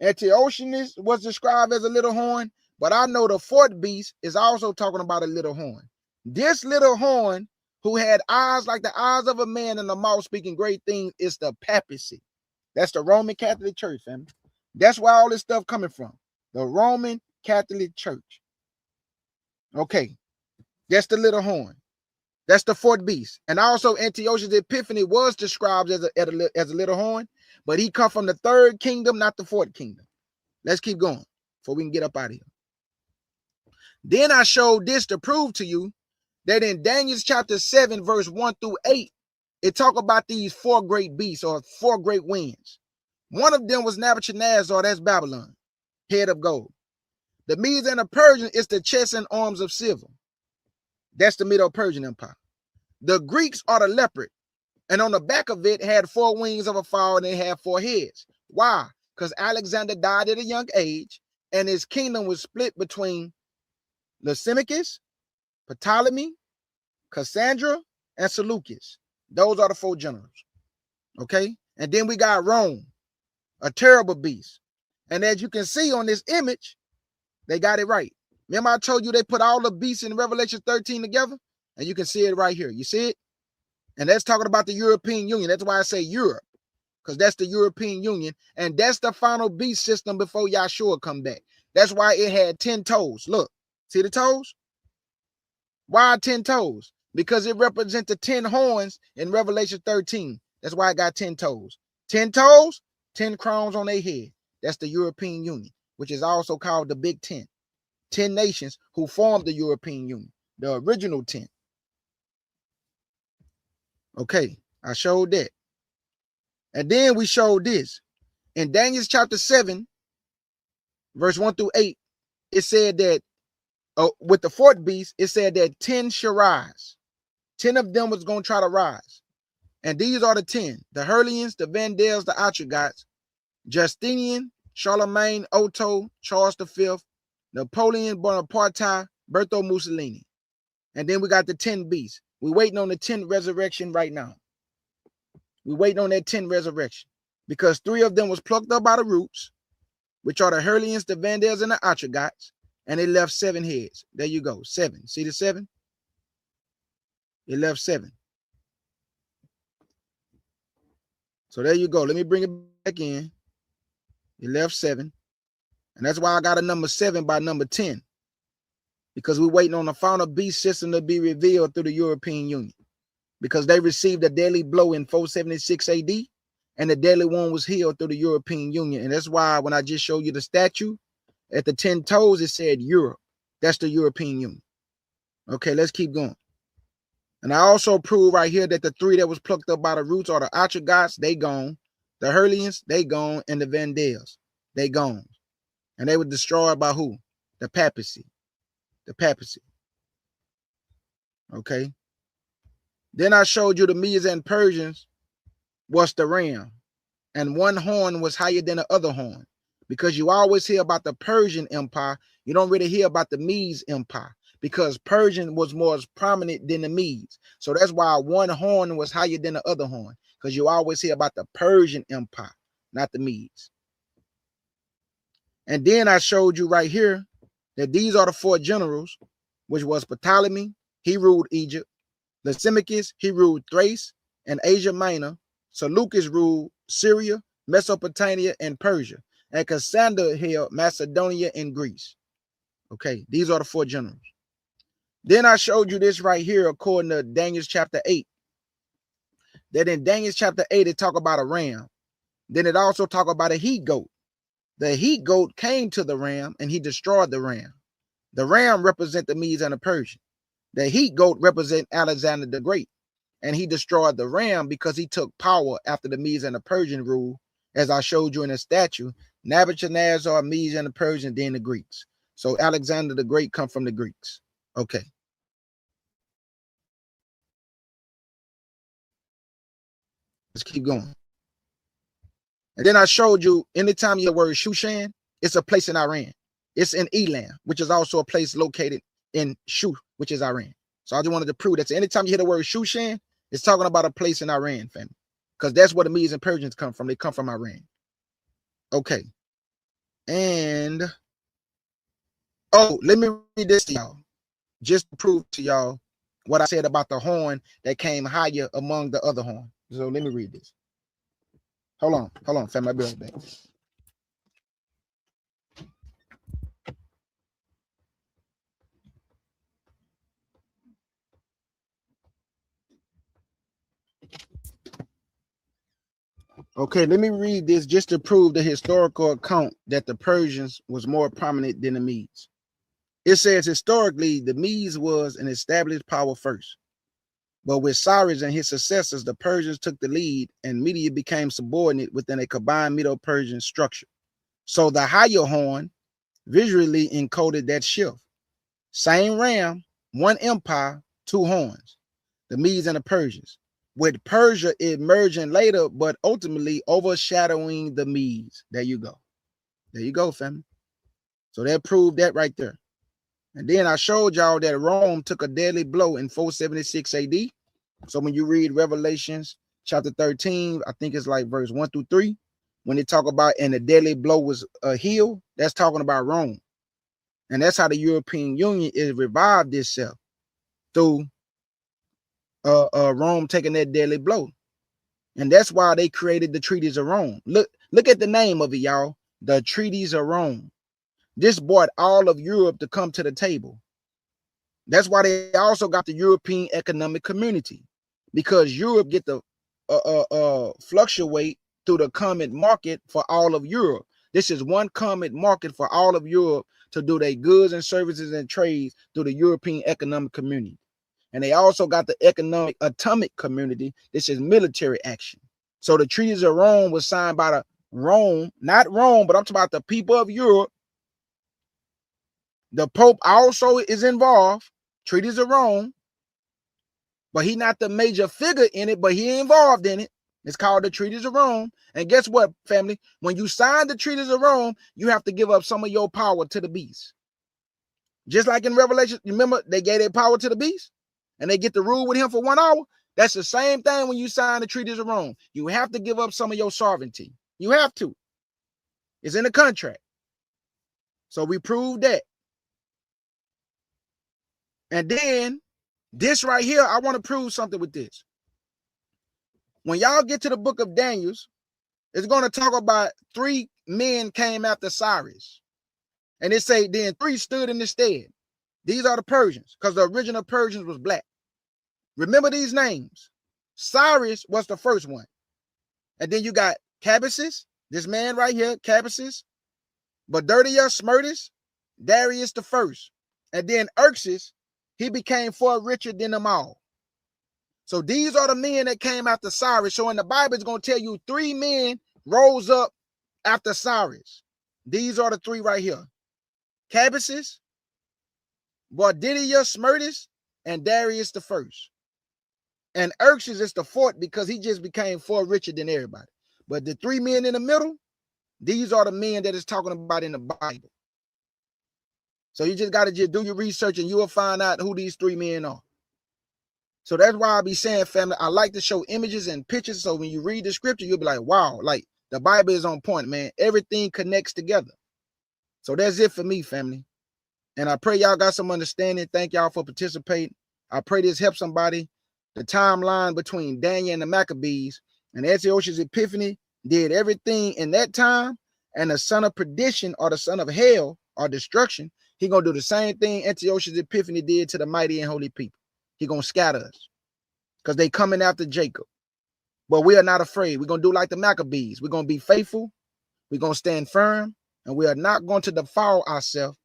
Antiochus was described as a little horn, but I know the fourth beast is also talking about a little horn. This little horn, who had eyes like the eyes of a man and a mouth speaking great things, is the papacy. That's the Roman Catholic Church, family. That's where all this stuff coming from. The Roman Catholic Church. Okay. That's the little horn. That's the fourth beast. And also Antiochus Epiphanes was described as a little horn, but he come from the third kingdom, not the fourth kingdom. Let's keep going before we can get up out of here. Then I showed this to prove to you that in Daniel chapter 7, verse 1 through 8, it talk about these four great beasts or four great winds. One of them was Nebuchadnezzar, that's Babylon, head of gold. The Medes and the Persians is the chest and arms of silver. That's the Medo-Persian Empire. The Greeks are the leopard, and on the back of it had four wings of a fowl and it had four heads. Why? Because Alexander died at a young age, and his kingdom was split between Lysimachus, Ptolemy, Cassandra, and Seleucus. Those are the four generals. Okay? And then we got Rome, a terrible beast. And as you can see on this image, they got it right. Remember I told you they put all the beasts in Revelation 13 together? And you can see it right here. You see it? And that's talking about the European Union. That's why I say Europe, because that's the European Union. And that's the final beast system before Yahshua come back. That's why it had 10 toes. Look, see the toes? Why 10 toes? Because it represents the 10 horns in Revelation 13. That's why it got 10 toes. 10 toes, 10 crowns on their head. That's the European Union, which is also called the Big 10. 10 nations who formed the European Union, the original 10. Okay, I showed that. And then we showed this. In Daniel chapter 7, verse 1 through 8, it said that with the fourth beast, it said that 10 shall rise. 10 of them was going to try to rise. And these are the 10. The Herlians, the Vandals, the Ostrogoths, Justinian, Charlemagne, Otto, Charles V, Napoleon Bonaparte, Berto Mussolini. And then we got the 10 beasts. We're waiting on the 10th resurrection right now. We're waiting on that 10th resurrection. because 3 of them was plucked up by the roots, which are the Herlians, the Vandals, and the Atragots, and it left 7 heads. There you go, 7. See the 7? It left 7. So there you go. Let me bring it back in. It left 7. And that's why I got a number 7 by number 10. Because we're waiting on the final beast system to be revealed through the European Union. Because they received a deadly blow in 476 AD. And the deadly one was healed through the European Union. And that's why when I just showed you the statue, at the 10 toes, it said Europe. That's the European Union. Okay, let's keep going. And I also prove right here that the 3 that was plucked up by the roots are the Atragots, they gone. The Herlians, they gone. And the Vandals, they gone. And they were destroyed by who? The papacy. The papacy. Okay. Then I showed you the Medes and Persians was the ram. And one horn was higher than the other horn. Because you always hear about the Persian Empire. You don't really hear about the Medes Empire. Because Persian was more prominent than the Medes. So that's why one horn was higher than the other horn. Because you always hear about the Persian Empire, not the Medes. And then I showed you right here that these are the 4 generals, which was Ptolemy, he ruled Egypt. Lysimachus, he ruled Thrace and Asia Minor. Seleucus ruled Syria, Mesopotamia, and Persia. And Cassander held Macedonia and Greece. Okay, these are the 4 generals. Then I showed you this right here according to Daniel chapter 8. That in Daniel chapter 8, it talk about a ram. Then it also talk about a he goat. The he goat came to the ram and he destroyed the ram. The ram represent the Medes and the Persian. The he goat represent Alexander the Great. And he destroyed the ram because he took power after the Medes and the Persian rule, as I showed you in the statue. Nebuchadnezzar, Medes and the Persian, then the Greeks. So Alexander the Great come from the Greeks. Okay. Let's keep going. And then I showed you, anytime you hear the word Shushan, it's a place in Iran. It's in Elam, which is also a place located in Shu, which is Iran. So I just wanted to prove that. So anytime you hear the word Shushan, it's talking about a place in Iran, family. Because that's where the Medes and Persians come from. They come from Iran. Okay. And, oh, let me read this to y'all. Just to prove to y'all what I said about the horn that came higher among the other horn. So let me read this. Hold on, family. I'll be right back. Okay, let me read this just to prove the historical account that the Persians was more prominent than the Medes. It says historically the Medes was an established power first. But with Cyrus and his successors, the Persians took the lead and Media became subordinate within a combined Medo-Persian structure. So the higher horn visually encoded that shift. Same ram, one empire, 2 horns, the Medes and the Persians, with Persia emerging later, but ultimately overshadowing the Medes. There you go. There you go, family. So that proved that right there. And then I showed y'all that Rome took a deadly blow in 476 AD. So when you read Revelations chapter 13, I think it's like verse 1 through 3, when they talk about and the deadly blow was a heel, that's talking about Rome. And that's how the European Union is revived itself, through Rome taking that deadly blow. And that's why they created the treaties of Rome. Look at the name of it, y'all. The treaties of Rome. This brought all of Europe to come to the table. That's why they also got the European Economic Community, because Europe get to fluctuate through the common market for all of Europe. This is one common market for all of Europe to do their goods and services and trades through the European Economic Community. And they also got the Economic Atomic Community. This is military action. So the treaties of Rome was signed by the Rome, not Rome, but I'm talking about the people of Europe. The Pope also is involved. Treaties of Rome, but he's not the major figure in it, but he involved in it. It's called the Treaties of Rome. And guess what, family? When you sign the Treaties of Rome, you have to give up some of your power to the beast. Just like in Revelation, remember they gave their power to the beast and they get to rule with him for 1 hour. That's the same thing when you sign the treaties of Rome. You have to give up some of your sovereignty. You have to. It's in the contract. So we proved that. And then this right here, I want to prove something with this. When y'all get to the book of Daniel, it's going to talk about 3 men came after Cyrus. And it say then 3 stood in the stead. These are the Persians, because the original Persians was black. Remember these names. Cyrus was the first one. And then you got Maccabees, this man right here, Maccabees, Smyrtus, Darius the first. And then Xerxes, he became far richer than them all. So these are the men that came after Cyrus. So in the Bible, it's going to tell you 3 men rose up after Cyrus. These are the 3 right here. Maccabees, Smyrtus, and Darius the first. And Xerxes is the 4th because he just became far richer than everybody. But the 3 men in the middle, these are the men that it's talking about in the Bible. So you just got to just do your research and you will find out who these 3 men are. So that's why I be saying, family, I like to show images and pictures. So when you read the scripture, you'll be like, wow, like the Bible is on point, man. Everything connects together. So that's it for me, family. And I pray y'all got some understanding. Thank y'all for participating. I pray this helps somebody. The timeline between Daniel and the Maccabees and Antiochus Epiphanes did everything in that time. And the son of perdition or the son of hell or destruction, he going to do the same thing Antiochus Epiphanes did to the mighty and holy people. He going to scatter us because they coming after Jacob. But we are not afraid. We're going to do like the Maccabees. We're going to be faithful. We're going to stand firm. And we are not going to defile ourselves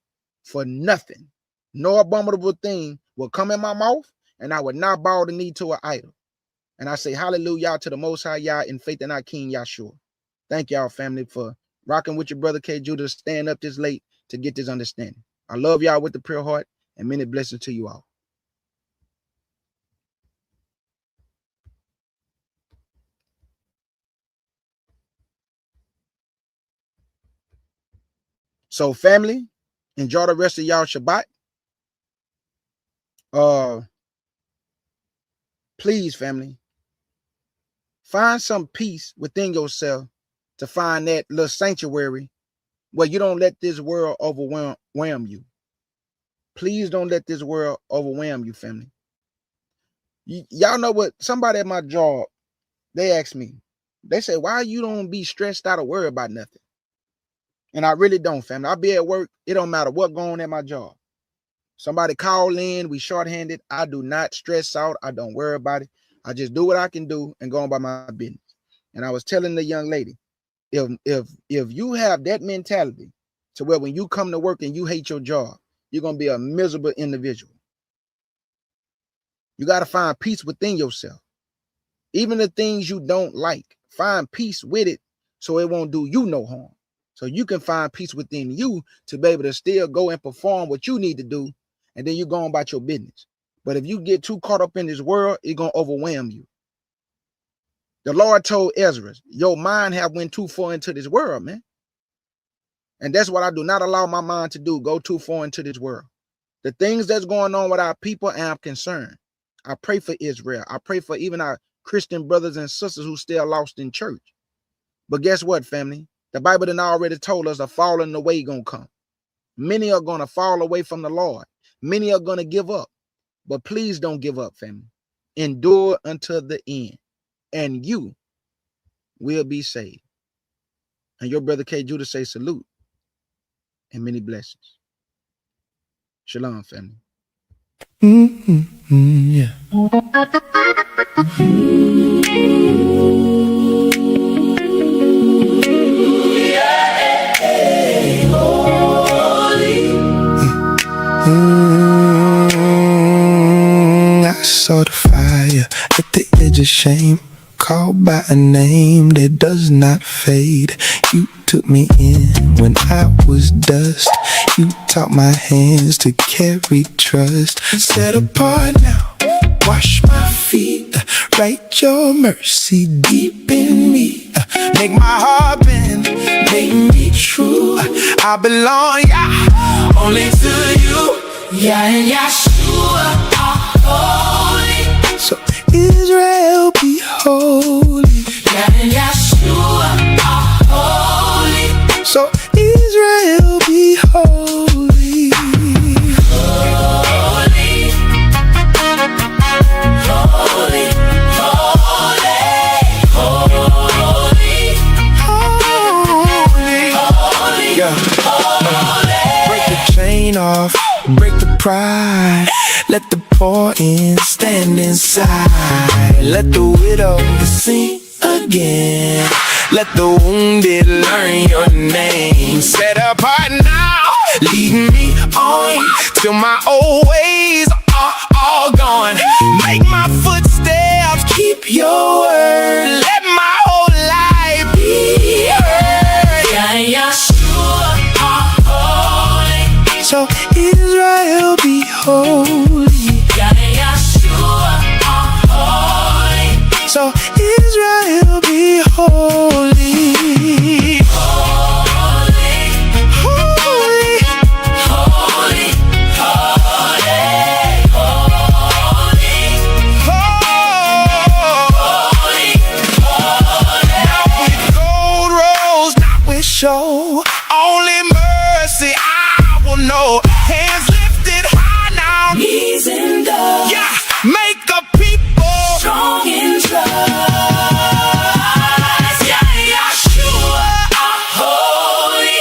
for nothing. No abominable thing will come in my mouth, and I will not bow the knee to an idol. And I say hallelujah to the Most High Yah in faith in our King Yahshua. Thank y'all, family, for rocking with your brother K. Judas, staying up this late to get this understanding. I love y'all with the pure heart, and many blessings to you all. So, family, enjoy the rest of y'all Shabbat. Please, family, find some peace within yourself to find that little sanctuary where you don't let this world overwhelm you. Please don't let this world overwhelm you, family. Y'all know what? Somebody at my job, they asked me, they say, why you don't be stressed out or worry about nothing? And I really don't, family. I be at work. It don't matter what going on at my job. Somebody call in, we shorthanded. I do not stress out. I don't worry about it. I just do what I can do and go on by my business. And I was telling the young lady, if you have that mentality to where when you come to work and you hate your job, you're going to be a miserable individual. You got to find peace within yourself. Even the things you don't like, find peace with it so it won't do you no harm. So you can find peace within you to be able to still go and perform what you need to do, and then you go on about your business. But if you get too caught up in this world, it's going to overwhelm you. The Lord told Ezra, your mind have went too far into this world, man. And that's what I do not allow my mind to do, go too far into this world. The things that's going on with our people, and I'm concerned. I pray for Israel. I pray for even our Christian brothers and sisters who still lost in church. But guess what, family? The Bible done already told us a falling away gonna come. Many are gonna fall away from the Lord. Many are gonna give up. But please don't give up, family. Endure until the end, and you will be saved. And your brother K. Judas say salute and many blessings. Shalom, family. Yeah. I saw the fire at the edge of shame, called by a name that does not fade. You took me in when I was dust. You taught my hands to carry trust. Set apart now, wash my feet, write your mercy deep in me. Make my heart bend, make me true. I belong, yeah, only to you. Yeah, and Yahshua are holy. So Israel be holy. God and Yeshua are holy. So Israel be holy. Holy. Holy. Holy. Holy. Holy. Yeah. Break the chain off, break the pride. Let the poor in stand inside. Let the widow sing again. Let the wounded learn your name. Set apart now, lead me on till my old ways are all gone. Make my footsteps keep your word. Let my whole life be heard. God and Yeshua are holy. So Israel be holy. God and Yeshua are holy. So Israel be holy. Holy. Holy. Holy. Holy. Holy. Holy. Not with gold rolls, not with show. Only mercy I will know. Hands lifted high now. Knees in the Yeah, make a people strong in trust. Yeah, Yeshua are holy.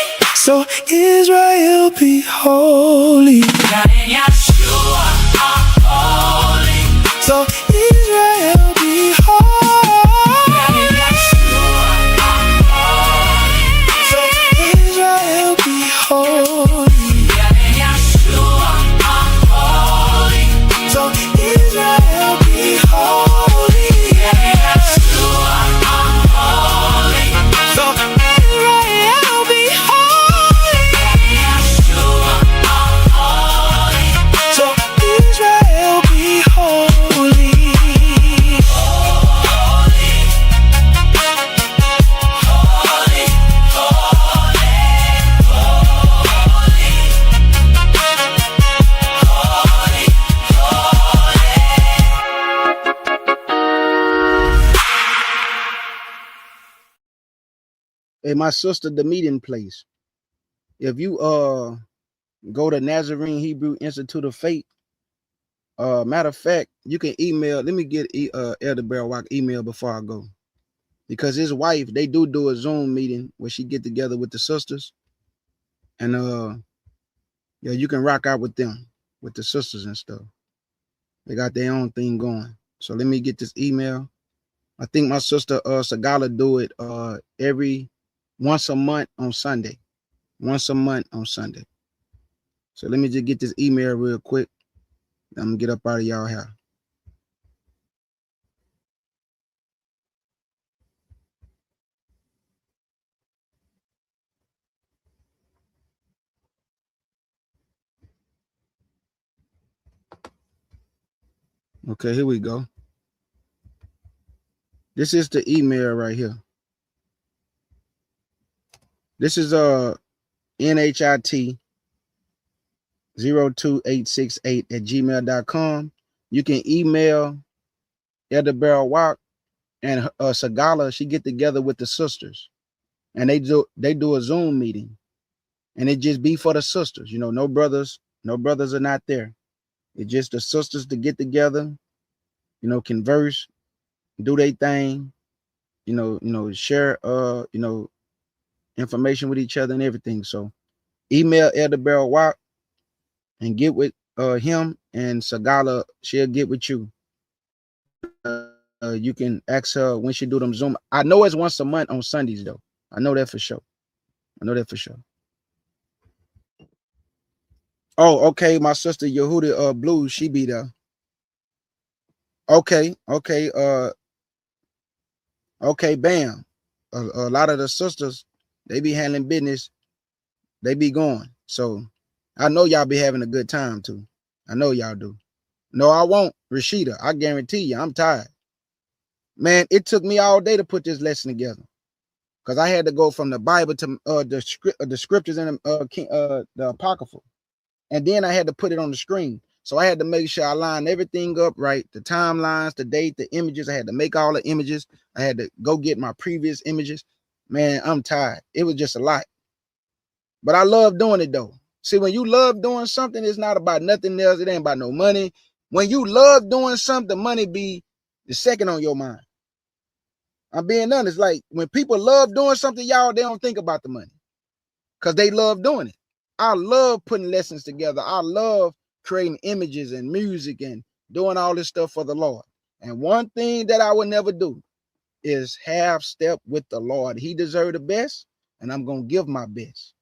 so Israel be holy. God and Yeshua are holy. So Israel be holy. God and Yeshua are holy. So Israel be holy. God and Yeshua are holy. So Israel be holy. God and Yeshua are holy. So Israel be holy. Yeshua are holy. So Israel be holy. Hey, my sister, the meeting place. If you go to Nazarene Hebrew Institute of Faith, matter of fact, you can email. Let me get Elder Barrowalk email before I go, because his wife, they do a Zoom meeting where she get together with the sisters, and yeah, you can rock out with them, with the sisters and stuff. They got their own thing going. So let me get this email. I think my sister Sagala do it every once a month on Sunday. Once a month on Sunday. So let me just get this email real quick. I'm gonna get up out of y'all here. Okay, here we go. This is the email right here. This is NHIT 02868@gmail.com. You can email Elder Barrel Walk and Sagala. She get together with the sisters, and they do a Zoom meeting, and it just be for the sisters. You know, no brothers are not there. It's just the sisters to get together, you know, converse, do their thing, you know, share information with each other and everything. So email Elder Barrel Walk and get with him, and Sagala, she'll get with you. You can ask her when she do them Zoom. I know it's once a month on Sundays though. I know that for sure. Oh, okay. My sister Yehuda Blue, she be there. Okay. Okay, bam. A lot of the sisters, they be handling business. They be going. So I know y'all be having a good time too. I know y'all do. No, I won't, Rashida. I guarantee you, I'm tired. Man, it took me all day to put this lesson together, because I had to go from the Bible to the scriptures and the apocryphal, and then I had to put it on the screen. So I had to make sure I lined everything up right. The timelines, the date, the images. I had to make all the images. I had to go get my previous images. Man, I'm tired. It was just a lot. But I love doing it though. See, when you love doing something, it's not about nothing else. It ain't about no money. When you love doing something, money be the second on your mind. I'm being honest. Like when people love doing something, y'all, they don't think about the money because they love doing it. I love putting lessons together. I love creating images and music and doing all this stuff for the Lord. And one thing that I would never do is half step with the Lord. He deserved the best, and I'm going to give my best.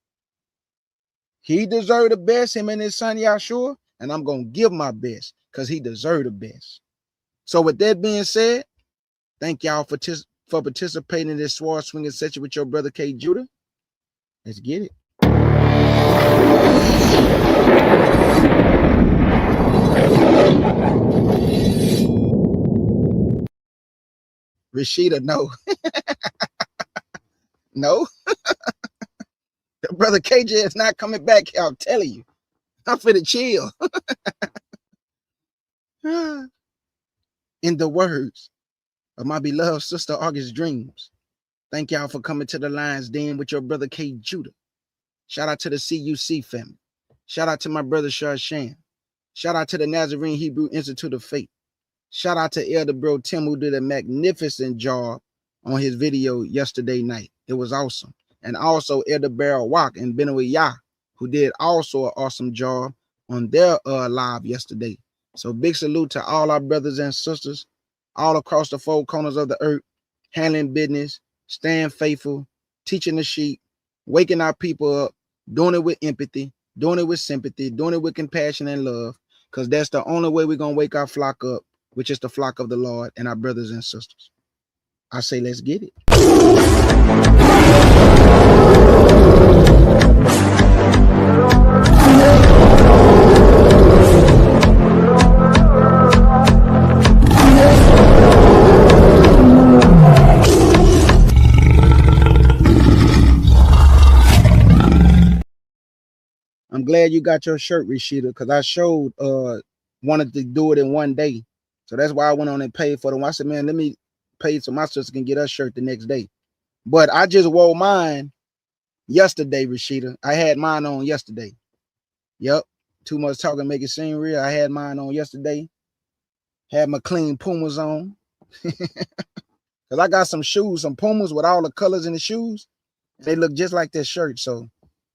He deserved the best, him and his son Yahshua, and I'm going to give my best because he deserved the best. So with that being said, thank y'all for participating in this sword swinging session with your brother K. Judah. Let's get it. Rashida, no. No. Brother KJ is not coming back. I'm telling you. I'm finna chill. In the words of my beloved sister August Dreams, thank y'all for coming to the Lion's Den with your brother K. Judah. Shout out to the CUC family. Shout out to my brother Sharshan. Shout out to the Nazarene Hebrew Institute of Faith. Shout out to Elder Bro Tim, who did a magnificent job on his video yesterday night. It was awesome. And also Elder Barrel Walk and Benawee Yah, who did also an awesome job on their live yesterday. So big salute to all our brothers and sisters all across the four corners of the earth, handling business, staying faithful, teaching the sheep, waking our people up, doing it with empathy, doing it with sympathy, doing it with compassion and love, because that's the only way we're going to wake our flock up, which is the flock of the Lord and our brothers and sisters. I say, let's get it. I'm glad you got your shirt, Rashida, because I showed wanted to do it in one day. So that's why I went on and paid for them. I said, man, let me pay so my sister can get her shirt the next day. But I just wore mine yesterday, Rashida. I had mine on yesterday. Yep. Too much talking make it seem real. I had mine on yesterday. Had my clean Pumas on. Because I got some shoes, some Pumas with all the colors in the shoes. They look just like this shirt. So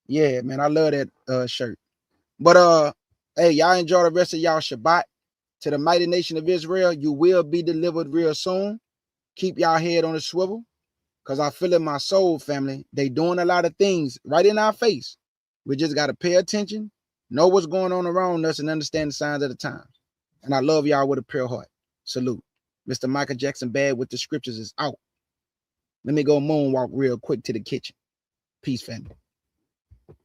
yeah, man, I love that shirt. But hey, y'all enjoy the rest of y'all Shabbat. To the mighty nation of Israel, you will be delivered real soon. Keep y'all head on the swivel, because I feel in my soul, family, they doing a lot of things right in our face. We just got to pay attention, know what's going on around us, and understand the signs of the times. And I love y'all with a pure heart. Salute. Mr. Michael Jackson Bad with the Scriptures is out. Let me go moonwalk real quick to the kitchen. Peace, family.